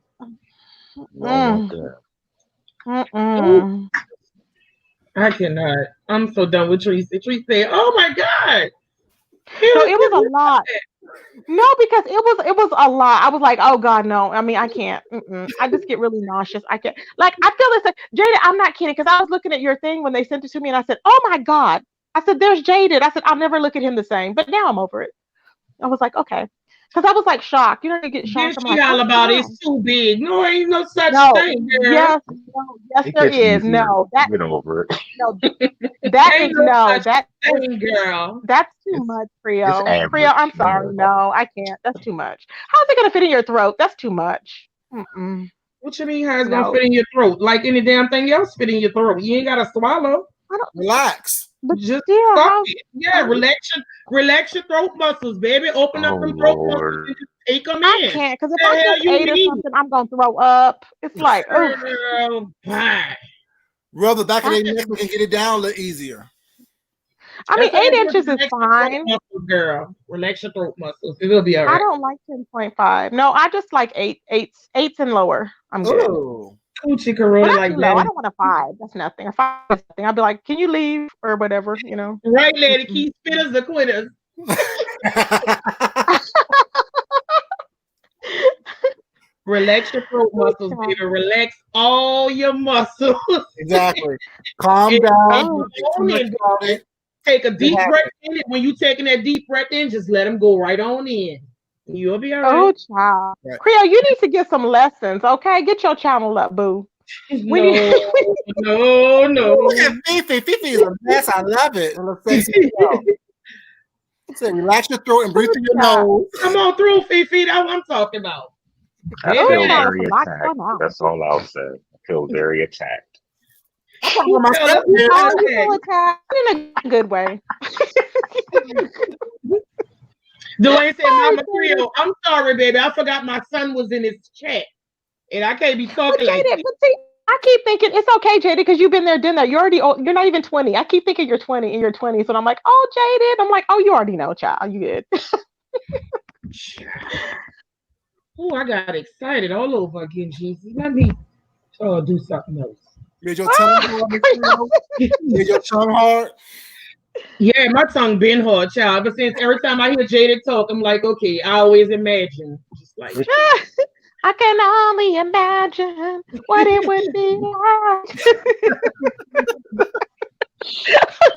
I cannot. I'm so done with Tracy. Tracy said, "Oh my God." So it was a lot. No, because it was a lot. I was like, oh God, no. I mean, I can't. I just get really nauseous. I can't. Like, I feel it's like Jaded. I'm not kidding, because I was looking at your thing when they sent it to me, and I said, oh my God. I said, there's Jaded. I said, I'll never look at him the same. But now I'm over it. I was like, okay. Because I was like shocked. You know, you get shocked. She all about it's too big. No, ain't no such thing, girl. Yes, there is. No, that get over it. No, that is no. That thing, girl. That's too much, Frio. Frio, I'm sorry. No, I can't. That's too much. How's it gonna fit in your throat? That's too much. What you mean? How it's gonna fit in your throat? Like any damn thing else fit in your throat. You ain't gotta swallow. Relax. But just suck it. Yeah, relax your throat muscles, baby. Open up them throat muscles and just take them in. I can't, because if I just ate or something, I'm gonna throw up. It's like, girl, bye. Rub the back of their neck and get it down a little easier. I mean, 8 inches is fine. Muscles, girl, relax your throat muscles. It'll be all right. I don't like 10.5. No, I just like 8s and lower. I'm good. Oh. Coochie But Corona that's like low. I that. don't want a 5. That's nothing. A 5 is nothing. I'd be like, can you leave or whatever, you know? Right, lady. Keep spitters or quitters. Relax your throat muscles, baby. Relax all your muscles. Exactly. Calm down. Take a deep breath in. When you taking that deep breath in, just let them go right on in. You'll be all right. Oh, child. Right. Creole, you need to get some lessons, okay? Get your channel up, boo. No. Look at Fifi. Fifi is a mess. I love it. So relax your throat and breathe through your nose. Come on through, Fifi. That's what I'm talking about. I feel very attacked. That's all I'll say. I feel very attacked. I'm in a good way. Dwayne said, Mama Creole, I'm sorry, baby. I forgot my son was in his chat. And I can't be talking like that. I keep thinking it's okay, Jada, because you've been there, done that. You're already old. You're not even 20. I keep thinking you're 20 in your 20s. And I'm like, oh, Jaded. I'm like, oh, you already know, child. You good. Oh, I got excited all over again, Jesus. Let me do something else. Did your tongue hard? Did your tongue hard? Yeah, my tongue been hard, child. But since every time I hear Jada talk, I'm like, okay, I always imagine. Just like I can only imagine what it would be like.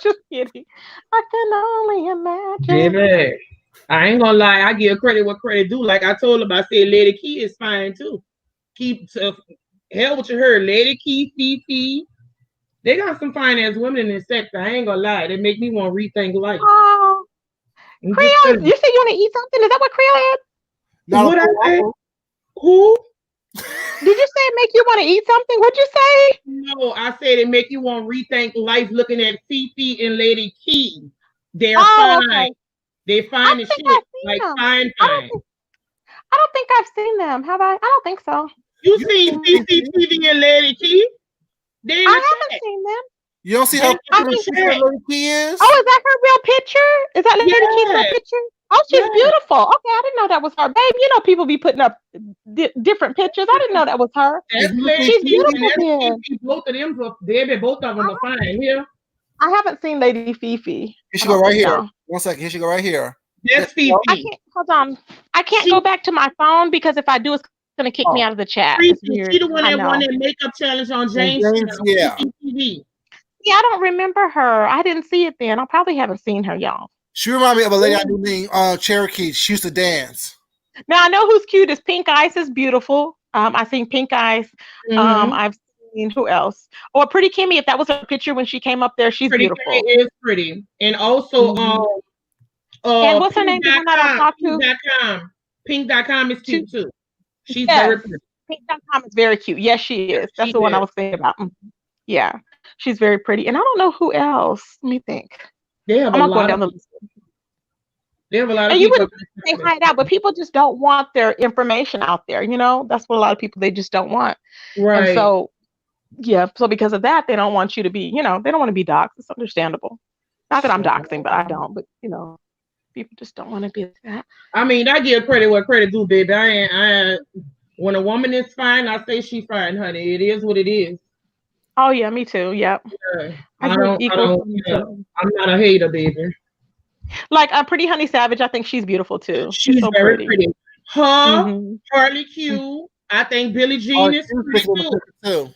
Just kidding. I can only imagine. Baby, I ain't gonna lie. I give credit what credit due. Like I told him, I said, Lady Key is fine too. Hell what you heard. Lady Key, Fifi. They got some fine ass women in this sector. I ain't gonna lie. They make me want to rethink life. Oh, Creole, you said you want to eat something? Is that what Creole had? No, what I said? Who? Did you say it make you want to eat something? What'd you say? No, I said it make you want to rethink life looking at Fifi and Lady Key. They're fine. Okay. They fine as shit. Like fine. I don't think I've seen them. Have I? I don't think so. You seen Fifi and Lady Key? I haven't seen them. You don't see how Lady Key is? Oh, is that her real picture? Is that Lady Key's real picture? Oh, she's beautiful. Okay, I didn't know that was her. Babe, you know people be putting up different pictures. I didn't know that was her. She's beautiful. Both of them, both of them are fine. Yeah. I haven't seen Lady Fifi. Here she go right here. 1 second. Here she go right here. That's Fifi. Hold on. I can't go back to my phone because if I do, it's gonna kick me out of the chat. She the one that won that makeup challenge on James. Yeah. Yeah, I don't remember her. I didn't see it then. I probably haven't seen her, y'all. She reminded me of a lady I knew named Cherokee. She used to dance. Now I know who's cute is Pink Ice is beautiful. I seen Pink Ice. I've seen who else? Or Pretty Kimmy, if that was her picture when she came up there, she's beautiful. Kimmy is pretty. And also and what's her name? Pink.com is cute too. She's very pretty. Pink.com is very cute. Yes, she is. That's the one I was thinking about. Yeah. She's very pretty. And I don't know who else. Let me think. I'm not going down the list. They have a lot of people. You would hide out, but people just don't want their information out there. You know, that's what a lot of people, they just don't want. Right. And so, yeah. So because of that, they don't want you to be, you know, they don't want to be doxxed. It's understandable. Not that I'm doxing, but I don't. But, you know, people just don't want to be that. I mean, I give credit what credit due, baby. I when a woman is fine, I say she's fine, honey. It is what it is. Oh yeah, me too. Yep. Yeah. I'm not a hater, baby. Like Pretty Honey Savage, I think she's beautiful too. She's so very pretty. Her, Harley Q. I think Billie Jean is pretty too.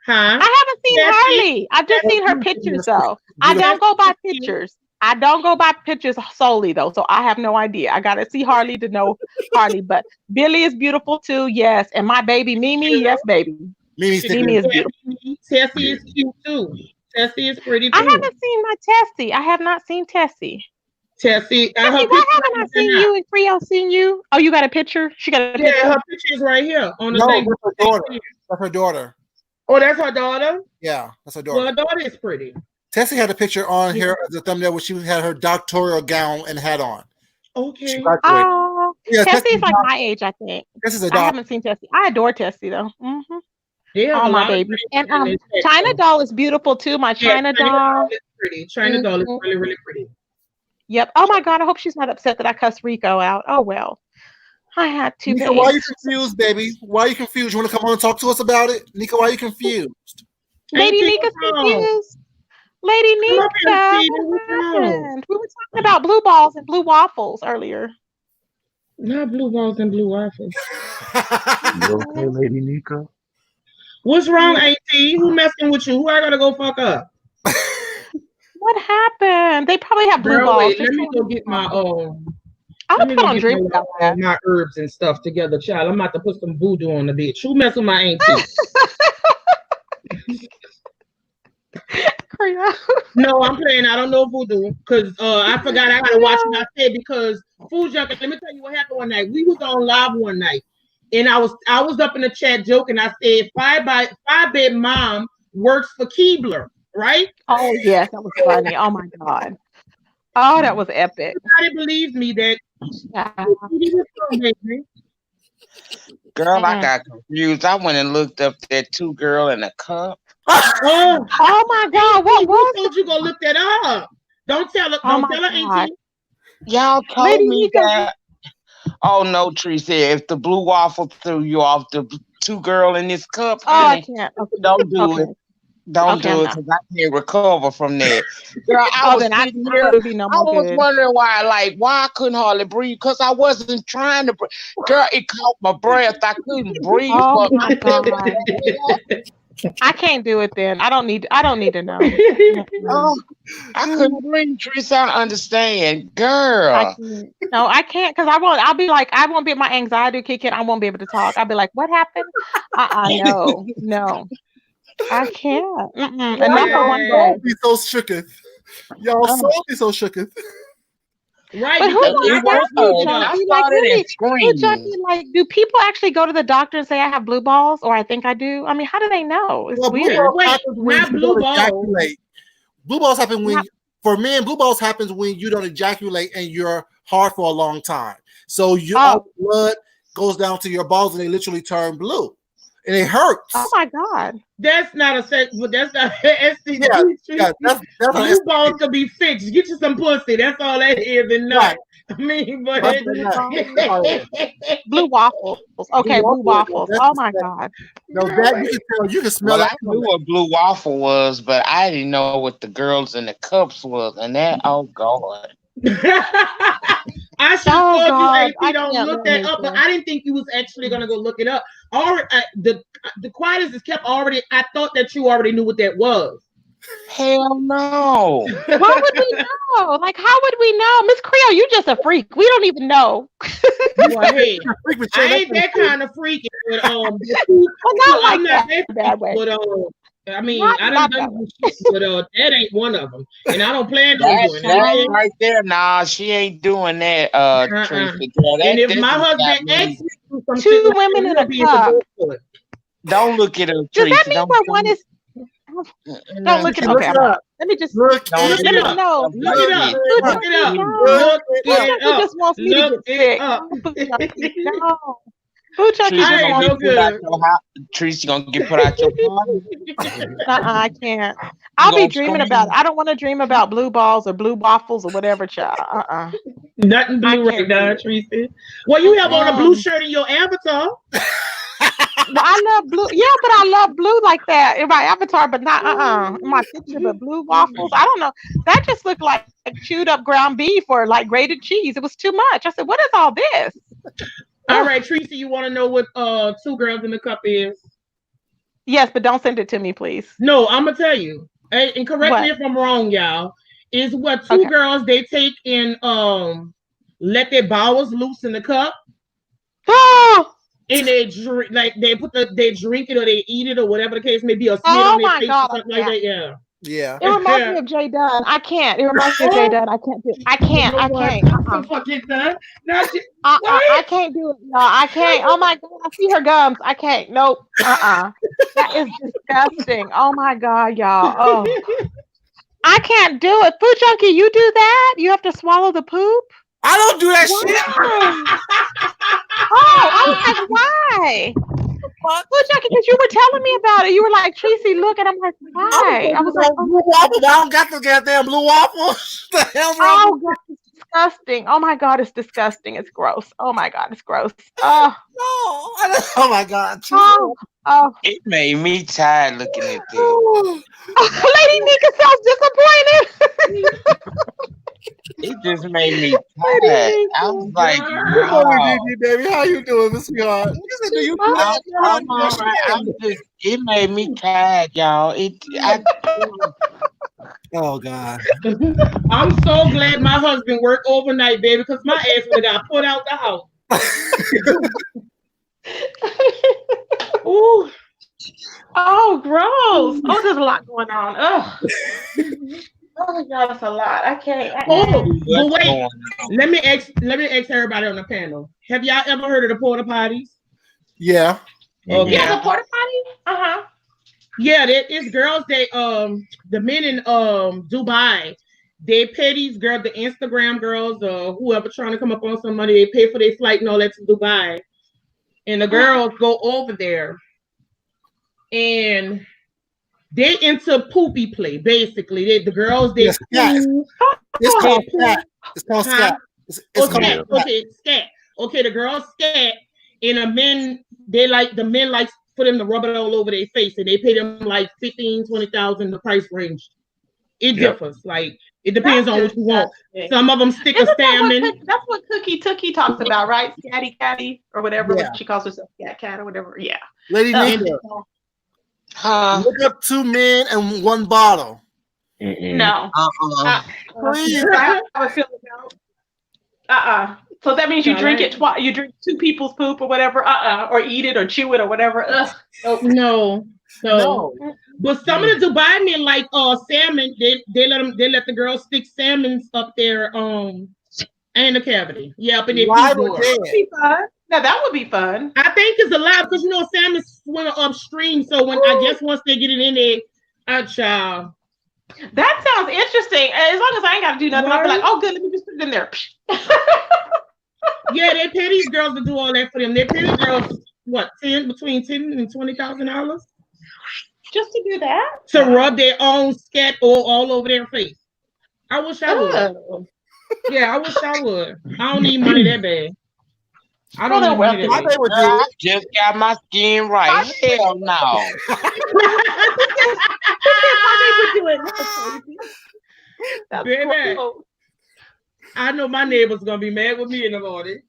Huh? I haven't seen Harley. I've just seen her pictures though. I don't go by pictures. I don't go by pictures solely though, so I have no idea. I gotta see Harley to know Harley, but Billie is beautiful too. Yes, and my baby Mimi, yes, baby. Mimi is beautiful. Tessie is cute too. Tessie is pretty too. I haven't seen my Tessie. I have not seen Tessie. Tessie, why haven't I seen you and Creole seen you? Oh, you got a picture? She got a picture? Yeah, her picture is right here on the thing. That's her daughter. That's her daughter. Oh, that's her daughter? Yeah, that's her daughter. Well, her daughter is pretty. Tessie had a picture on here as a thumbnail where she had her doctoral gown and hat on. Okay. Yeah, Tessie's like my age, I think. I haven't seen Tessie. I adore Tessie though. Yeah, all my babies. And China Doll is beautiful too. My China Doll is pretty. China Doll is really, really pretty. Yep. Oh my God, I hope she's not upset that I cussed Rico out. Oh well. I had to. Nika, why are you confused, baby? Why are you confused? You want to come on and talk to us about it? Nika, why are you confused? Lady Nika's confused. Lady Nika, what happened? We were talking about blue balls and blue waffles earlier. Not blue balls and blue waffles. You okay, Lady Nika? What's wrong, AT? Who messing with you? Who I gotta go fuck up? What happened? They probably have blue balls. Wait, let me go get my I'm put on drink about that. My herbs and stuff together, child. I'm about to put some voodoo on the bitch. Who mess with my auntie? No, I'm playing. I don't know voodoo because I forgot I gotta watch what I said because Food Junkie. Let me tell you what happened one night. We was on live one night, and I was up in the chat joking. I said five bed mom works for Keebler, right? Oh yes, that was funny. Oh my god. Oh, that was epic. Nobody believed me that. Girl, I got confused. I went and looked up that 2 girl in a cup. Oh my god, what was told you go look that up? Don't tell her. Don't tell her, auntie. Y'all told me that. Oh no, Tracy. If the blue waffle threw you off, the 2 girl in this cup, honey, I can't. Okay. Don't do it. Don't do it because I can't recover from that. Girl, I was wondering why I couldn't hardly breathe because I wasn't trying to breathe. Girl, it caught my breath. I couldn't breathe. Oh my God. I can't do it then. I don't need to know. I couldn't breathe, Teresa. I don't understand. Girl. I can't because I'll be like, I won't be my anxiety kick in. I won't be able to talk. I'll be like, what happened? No. I can't. Enough for one day. Be so shooketh. Y'all soul be so shooketh. Right. But like, do people actually go to the doctor and say I have blue balls or I think I do? I mean, how do they know? It's weird. Blue balls. Blue balls happen when for men. Blue balls happens when you don't ejaculate and you're hard for a long time. So your blood goes down to your balls and they literally turn blue. And it hurts. Oh my God. That's not a sex, but that's not an STD. That's blue balls could be fixed. Get you some pussy. That's all that is and not. I mean, but blue waffles. Okay, blue waffles. Oh my God. No, that you can tell. You can smell I knew what blue waffle was, but I didn't know what the girls in the cups was. And that, oh God. I should have told you, AP, don't look that up, but I didn't think you was actually gonna go look it up. The quietness is kept already. I thought that you already knew what that was. Hell no. Why would we know? Like, how would we know? Miss Creole, you just a freak. We don't even know. Well, hey, I ain't that kind of freaky, but not like that. Bad way. But I mean, I don't know, but that ain't one of them, and I don't plan on doing that. Right there, nah, she ain't doing that. Tracy, and if my husband asks me to do some 2 women in a cup, don't look at her. Does that mean where one is? Don't look at okay. Let me just look it up. Look it up. Look it up. Look it up. Just wants me to get sick. No. Food Junkie Teresa gonna get put out your body. I can't. I'll be dreaming about it. I don't want to dream about blue balls or blue waffles or whatever, child. Nothing blue right now, Teresa. Well, you have on a blue shirt in your avatar. I love blue. Yeah, but I love blue like that in my avatar, but not in my picture. But blue waffles, I don't know. That just looked like chewed up ground beef or like grated cheese. It was too much. I said, "What is all this?" All right, Tracy, you want to know what 2 girls in the cup is? Yes, but don't send it to me, please. No, I'm gonna tell you. And correct me if I'm wrong, y'all. Is what 2 girls they take and let their bowels loose in the cup. Oh. And they drink, like they drink it or they eat it or whatever the case may be, or smear on their face or something like that. Yeah. It reminds me of Jay Dunn. I can't. It reminds me of Jay Dunn. I can't do it. I can't. I can't do it. No, I can't. Oh my God. I see her gums. I can't. Nope. That is disgusting. Oh my God, y'all. Oh. I can't do it. Food Junkie, you do that? You have to swallow the poop? I don't do that shit. I was like, why? Food Junkie, because you were telling me about it. You were like, Tracy, look, and I'm like, why? I was like, blue waffle. I don't got the goddamn blue waffle. The hell's wrong? God, it's disgusting. Oh my God, it's disgusting. It's gross. Oh my God, it's gross. Oh, Oh my God. oh, oh. It made me tired looking at this. Lady Nika sounds disappointed. It just made me tired. I was like, Good wow. morning, Gigi, baby. How you doing, Miss Sweetheart? You said, do you do that? I'm all right. It made me tired, y'all. Oh God. I'm so glad my husband worked overnight, baby, because my ass would have got put out the house. Ooh. Oh, gross. Oh, there's a lot going on. Oh. Oh my God, that's a lot. I can't. Oh, but wait. Let me ask everybody on the panel. Have y'all ever heard of the porta potties? Yeah. Okay. Yeah, the porta potty? Yeah, it's girls. They the men in Dubai, they pay these girls, the Instagram girls or whoever trying to come up on some money, they pay for their flight and all that to Dubai. And the girls go over there and they into poopy play, basically. The girls, they It's called scat. It's called scat. It's called scat. Okay, scat. Okay, the girls scat, and the men like for them to rub it all over their face, and they pay them like 15, 20,000, the price range. It differs. Like it depends on what you want. Some of them stick a salmon. That's what Cookie Tookie talks about, right? Scatty Catty or whatever she calls herself, Scat Cat or whatever. Yeah. Lady Nika. Look up 2 men and 1 bottle. No. Please. So that means you drink it twice. You drink 2 people's poop or whatever. Or eat it or chew it or whatever. No. But some of the Dubai men like salmon. They let the girls stick salmons up there in the cavity. Yeah, up in their That would be fun. Now that would be fun. I think it's allowed because salmon swim upstream. So once they get it in there, child. That sounds interesting. As long as I ain't got to do nothing, I'll be like, oh, good, let me just put it in there. Yeah, they pay these girls to do all that for them. They pay the girls between $10,000 and $20,000 just to do that, to rub their own scat all over their face. I wish I would. Yeah, I wish I would. I don't need money that bad. I don't know what I just got my skin right. Hell no. Baby, I know my neighbor's gonna be mad with me in the morning.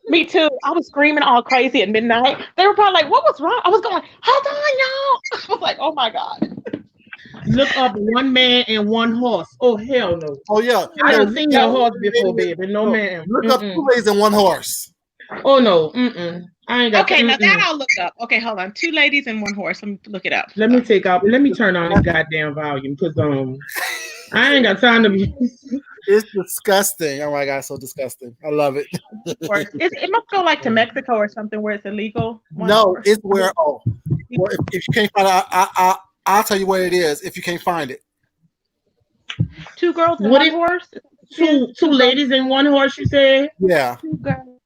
Me too. I was screaming all crazy at midnight. They were probably like, "What was wrong?" I was going, "Hold on, y'all!" I was like, "Oh my God." Look up 1 man and 1 horse. Oh hell no. Oh yeah. I haven't seen a horse before, baby. No man. Look up 2 ladies and 1 horse. Oh no. I ain't got. Okay, now that I'll look up. Okay, hold on. 2 ladies and 1 horse. Let me look it up. Let me turn on this goddamn volume because I ain't got time to be. It's disgusting. Oh my God, so disgusting. I love it. It must go like to Mexico or something where it's illegal. It's where well, if you can't find it, I'll tell you where it is if you can't find it. 2 girls and 1 horse? Two ladies and 1 horse, you said? Yeah.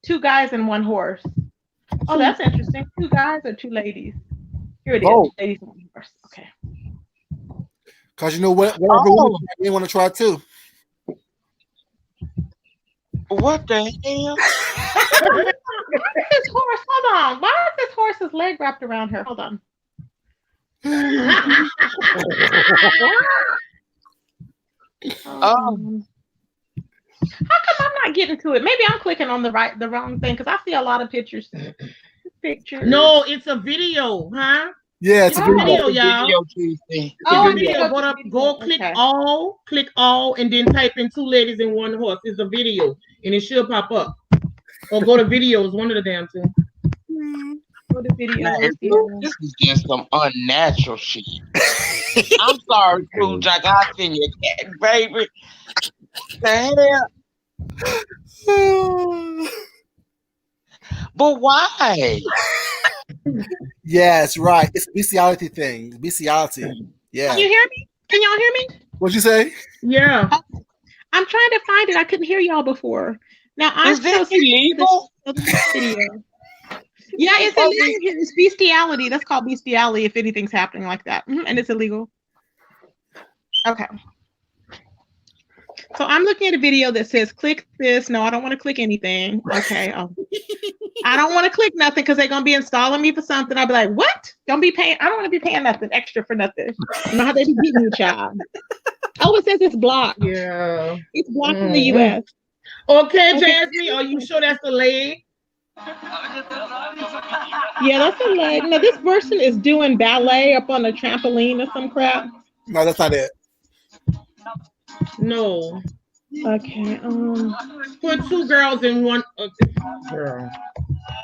2 guys and 1 horse. Oh, that's interesting. 2 guys or 2 ladies? Here it is. Oh. 2 ladies and 1 horse. Okay. Because you know what? They want to try too. What the hell? Why is this horse? Hold on. Why is this horse's leg wrapped around her? Hold on. How come I'm not getting to it? Maybe I'm clicking on the wrong thing because I see a lot of pictures. No, it's a video, huh? Yeah, it's a video, y'all. Video. Go click all, and then type in 2 ladies and 1 horse. It's a video, and it should pop up. Or go to videos, one of the damn 2. Go to videos. This is just some unnatural shit. I'm sorry, Cool Jack. I seen your cat, baby. The hell? But why? Yes, right. It's a bestiality thing. Bestiality. Yeah. Can you hear me? Can y'all hear me? What'd you say? Yeah. I'm trying to find it. I couldn't hear y'all before. Now is this illegal? Video. Yeah, it's illegal. It's bestiality. That's called bestiality if anything's happening like that. And it's illegal. Okay. So So I'm looking at a video that says click this. No, I don't want to click anything. Okay. I don't want to click nothing because they're gonna be installing me for something. I'll be like, what? Don't be paying. I don't want to be paying nothing extra for nothing. You know how they be getting you, child. Oh, it says it's blocked. Yeah. It's blocked in the US. Okay, Jasmine, are you sure that's the leg? Yeah, that's a leg. No, this person is doing ballet up on a trampoline or some crap. No, that's not it. No. Okay. Put two girls in one girl.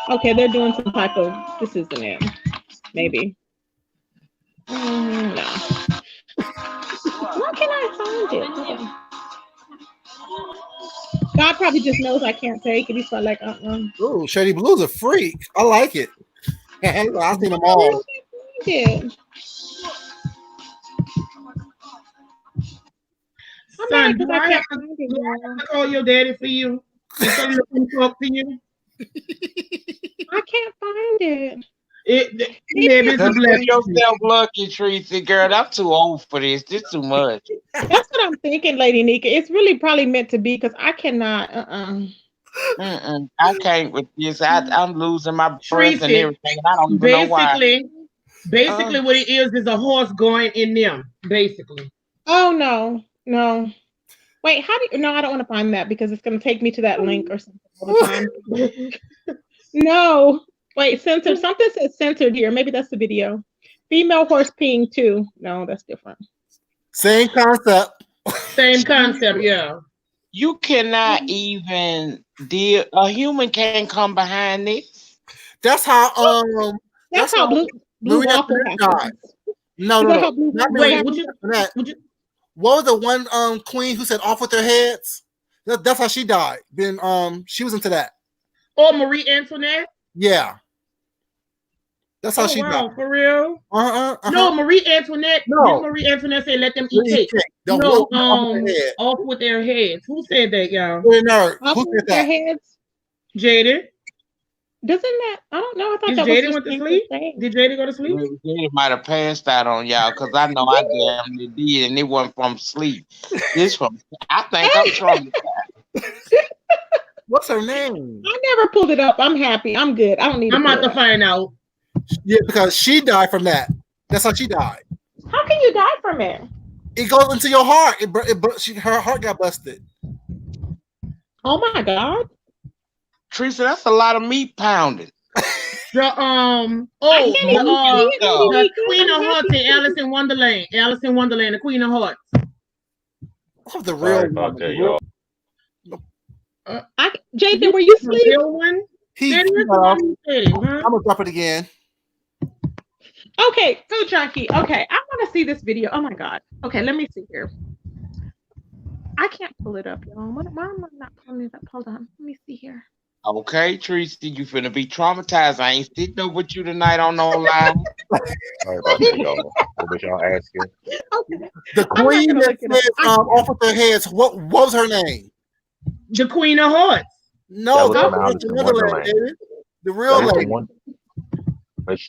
Okay, they're doing some type of. This isn't it. Maybe. No. Why can I find it? Hold on. God probably just knows I can't take it. He's probably like, Ooh, Shady Blue's a freak. I like it. I've seen them all. Son, do I have to call your daddy for you? Tell him to come talk to you? I can't find it. Maybe it's a blessing. Yourself lucky, Tracy, girl. I'm too old for this. This too much. That's what I'm thinking, Lady Nika. It's really probably meant to be because I cannot. I can't with this. I'm losing my breath and everything. I don't even know why. Basically, what it is a horse going in them. Basically. Oh no. Wait, how do you? No, I don't want to find that because it's going to take me to that link or something all the time. No. Wait, censored. Something says censored here. Maybe that's the video. Female horse peeing too. No, that's different. Same concept. Same concept, yeah. You cannot even deal. A human can't come behind this. That's how that's how Blue Waffle died. No. Wait, what was the one queen who said off with their heads? That's how she died. Then she was into that. Oh, Marie Antoinette? Yeah. That's how she died. For real? No, Marie Antoinette. No. Marie Antoinette said let them eat cake. No, off with their heads. Who said that, y'all? Off with their heads? Jaden. Doesn't that? I don't know. I thought that Jaden went to sleep. Did Jaden go to sleep? Jaden might have passed out on y'all because I know I damn did, and it wasn't from sleep. This from. I think I'm traumatized. What's her name? I never pulled it up. I'm happy. I'm good. I don't need. I'm about to find out. Yeah, because she died from that. That's how she died. How can you die from it? It goes into your heart. Her heart got busted. Oh my God. Teresa, that's a lot of meat pounding. The Queen of Hearts in Alice in Wonderland. Alice in Wonderland, the Queen of Hearts. Oh, the real one. Jason, were you asleep? The real one? I'm gonna drop it again. Okay, Food Junkie. Okay, I want to see this video. Oh my God. Okay, let me see here. I can't pull it up, y'all. Why am I not pulling it up? Hold on. Let me see here. Okay, Tracy, you finna be traumatized. I ain't sitting up with you tonight on no line. Sorry about that, y'all. What was y'all asking? Okay. The queen that said off with their heads. What was her name? The Queen of Hearts. No, that was another lady. The real lady. But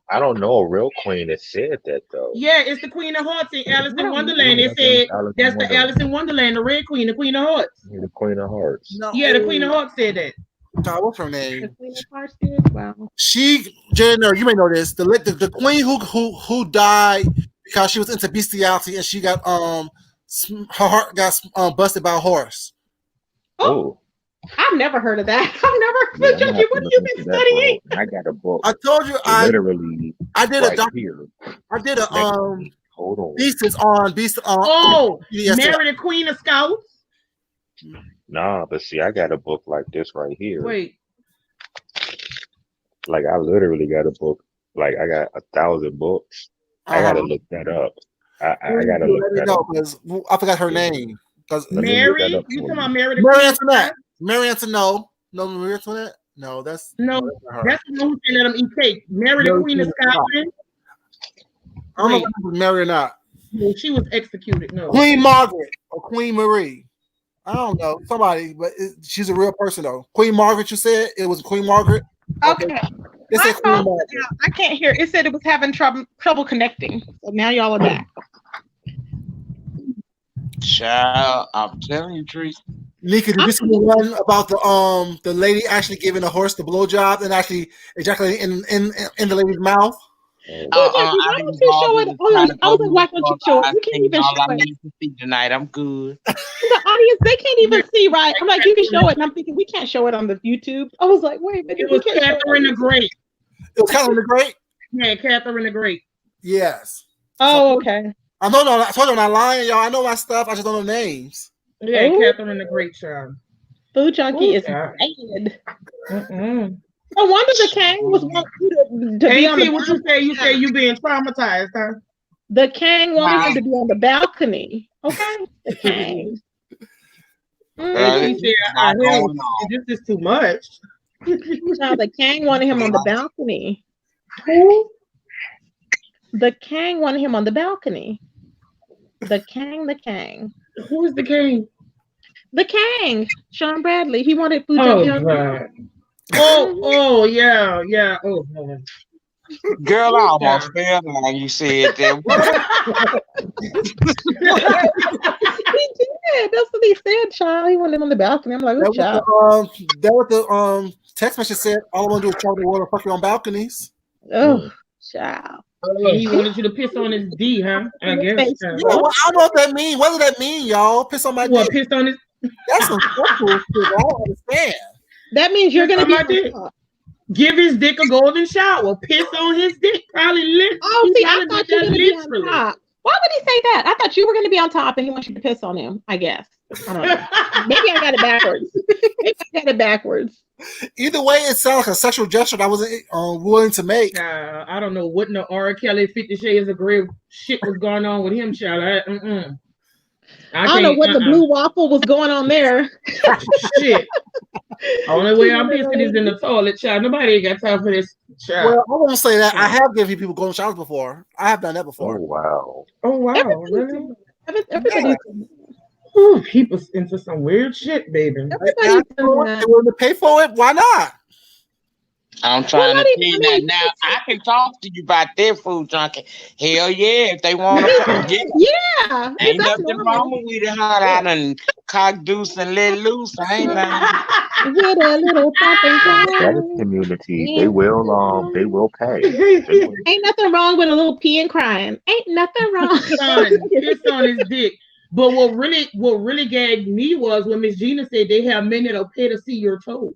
I don't know a real queen that said that though. Yeah, it's the Queen of Hearts in Alice in Wonderland. It said that's the Alice in Wonderland, the Red Queen, the Queen of Hearts. The Queen of Hearts. No. Yeah, the Queen of Hearts said that. What's her name? The Queen of Hearts did? Wow. Jenner, you may know this. The queen who died because she was into bestiality and she got her heart got busted by a horse. Oh. I've never heard of that. I've never. Junkie, what have you been studying? I got a book. I told you. I did a hold on. thesis on beast. Mary the Queen of Scouts. Nah, but see, I got a book like this right here. Wait. Like I literally got a book. Like I got 1,000 books. I gotta look that up. I gotta look that up because I forgot her name. Mary, you talking about Mary? Antoinette. Mary Antoinette. No, Mary Antoinette. No, that's the one who said let them eat cake. Mary the Queen of Scotland. I don't know if it was Mary or not. No, she was executed. No, Queen Margaret or Queen Marie. I don't know somebody, but she's a real person though. Queen Margaret, you said it was Queen Margaret. Okay. I can't hear. It said it was having trouble connecting. So now y'all are back. Child, I'm telling you, Teresa. Nika, did you see the one about the lady actually giving the horse the blowjob and actually ejaculating in the lady's mouth? Why don't you show it? I was like, why don't you show it? You can't even show it. To see tonight. I'm good. The audience, they can't even see, right? I'm like, you can show it, and I'm thinking we can't show it on the YouTube. I was like, wait a minute. It was Catherine the Great. It was Catherine the Great? Yeah, Catherine the Great. Yes. Oh, okay. I told you I'm not lying, y'all. I know my stuff. I just don't know names. Yeah, Catherine the Great, child. Food Junkie is bad. I wonder the Kang was wanting you to be on the what you say? You say you being traumatized, huh? The Kang wanted him to be on the balcony. Okay, the Kang. This is too much. Now the Kang wanted him on the balcony. Who? The Kang wanted him on the balcony. The Kang. Who is the Kang? The Kang, Sean Bradley. He wanted Food Junkie. Oh, yeah. Oh, girl, I almost fell when you said that. He did. That's what he said, child. He wanted him on the balcony. I'm like, that child. That was the text message said. All I want to do is travel the water, fuck you on balconies. Oh, child. He wanted you to piss on his D, huh? I guess. Yeah, well, I don't know what that means. What does that mean, y'all? Piss on my dick. Piss on his. That's some sexual shit. I don't understand. That means you're gonna be give his dick a golden shower. Piss on his dick. Probably literally. Oh, see, I thought you were gonna be on top. Why would he say that? I thought you were gonna be on top and he wants you to piss on him. I guess. I don't know. Maybe I got it backwards. Either way, it sounds like a sexual gesture that I wasn't willing to make. I don't know what no R. Kelly 50 Shades of Grey shit was going on with him, child. I don't know what the blue waffle was going on there. Shit. Only way I'm pissing is in the toilet, child. Nobody ain't got time for this, child. Well, I won't say that. I have given people golden showers before. I have done that before. Oh wow. Really? Everybody. Ooh, people's into some weird shit, baby. Everybody's they willing to pay for it. Why not? I'm trying to tell you that now. I can talk to you about their Food Junkie. Hell yeah, if they want to. Yeah. Ain't nothing wrong with it. Hot out and cock deuce and let loose. Ain't nothing. With a little that is community. They will pay. Ain't nothing wrong with a little pee and crying. Ain't nothing wrong. Piss on his dick. But what really gagged me was when Miss Gina said they have men that'll pay to see your toes.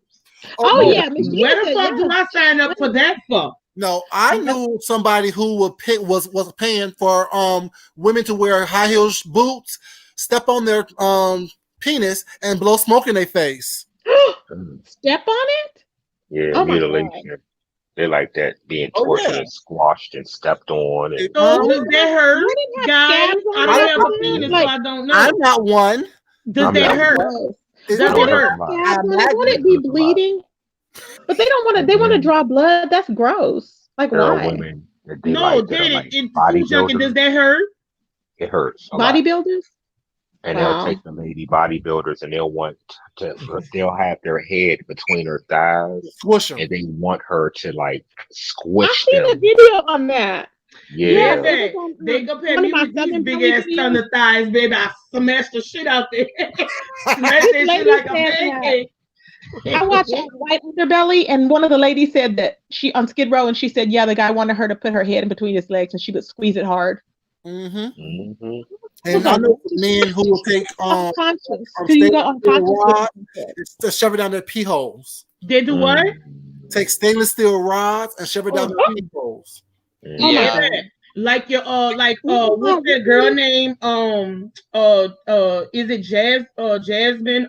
Oh yeah, Miss Gina. Where the fuck do I sign up for that for? No, I knew somebody who would was paying for women to wear high heels boots, step on their penis, and blow smoke in their face. Step on it? Yeah, mutilation. They like that being tortured and squashed and stepped on. And does that hurt, guys? I don't have a penis, so I don't know. I'm not one. Does that hurt? Does it hurt? Would it be bleeding? But they don't want to. They want to draw blood. That's gross. Like why? Women no, does that hurt? It hurts. Bodybuilders. And they'll take the lady bodybuilders and they'll have their head between her thighs. Squish them. And they want her to like squish them. I seen a video on that. Yeah. They compare me with these big ass ton of thighs, baby. I smashed the shit out there. Smashed that shit like a pancake. I watched White Underbelly, and one of the ladies said that she on Skid Row, and she said, yeah, the guy wanted her to put her head in between his legs, and she would squeeze it hard. Mm-hmm. And I know men who will take to shove it down their pee holes. They do what? Take stainless steel rods and shove it down their pee holes. Yeah. Like your what's that girl name? Is it Jasmine?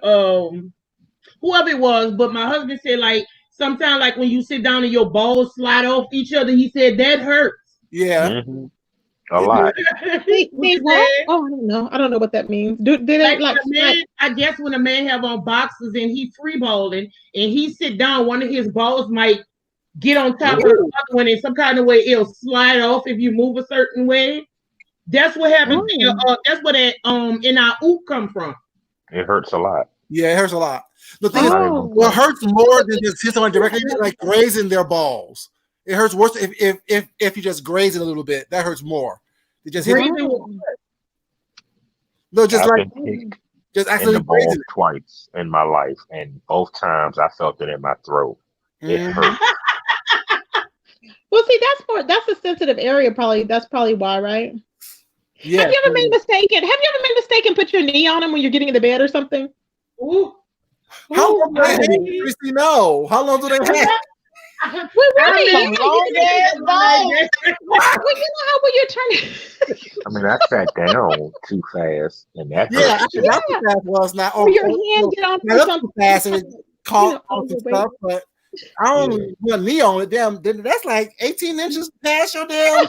Whoever it was, but my husband said like sometimes like when you sit down and your balls slide off each other, he said that hurts. Yeah. Mm-hmm. A lot. Oh, I don't know. I don't know what that means. Do they like man, I guess when a man have on boxes and he free balling and he sit down, one of his balls might get on top of the other one in some kind of way. It'll slide off if you move a certain way. That's what happens. That's where that in our oop come from. It hurts a lot. Yeah, it hurts a lot. The thing is, what hurts more than just hit someone directly, like grazing their balls. It hurts worse if you just graze it a little bit. That hurts more. It just hit No, just I've like been kicked just in the accidentally balls grazing twice in my life, and both times I felt it in my throat. It it. hurt. Well, see, that's a sensitive area. Probably that's probably why, right? Yeah. Have you ever made a mistake? Have you ever made a mistake and put your knee on them when you're getting into bed or something? Ooh. How long do they I have? did. Chrissy, no. How long do they have? Well, really? Some long ass balls. Well, you know how when you're turning. I mean, I sat down too fast, and that Yeah, I hurt. think that's what that was. Not Or your hand get on not up something too fast and it caught all on the some way. stuff, but I don't put a knee on it. Damn, that's like 18 inches past your damn.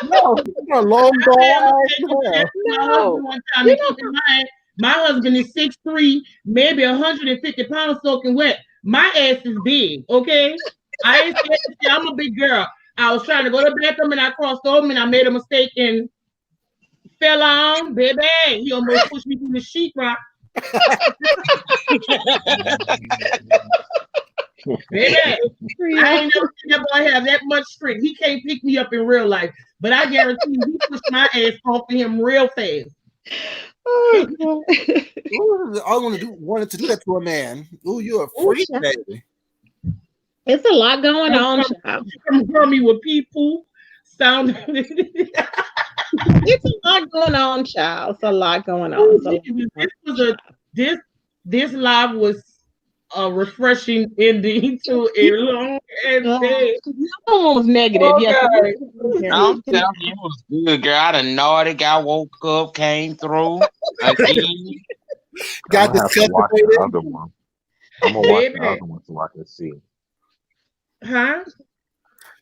No, it's a long ball. No. One time, and keep in mind, my husband is 6'3", maybe 150 pounds soaking wet. My ass is big, okay? I ain't scared to say I'm a big girl. I was trying to go to the bathroom and I crossed over and I made a mistake and fell on, baby. He almost pushed me through the sheetrock. Baby, I ain't never seen that boy have that much strength. He can't pick me up in real life, but I guarantee you, he pushed my ass off of him real fast. I wanted to do that to a man. Ooh, you're a freak, baby. It's a lot going on, child. Come me with people sound. It's a lot going on, child. It's a lot going on. This live was a refreshing ending to a long day. No one was negative. Oh, yes, I'm telling you, it was good, girl. I done naughty, I woke up, came through again. Got I'm gonna have to watch the other one. I'm gonna watch the other one so I can see. Huh?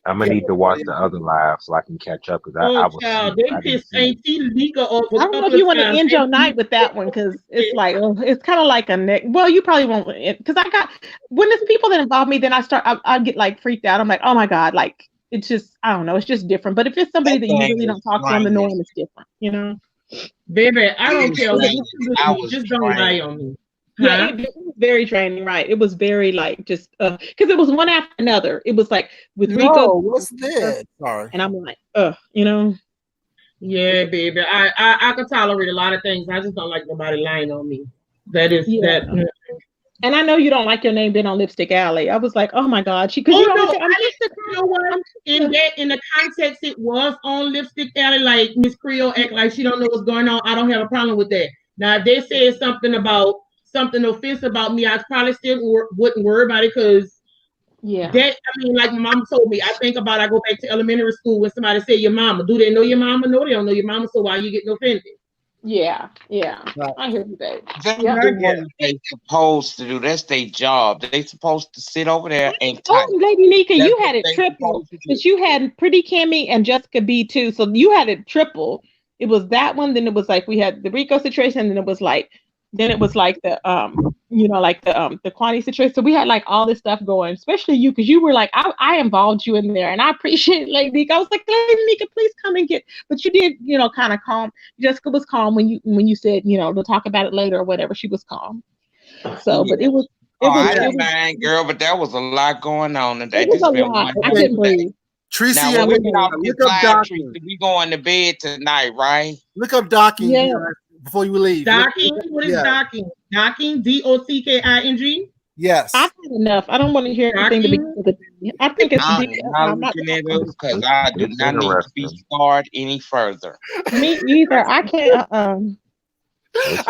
I'm gonna need to watch the other live so I can catch up because I was. Child, they pissed Auntie Lika off. I don't know if you want to end your night with that one because it's like it's kind of like a neck. Well, you probably won't because I got when it's people that involve me, then I get like freaked out. I'm like, oh my god, like it's just I don't know, it's just different. But if it's somebody that you really don't talk to on the norm, it's different, you know. Baby, I don't care. Just don't lie on me. Yeah, it was very draining, right? It was very like just because it was one after another. It was like with Rico. What's this? Sorry. And I'm like, you know. Yeah, baby. I can tolerate a lot of things. I just don't like nobody lying on me. That is that. And I know you don't like your name being on Lipstick Alley. I was like, oh my god, you know what? In the context, it was on Lipstick Alley. Like Miss Creole act like she don't know what's going on. I don't have a problem with that. Now, if they said something offensive about me, I probably still wouldn't worry about it because like my mom told me, I go back to elementary school when somebody say your mama. Do they know your mama? No, they don't know your mama, so why are you getting offended? Yeah. I hear you, babe. That's what they supposed to do. That's their job. They supposed to sit over there and type. Oh, Lady Nika, you had it triple because you had Pretty Kimmy and Jessica B too. So you had it triple. It was that one, then it was like we had the Rico situation, and then it was like the the Kwani situation. So we had like all this stuff going, especially you, because you were like, I involved you in there, and I appreciate Lady Nika. I was like, Lady Nika, please come and but you did, kind of calm. Jessica was calm when you said, we'll talk about it later or whatever. She was calm. So, but it was. I didn't mind, girl, but there was a lot going on today. It was a lot. I couldn't breathe. Tracy, now, when we get off this live, Tracy, we going to bed tonight, right? Look up docking before you leave. Docking? What is docking? Docking? DOCKING? Yes. I've had enough. I don't want to hear anything to be. I think it's. I'm not because I do not need to be scarred any further. Me either. I can't. I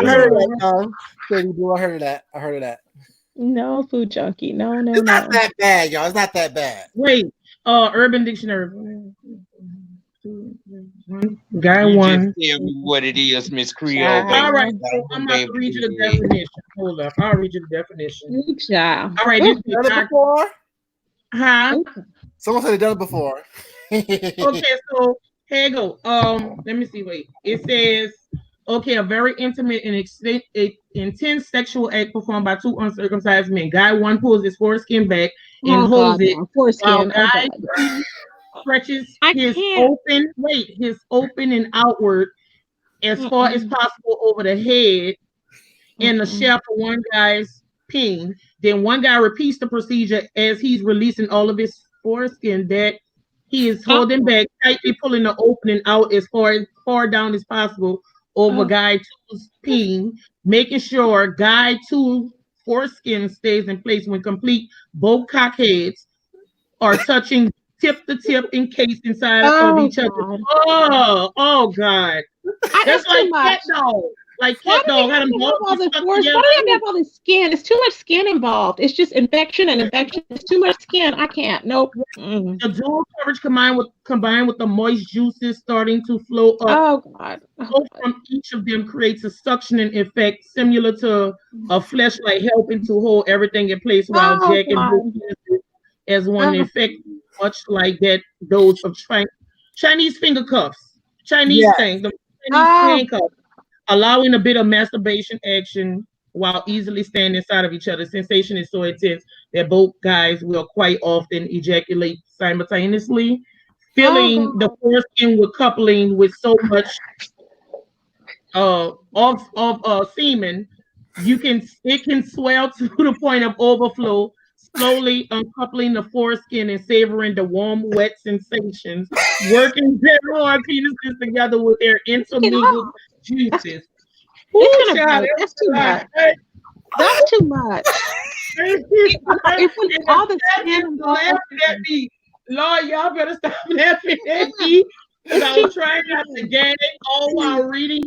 heard that. I heard of that. No, food junkie. No. It's not that bad, y'all. It's not that bad. Wait. Urban Dictionary. Guy one. Just tell me what it is, Miss Creole. All right, so I'm about to read you the definition. Hold up, I'll read you the definition. All right, this done it before? Huh? Someone said they done it before. Okay, so here you go. Let me see. Wait, it says a very intimate and intense sexual act performed by two uncircumcised men. Guy one pulls his foreskin back and holds it. While guy stretches his open and outward as far as possible over the head and the shaft of one guy's peen. Then one guy repeats the procedure as he's releasing all of his foreskin that he is holding back, tightly pulling the opening out as far down as possible over guy two's peen, making sure guy two foreskin stays in place when complete. Both cockheads are touching tip to tip encased inside of each other. Oh God. That's like cat dog. Like cat dog. Why do you have all this skin? It's too much skin involved. It's just infection and infection. It's too much skin. I can't. Nope. The dual coverage combined with the moist juices starting to flow up. Oh God. From each of them creates a suctioning effect similar to a fleshlight helping to hold everything in place while Jack and Brooke as one effect, much like that those of Chinese finger cuffs. Chinese thing, the Chinese handcuffs, allowing a bit of masturbation action while easily staying inside of each other. Sensation is so intense that both guys will quite often ejaculate simultaneously, filling the foreskin with coupling with so much of semen, it can swell to the point of overflow, slowly uncoupling the foreskin and savoring the warm, wet sensations, working their hard penises together with their intermingled juices. That's too much. That's too much. All the skin laughing at me. Lord, y'all better stop laughing at me. I was trying not to gag all while reading.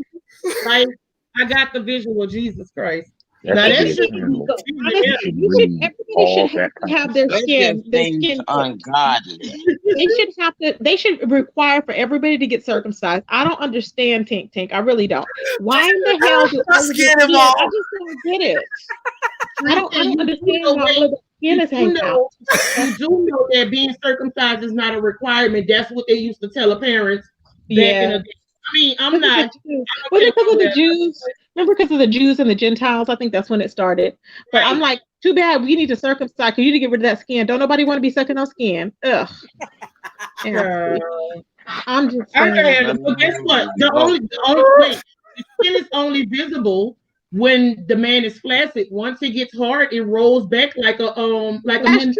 Like, I got the visual, Jesus Christ. Everybody should have their skin. Ungodly. They should require for everybody to get circumcised. I don't understand Tink. I really don't. Why in the hell do I just don't get it. I don't understand why the skin is hanging out. You do know that being circumcised is not a requirement. That's what they used to tell the parents back in the day. I mean, I'm not. Was it because of the Jews? Remember, because of the Jews and the Gentiles? I think that's when it started. But I'm like, too bad. We need to circumcise. You need to get rid of that skin. Don't nobody want to be sucking on skin. Ugh. I'm just saying. But guess what? The skin is only visible when the man is flaccid. Once it gets hard, it rolls back like a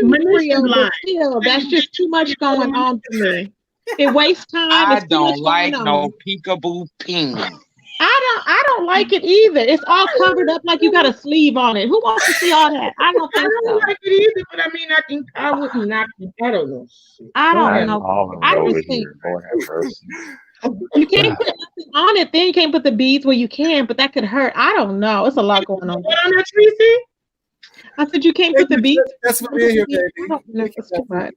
munition line. Still, that's just too much going on for me. It wastes time. I don't like no peekaboo ping. I don't like it either. It's all covered up like you got a sleeve on it. Who wants to see all that? I don't think so. I don't like it either, but I mean, I wouldn't knock it. I don't know. I don't know. I just think you can't put nothing on it. Then you can't put the beads where you can, but that could hurt. I don't know. It's a lot going on. What on that, Tracy? I said you can't put the beads. That's what we're here, baby. I don't know if it's too much.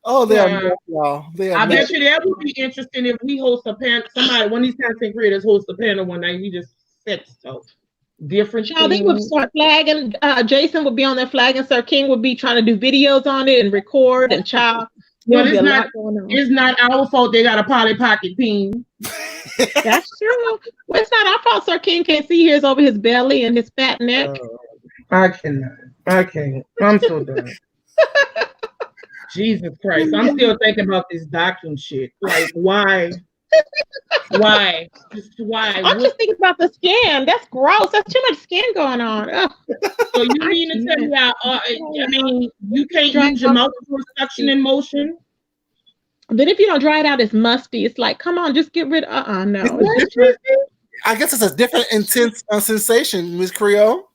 Oh, they are y'all. I bet you that would be interesting if we host a panel. One of these content creators host a panel one night. We just set stuff different. Child, they would start flagging. Jason would be on their flag, and Sir King would be trying to do videos on it and record. And child, well, it's not our fault. They got a Polly Pocket peen. That's true. Well, it's not our fault. Sir King can't see his over his belly and his fat neck. I can't. I'm so done. Jesus Christ. I'm still thinking about this doctrine shit. Like, why? Why? I'm just thinking about the skin. That's gross. That's too much skin going on. Ugh. So you mean to tell me I mean, you can't use your mouth for suction motion? But if you don't dry it out, it's musty. It's like, come on, just get rid of no. I guess it's a different intense sensation, Ms. Creole.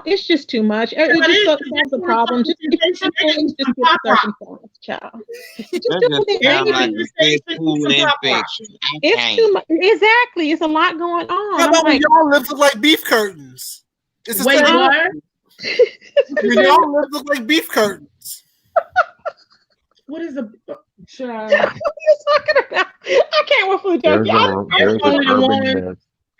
It's just too much. It just solves the problem. Just get circumcised, child. It's too much. Exactly. It's a lot going on. How about when y'all lips look like beef curtains? It's the same. When y'all lips look like beef curtains. What is a child? What are you talking about? I can't wait for the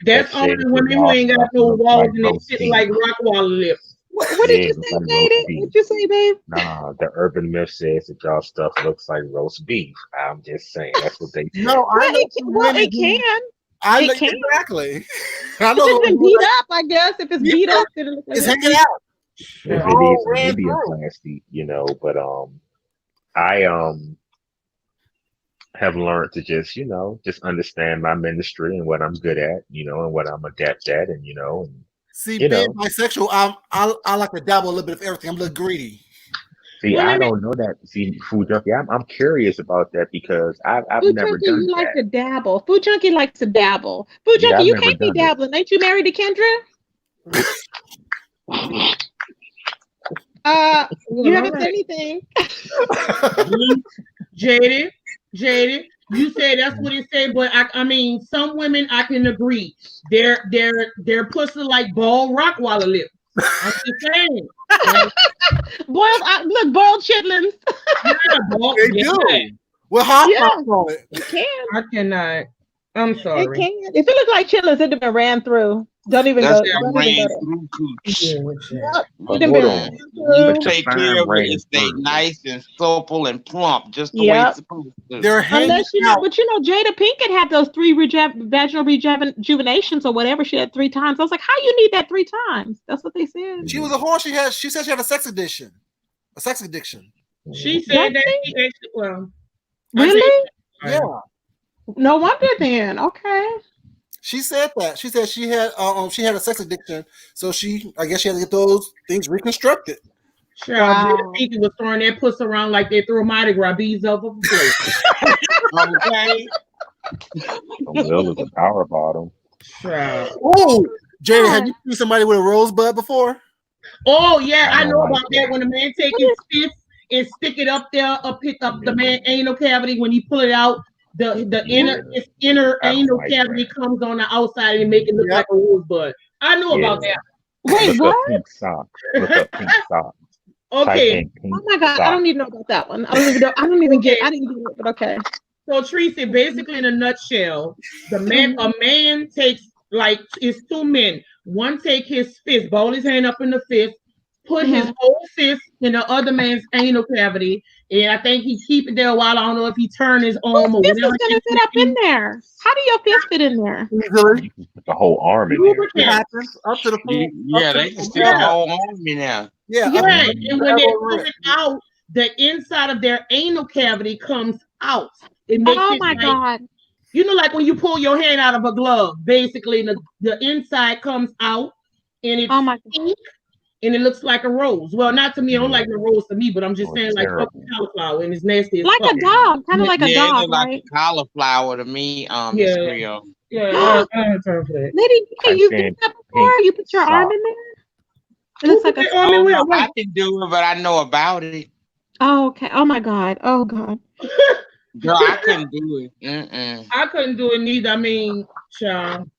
That's only women who ain't got no walls and they sit like rock wall lips. What did you say, baby? What you say, babe? Nah, the urban myth says that y'all stuff looks like roast beef. I'm just saying that's what they say. No, it can. It can. Exactly. I know it's been beat up, I guess. If it's beat up, then it's hanging out. It is plastic, but I have learned to just understand my ministry and what I'm good at, and what I'm adept at, and See, being bisexual, I like to dabble a little bit of everything. I'm a little greedy. See, I don't know that. See, Food Junkie, I'm curious about that because I've Food never Junkie, done you like to that. dabble. Food Junkie likes to dabble. Food Yeah, Junkie, I've you never can't be done it. dabbling. Ain't you married to Kendra? You haven't said anything. Jaded, you said that's what it said, but I mean, some women I can agree. They're pussy like ball rock waller lip. I'm just saying. Boiled, boiled chitlins. Yeah, They do. With hot sauce on it. You can. I cannot. I'm sorry. It can. If it looked like chitlins, it'd have been ran through. Don't even That's go. that Don't even ran go through cooch. Yeah, But It'd hold been on. ran You through. take care of it and stay nice and supple and plump, just the way it's supposed to. They're hanging Unless you know, out. but you know, Jada Pinkett had those 3 vaginal rejuvenations or whatever. She had 3 times. I was like, how you need that 3 times? That's what they said. She was a whore. She said she had a sex addiction. A sex addiction. She said that she actually, well, Really? Yeah. No wonder then. Okay. She said that. She said she had a sex addiction, so I guess she had to get those things reconstructed. Sure, Jada Pinkett was throwing that puss around like they threw Mardi Gras beads over the place. Okay. Will is a power bottom. Sure. Oh, Jada, have you seen somebody with a rosebud before? Oh yeah, I know like about that. When a man take his fist and stick it up there, or pick up the man anal cavity, when he pull it out, the inner anal cavity comes on the outside and make it look like a rosebud. I know about that. Wait, Look what? up pink socks. Look up pink socks. Okay. Oh my God, I don't even know about that one. I don't even know. I didn't get it, but okay. So Tracy, basically in a nutshell, a man takes, like, it's 2 men. One take his fist, ball his hand up in the fist, put his whole fist in the other man's anal cavity, and I think he keep it there a while. I don't know if he turn his arm or whatever. This is gonna fit up in there. How do your fist fit in there? Easily. Put the whole arm in there. It happens up to the full. Yeah, they can stick a whole army now. Yeah. And when they pull it out, the inside of their anal cavity comes out. It makes God. You know, like when you pull your hand out of a glove, basically the inside comes out and it's pink and it looks like a rose. Well, not to me, I don't like the rose to me, but I'm just saying like fucking cauliflower and it's nasty as like fuck. a dog, kind of like a dog, it look like a cauliflower to me, Miss Creole. Yeah, Lady, you did that before? You put your arm in there? It looks like a arm. No, I can do it, but I know about it. Oh, okay. Oh my God. Oh God. Girl, I couldn't do it. I couldn't do it neither. I mean, child.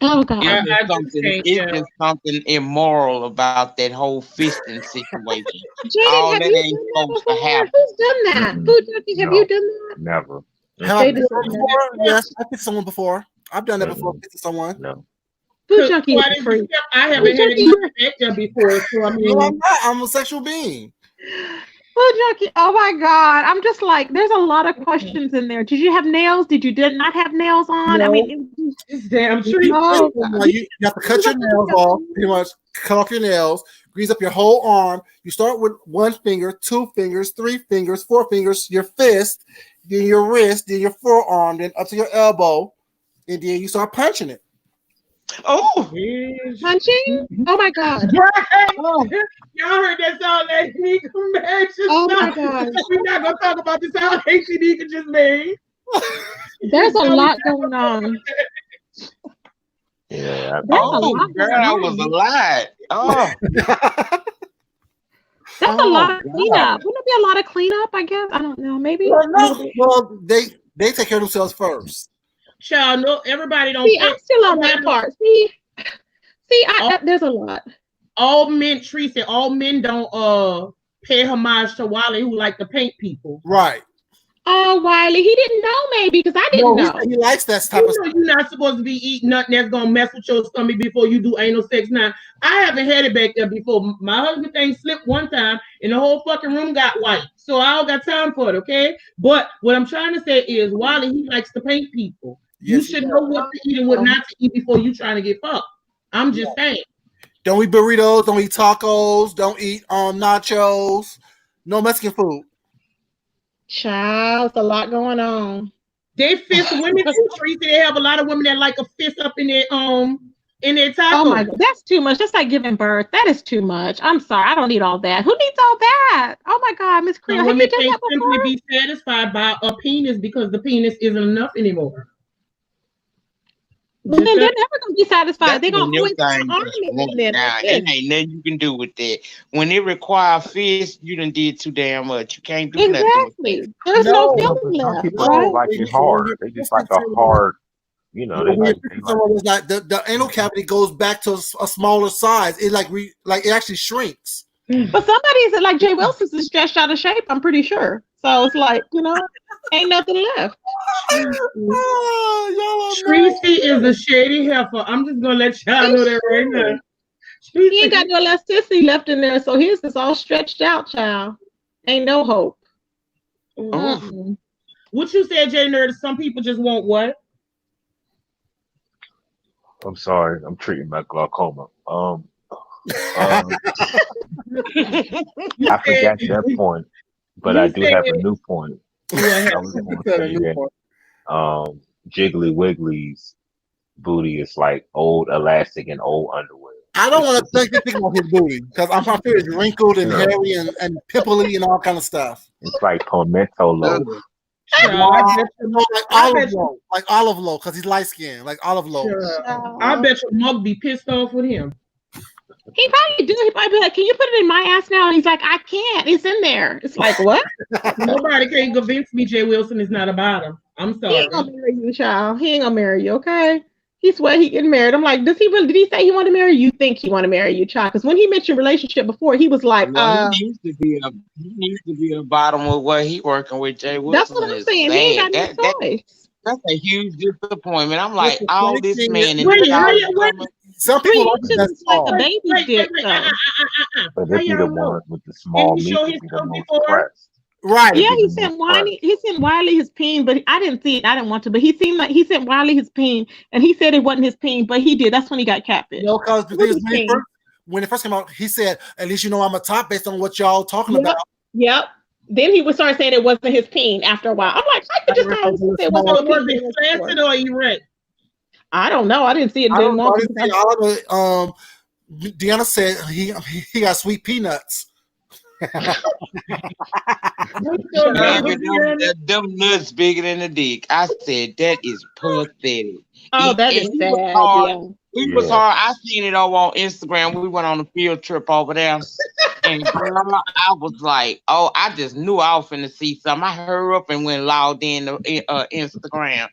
Oh God. It's just something immoral about that whole fisting situation. Jaden, have you done that before? Who's done that? Food Junkie, have you done that? Never. Have I fisted someone before? Yes, I fisted someone before. I've done that before. Fisted someone. No. Food Junkie is free. I haven't had it before, so I mean, no, I'm not. I'm a sexual being. Food Junkie. Oh my God. I'm just like, there's a lot of questions in there. Did you have nails? Did you not have nails on? No. I mean, it's damn true. You have to cut your nails off, pretty much cut off your nails, grease up your whole arm. You start with 1 finger, 2 fingers, 3 fingers, 4 fingers, your fist, then your wrist, then your forearm, then up to your elbow, and then you start punching it. Oh, punching! Oh my God! Oh. Y'all heard that sound that Nika made? Oh my God! We're not gonna talk about the sound Nika just made. There's a lot going on. Yeah. Oh, girl, that was a lot. Oh. That's a lot of cleanup. Wouldn't it be a lot of cleanup? I guess I don't know. Maybe. Well, no. Well, they take care of themselves first. Child, no, everybody don't. See, I'm still on that part. See, there's a lot. All men, Tracy, all men don't pay homage to Wiley, who like to paint people. Right. Oh, Wiley, he didn't know maybe because I didn't know. He likes that type of stuff. You're not supposed to be eating nothing that's gonna mess with your stomach before you do anal sex. Now, I haven't had it back there before. My husband thing slipped one time, and the whole fucking room got white. So I don't got time for it, okay? But what I'm trying to say is, Wiley, he likes to paint people. You should know what to eat and what not to eat before you trying to get fucked. I'm just saying. Don't eat burritos. Don't eat tacos. Don't eat nachos. No Mexican food. Child, it's a lot going on. They fist women too, Tracy. They have a lot of women that like a fist up in in their taco. Oh my God, that's too much. That's like giving birth. That is too much. I'm sorry, I don't need all that. Who needs all that? Oh my God, Miss Cleo, have you Women done can't that simply before? be satisfied by a penis because the penis isn't enough anymore. Well, then they're never gonna be satisfied. They're gonna always Now, want army. it ain't nothing you can do with that. When it requires fist, you done did too damn much. You can't do nothing with Exactly. There's no feeling Some left, people right? don't like it hard. They just like a hard, you know. They like the anal cavity goes back to a smaller size. It like it actually shrinks. But somebody's like Jay Wilson's is stretched out of shape. I'm pretty sure. So it's like, you know, ain't nothing left. Tracy is a shady heifer. I'm just gonna let y'all know that right now. He ain't got no elasticity left in there, so his is all stretched out, child. Ain't no hope. What you said, Jay Nerd? Some people just want what? I'm sorry, I'm treating my glaucoma. I forgot that point, but I do have a new point. I was going to say that Jiggly Wiggly's booty is like old elastic and old underwear. I don't want to think about his booty because I'm sure it's wrinkled and hairy and pimply and all kind of stuff. It's like pimento loaf. Like olive loaf, because he's light skinned, like olive loaf. I bet your mug be pissed off with him. He probably do. He might be like, "Can you put it in my ass now?" And he's like, "I can't. It's in there." It's like, what? Nobody can convince me Jay Wilson is not a bottom. I'm sorry. He ain't gonna marry you, child. He ain't gonna marry you, okay? He swear he getting married. I'm like, did he say he want to marry you? You think he want to marry you, child? Because when he mentioned relationship before, he was like, he needs to be a bottom with what he working with Jay Wilson. That's what I'm saying. He ain't got no choice. That's a huge disappointment. I'm like, all this man and some people like a baby dick. But they be the one with the small meat to be the most pressed. Right. Yeah, he sent Wiley his peen, but I didn't see it. I didn't want to, but he seemed like he sent Wiley his peen, and he said it wasn't his peen, but he did. That's when he got catfished. No, because when it first came out, he said, "At least you know I'm a top based on what y'all talking about." Yep. Then he would start saying it wasn't his peen after a while. I'm like, I could just say it wasn't was it flaccid or erect? I don't know. I didn't see it. Deanna said he got sweet peanuts. Them nuts bigger than the dick. I said that is pathetic. Oh, that is sad. He was hard. I seen it over on Instagram. We went on a field trip over there, and girl, I was like, "Oh, I just knew I was finna see something." I hurried up and went logged in to Instagram.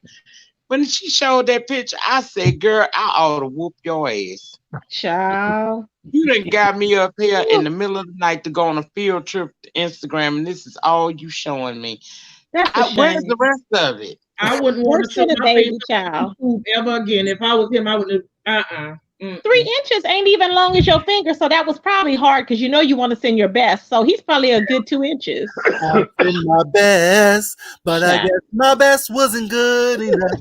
When she showed that picture, I said, "Girl, I ought to whoop your ass." Child. You done got me up here in the middle of the night to go on a field trip to Instagram, and this is all you showing me. Where's the rest of it? I wouldn't want to show my baby child ever again. If I was him, I would have. 3 inches ain't even long as your finger, so that was probably hard because you know you want to send your best. So he's probably a good 2 inches. I did my best, but I guess my best wasn't good enough.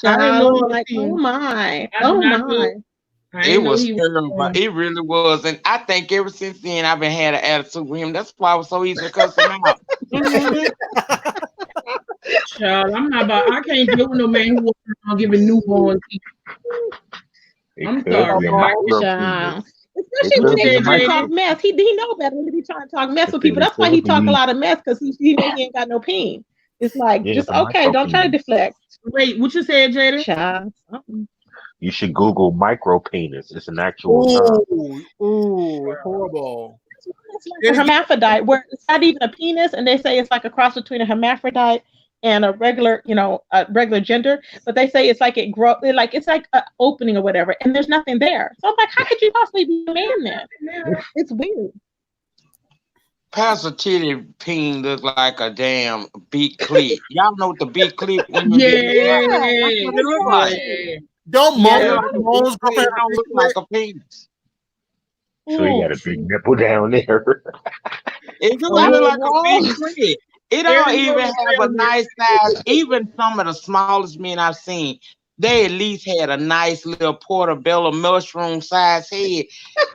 Like, oh my. It was terrible. It really was. And I think ever since then, I've been had an attitude with him. That's why I was so easy to cuss him out. Child, I can't deal with no man who was giving newborns. I'm sorry. Especially when they try to talk mess. He know better than to be trying to talk mess with people. That's why he talk a lot of mess, because he know he ain't got no peen. It's like, just okay, don't try to deflect. Wait, what you said, Jada? Child. You should Google micro penis. It's an actual term. Ooh, horrible. It's like a hermaphrodite, where it's not even a penis, and they say it's like a cross between a hermaphrodite and a regular, a regular gender. But they say it's like it's like an opening or whatever, and there's nothing there. So I'm like, how could you possibly be a man then? It's weird. Pastor Titty Peen look like a damn beat clip. Y'all know what the beat clip? Don't moans don't look like a penis. So he got a big nipple down there. It look like a big clip. It don't even have a nice size. Even some of the smallest men I've seen, they at least had a nice little portobello mushroom size head.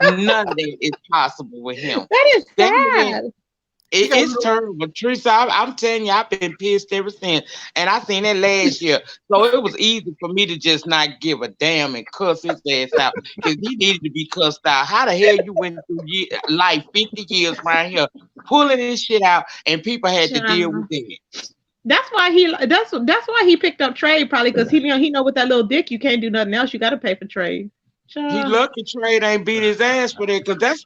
None of that is possible with him. That is sad. It's terrible, Teresa. I'm telling you, I've been pissed ever since, and I seen that last year. So it was easy for me to just not give a damn and cuss his ass out because he needed to be cussed out. How the hell you went through life 50 years right here, pulling this shit out, and people had to deal with it. That's why he picked up Trade, probably because he know with that little dick you can't do nothing else. You got to pay for Trade. He lucky Trade ain't beat his ass for that, because that's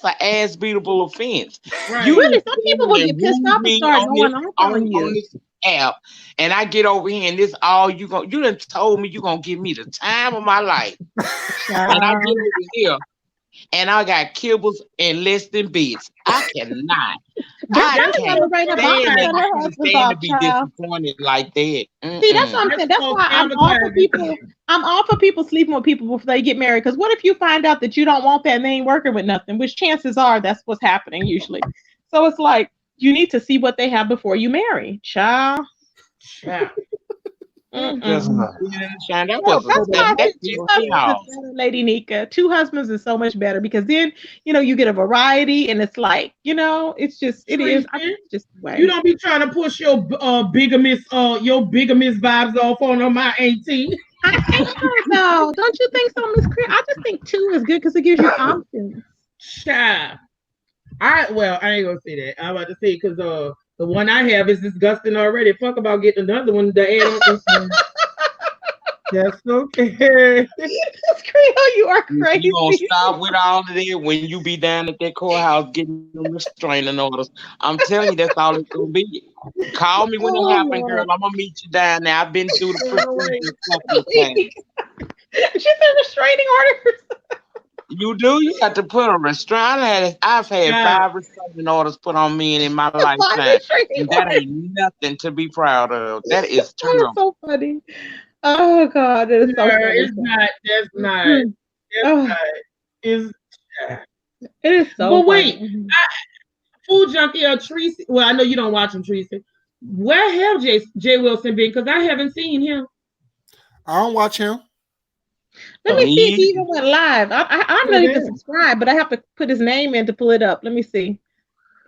an ass beatable offense. Right. Really, some people will get pissed off and start going off on you. On this app, and I get over here and this all you done told me you gonna give me the time of my life, and I get over here and I got kibbles and less than bits. I cannot. I can't stand to be disappointed like that. See, that's what I'm saying. That's why I'm all for people. I'm all for people sleeping with people before they get married. Because what if you find out that you don't want that and they ain't working with nothing? Which chances are that's what's happening usually. So it's like you need to see what they have before you marry, child. That's why Lady Nika, 2 husbands is so much better because then you get a variety and it's like it's just it is just the way. You don't be trying to push your bigamist vibes off on my auntie. No, don't you think so, Miss Chris? I just think 2 is good because it gives you options. Child. I ain't gonna say that. I'm about to say because the one I have is disgusting already. Fuck about getting another one to add on. That's okay. Creole, you are crazy. You gonna stop with all of that when you be down at that courthouse getting them restraining orders. I'm telling you, that's all it's gonna be. Call me when it happens, girl. I'm gonna meet you down there. I've been through the procedure. She said restraining orders. You do? You got to put a restraint. I've had 5 restraining orders put on me in my lifetime. That ain't nothing to be proud of. That is terrible. That's so funny. Oh God, it is so funny. It's not. That's not. That's not. It is so. But wait, Food Junkie or Tracy? Well, I know you don't watch him, Tracy. Where have Jay Wilson been? Because I haven't seen him. I don't watch him. Let me see if he even went live. I'm not even subscribed, but I have to put his name in to pull it up. Let me see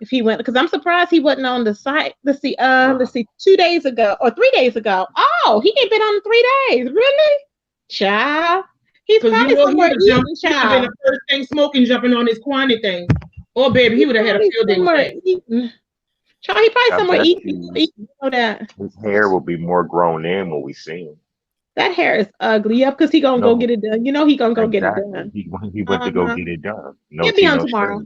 if he went, because I'm surprised he wasn't on the site. Let's see, 2 days ago or 3 days ago. Oh, he ain't been on in 3 days. Really? Child. He's probably somewhere eating, child. Been the first thing smoking, jumping on his Kwani thing. Oh, baby, he would have had a field day with that. Child, he probably somewhere eating. You know that. His hair will be more grown in when we see him. That hair is ugly. Yep, because he gonna go get it done. He gonna go get it done. He went to go get it done. He'll be on tomorrow.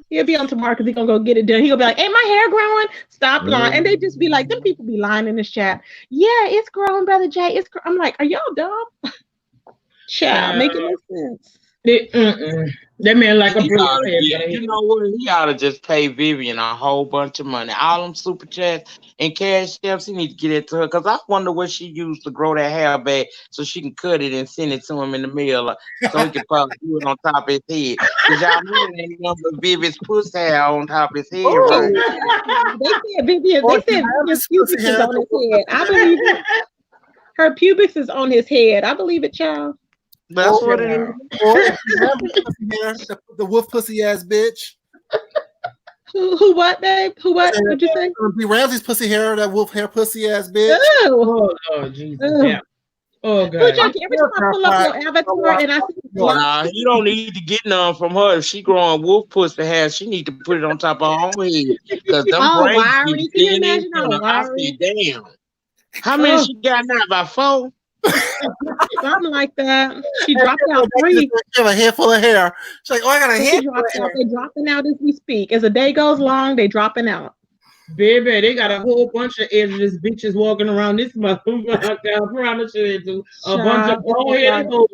He'll be on tomorrow because he's gonna go get it done. He'll be like, "Hey, my hair growing? Stop lying." And they just be like, "Them people be lying in this chat." Yeah, it's growing, Brother Jay. I'm like, are y'all dumb? Child, making no sense. That man like a you know what? He ought to just pay Vivian a whole bunch of money. All them super chats and cash apps, he need to get it to her. Because I wonder what she used to grow that hair back so she can cut it and send it to him in the mail so he can probably do it on top of his head. Because y'all know there ain't nothing but Vivian's pussy hair on top of his head. Right? They said Vivian's pubic is on his head. I believe it. Her pubic is on his head. I believe it, child. That's what it is. The wolf pussy ass bitch. Who what, babe? Who what? What'd you say? Be Ramsey's pussy hair, that wolf hair pussy ass bitch. Oh Jesus. Yeah. Oh God. Every time I pull up your avatar and I see you don't need to get none from her. If she growing wolf pussy hair, she need to put it on top of her own head. Because them wiry. Can you imagine how wiry? Damn. How many she got now? About 4? Something like that. She dropped out 3. She have a head full of hair. She's like, I got a head full of hair. They're dropping out as we speak. As the day goes long, they dropping out. Baby, they got a whole bunch of edgeless bitches walking around this motherfucker. I promise you they do. A bunch of bald-headed hoes.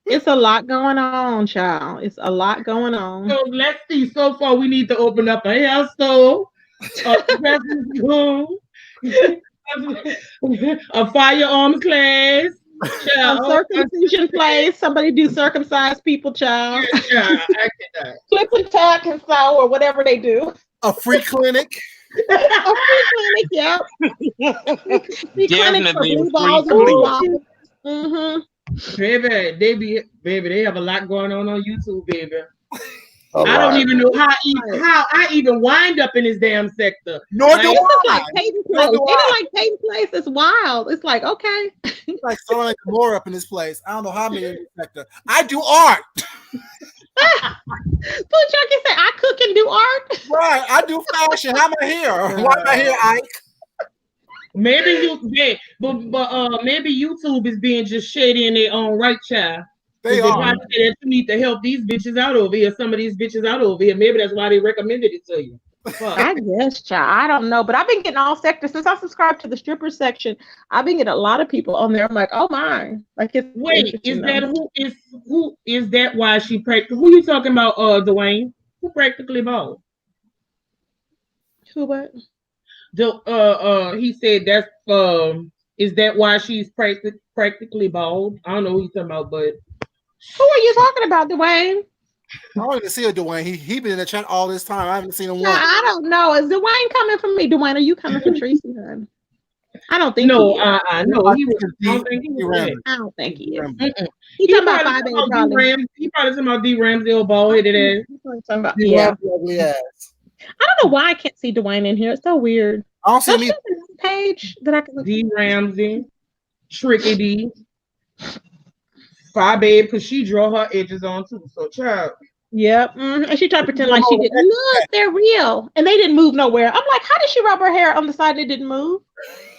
It's a lot going on, child. It's a lot going on. So let's see. So far, we need to open up a hair store, a dressing room, a firearms class, a circumcision place. Somebody do circumcised people, child. Yeah, I cannot. Flip and tack and sew or whatever they do. A free clinic. A free clinic, yeah. Free clinic for blue balls and blue balls. Baby, they have a lot going on YouTube, baby. I don't even know how I even wind up in this damn sector. Nor do I. Like Peyton Place. They don't like Peyton Place. It's wild. It's like, okay. It's like someone like more up in this place. I don't know how many in this sector. I do art. So Chucky said, I cook and do art. Right. I do fashion. How am I here? Why am I here, Ike? Maybe maybe YouTube is being just shady in their own right, child. They are. Why that you need to help these bitches out over here. Some of these bitches out over here. Maybe that's why they recommended it to you. I guess, child. I don't know, but I've been getting all sectors since I subscribed to the stripper section. I've been getting a lot of people on there. I'm like, oh my! Like, it's wait, is that why she practically? Who you talking about, Dwayne? Who practically bald? Who what? He said that's is that why she's practically bald? I don't know who he's talking about, but who are you talking about, Dwayne? I don't even see a Dwayne. He been in the chat all this time. I haven't seen him once. I don't know. Is Dwayne coming from me? Dwayne, are you coming from Tracy? Hun? I don't think. No, I know he was. I don't think he was. I don't think he is. He talking about 5 He probably talking about D Ramsey, bald headed ass. Yeah. I don't know why I can't see Dwayne in here. It's so weird. I don't see me page that I can look. D Ramsey, Tricky D, 5 because she draw her edges on too. So child. Yep. And she tried to pretend like she didn't. Look, they're real. And they didn't move nowhere. I'm like, how did she rub her hair on the side that didn't move?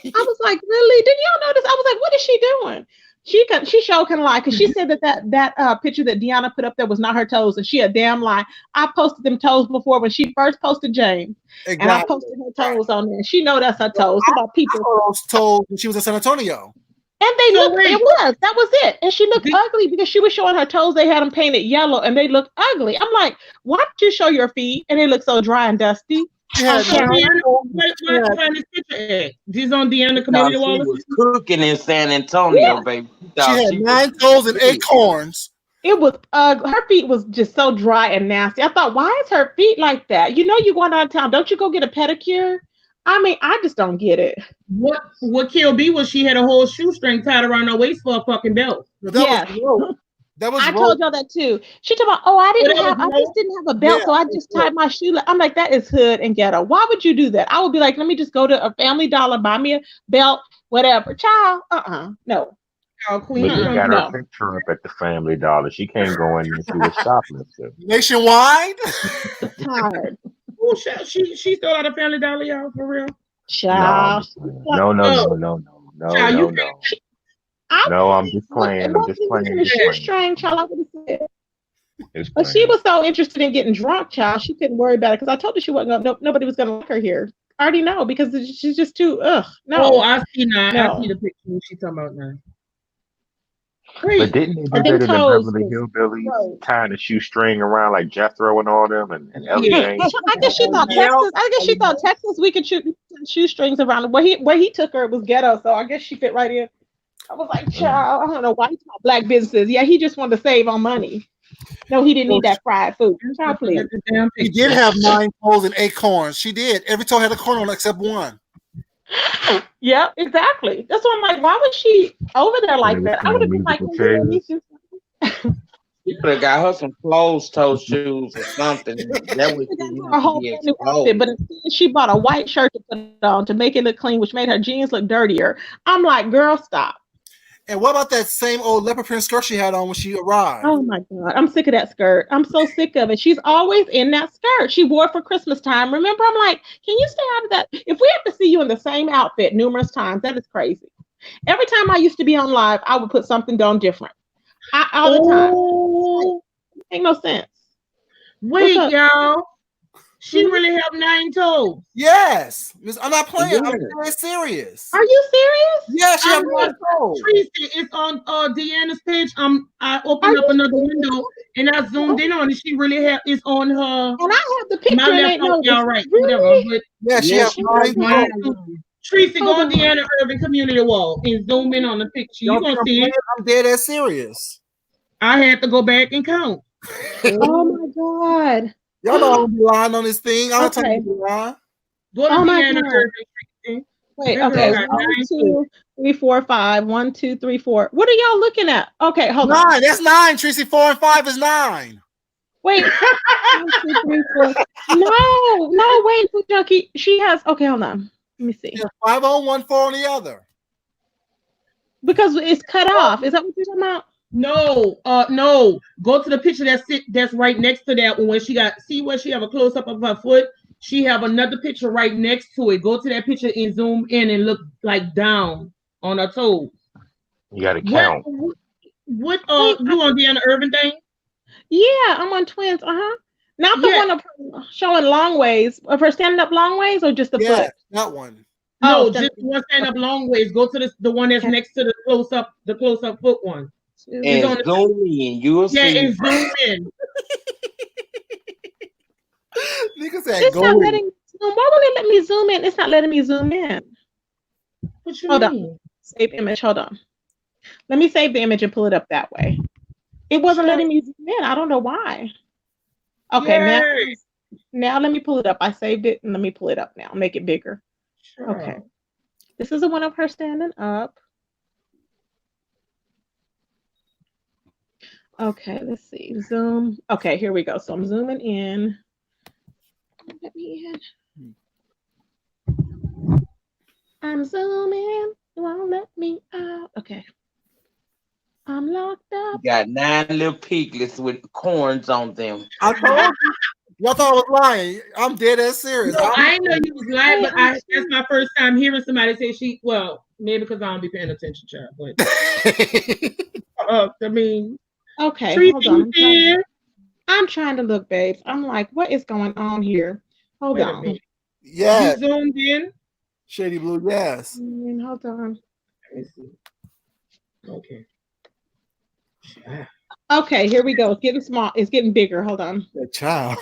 I was like, really? Didn't y'all notice? I was like, what is she doing? She showed kind of lie because she said that picture that Deanna put up there was not her toes, and she a damn lie. I posted them toes before when she first posted James, and I posted her toes on there. She know that's her toes. About people those toes when she was in San Antonio, and they looked. That was it. And she looked ugly because she was showing her toes. They had them painted yellow, and they looked ugly. I'm like, why did you show your feet? And they look so dry and dusty. This on Deanna community wall. She was cooking in San Antonio, baby. She had 9 toes and 8 corns. It was her feet was just so dry and nasty. I thought, why is her feet like that? You know, you going out of town, don't you go get a pedicure? I mean, I just don't get it. What killed B was she had a whole shoestring tied around her waist for a fucking belt. I told y'all that too. She told me, I just didn't have a belt, so I just tied my shoe. I'm like, that is hood and ghetto. Why would you do that? I would be like, let me just go to a Family Dollar, buy me a belt, whatever. Child, no. Queen, but you got her picture up at the Family Dollar. She can't go in and do a shoplifter. Nationwide. Tired. Oh, she still at a Family Dollar, y'all, for real? Child. No. No, I'm just playing. I'm just playing. But she was so interested in getting drunk, child. She couldn't worry about it because I told her she wasn't going. Nobody was going to like her here. I already know because she's just too. No. Oh, I see now. No. I see the picture she's talking about now. But didn't they do that in the Beverly Hillbillies, tying a shoestring around like Jethro and all them and everything? I guess she thought Texas. I guess she thought Texas we could shoot shoestrings around. Where he took her, it was ghetto, so I guess she fit right in. I was like, child, I don't know why he called black businesses. Yeah, he just wanted to save on money. No, he didn't need that fried food. Child, please. He did have 9 toes and 8 corns. She did. Every toe had a corn on except one. Yeah, exactly. That's why I'm like, why was she over there like that? I would have been like, you could have got her some closed-toe shoes or something. That would her whole family outfit, but instead she bought a white shirt to put on to make it look clean, which made her jeans look dirtier. I'm like, girl, stop. And what about that same old leopard print skirt she had on when she arrived? Oh my God, I'm sick of that skirt. I'm so sick of it. She's always in that skirt. She wore it for Christmas time. Remember, I'm like, can you stay out of that? If we have to see you in the same outfit numerous times, that is crazy. Every time I used to be on live, I would put something on different. All the time. Ain't no sense. Wait, y'all. She really have 9 toes. Yes. I'm not playing. I'm very serious. Are you serious? Yeah, she have 9 toes. Tracy, it's on Deanna's page. I opened up another window and I zoomed in on it. She really have it's on her. And I have the picture. My laptop, y'all right. Really? Whatever. But yeah, she has 9 toes. Tracy, go on Deanna Urban Community Wall and zoom in on the picture. You're gonna see it. I'm dead ass serious. I had to go back and count. Oh my God. Y'all know I'm lying on this thing. I'm Okay. lying. Go to Deanna Urban. Wait, okay. 1, 2, 3, 4, 5. 1, 2, 3, 4. What are y'all looking at? Okay, hold on. 9. That's 9, Tracy. 4 and 5 is 9. Wait. 1, 2, 3, 4. No, wait, Food Junkie. She has. Okay, hold on. Let me see. 5 on one, 4 on the other. Because it's cut off. Is that what you're talking about? No. Go to the picture that's right next to that one where she got. See where she have a close up of her foot. She have another picture right next to it. Go to that picture and zoom in and look like down on her toes. You got to count. What you on Deanna Irvin thing? Yeah, I'm on Twins. Not the one of her showing long ways, of her standing up long ways, or just the foot. That one. No, just one standing up long ways. Go to the one that's next to the close up foot one. And zoom in. You will see. Yeah, and zoom in. Nigga said it's go not in. letting. Why won't it let me zoom in? It's not letting me zoom in. What you Hold mean? on. Save image. Hold on. Let me save the image and pull it up that way. It wasn't letting me zoom in. I don't know why. Okay, now let me pull it up. I saved it and let me pull it up now. Make it bigger. Sure. Okay. This is the one of her standing up. Okay, let's see. Zoom. Okay, here we go. So I'm zooming in. Let me in. I'm zooming. It won't let me out. Okay. I'm locked up. You got 9 little piglets with corns on them. I told you. Y'all thought I was lying. I'm dead ass serious. No, I didn't know you was lying, but that's my first time hearing somebody say maybe because I don't be paying attention, child. But I mean, okay, hold on. I'm trying to look, babes. I'm like, what is going on here? Hold on. Yeah. You zoomed in? Shady Blue, yes. Hold on. Let me see. Okay. Okay, here we go. It's getting small. It's getting bigger. Hold on. That child.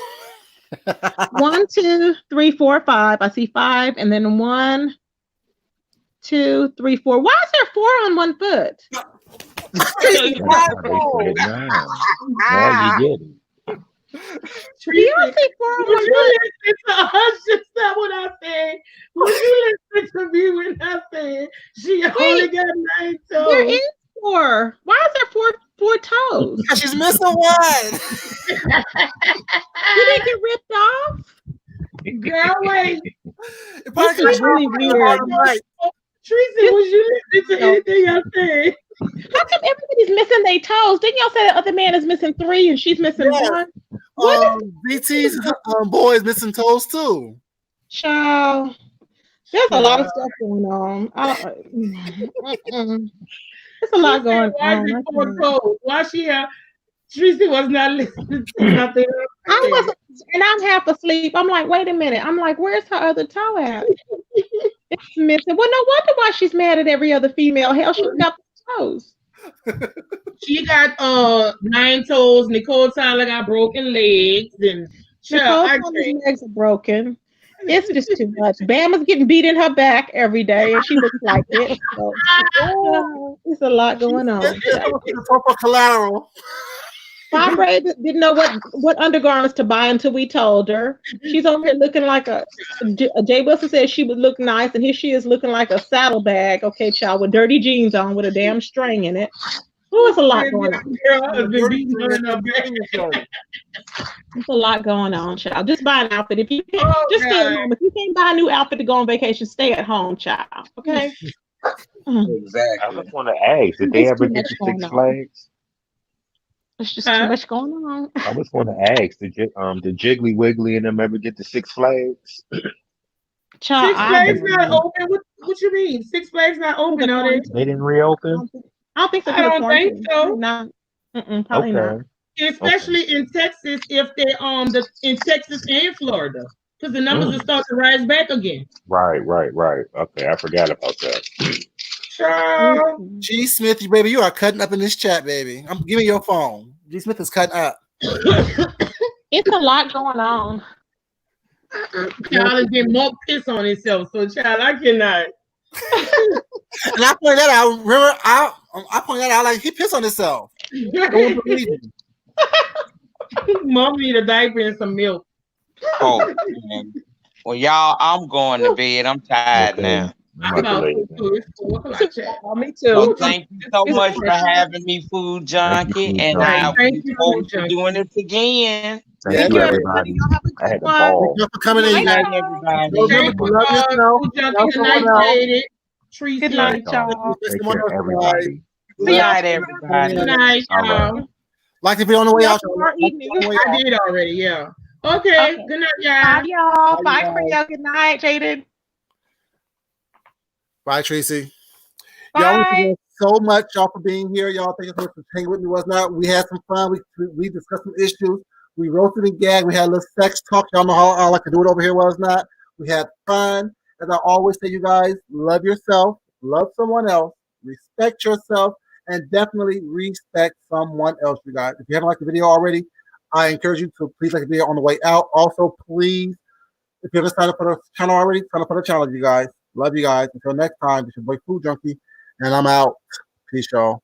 1, 2, 3, 4, 5. I see 5, and then 1, 2, 3, 4. Why is there 4 on one foot? You get it. Do you see 4 on one foot? Listen to us, just not what I said. Would you listen to me when I said she only got 9 toes? There is 4. Why is there 4 toes? She's missing one. Did it get ripped off? Girl, wait. This is really weird. Tracy, was you listening to anything I said? How come everybody's missing their toes? Didn't y'all say the other man is missing 3 and she's missing 1? BT's boy is missing toes too. Child, there's a lot of stuff going on. There's a lot going on. Why she have? Tracy was not listening to nothing. I wasn't, and I'm half asleep. I'm like, wait a minute. I'm like, where's her other toe at? It's missing. Well, no wonder why she's mad at every other female. Hell, she's got toes. She got 9 toes. Nicole Tyler got broken legs, and Nicole Tyler's legs are broken. It's just too much. Bama's getting beat in her back every day, and she looks like it. So, it's a lot going on. Collateral. Barbara didn't know what undergarments to buy until we told her. She's over here looking like Jay Wilson said she would look nice, and here she is looking like a saddlebag, okay, child, with dirty jeans on with a damn string in it. There's a lot going on. There's a lot going on, child. Just buy an outfit. If you can't, stay at home. If you can't buy a new outfit to go on vacation, stay at home, child. Okay. Exactly. I just want to ask, did they ever get to Six Flags? There's just too much going on. I just want to ask, did Jiggly Wiggly and them ever get to Six Flags? Child, Six Flags not open. What you mean? Six Flags not open, are they? They didn't reopen? I don't think so. I don't think so. No. Probably not. Especially in Texas, if they in Texas and Florida, because the numbers will start to rise back again. Right. Okay, I forgot about that. G Smith, baby, you are cutting up in this chat, baby. I'm giving your phone. G Smith is cutting up. It's a lot going on. Child is getting more piss on himself, so child, I cannot. And I pointed that out. Remember, I pointed that out like he pissed on himself. Mom need a diaper and some milk. Oh, man. Well, y'all, I'm going to bed. I'm tired now. I'm about food too. It's 4 o'clock. Me too. So thank you so much for having me, Food Junkie, and I look forward to doing this again. Thank you, everybody. I had a ball. Thank you for coming in, you guys. Everybody. Love yourself. Good night, y'all. Take care, everybody. Good night, everybody. Good night, y'all. Like if you're on the way out. I did already, yeah. Okay. Good night, y'all. Bye, y'all. Bye, Priya. Good night, Jaden. Bye, Tracy. Bye. Y'all, thank you so much, y'all, for being here. Y'all, thank you so much for hanging with me. Was not. We had some fun. We discussed some issues. We roasted and gagged. We had a little sex talk. Y'all know how I like to do it over here. Was not. We had fun. As I always say, you guys, love yourself, love someone else, respect yourself, and definitely respect someone else, you guys. If you haven't liked the video already, I encourage you to please like the video on the way out. Also, please, if you haven't signed up for the channel already, sign up for the channel, you guys. Love you guys. Until next time, this is your boy Food Junkie, and I'm out. Peace, y'all.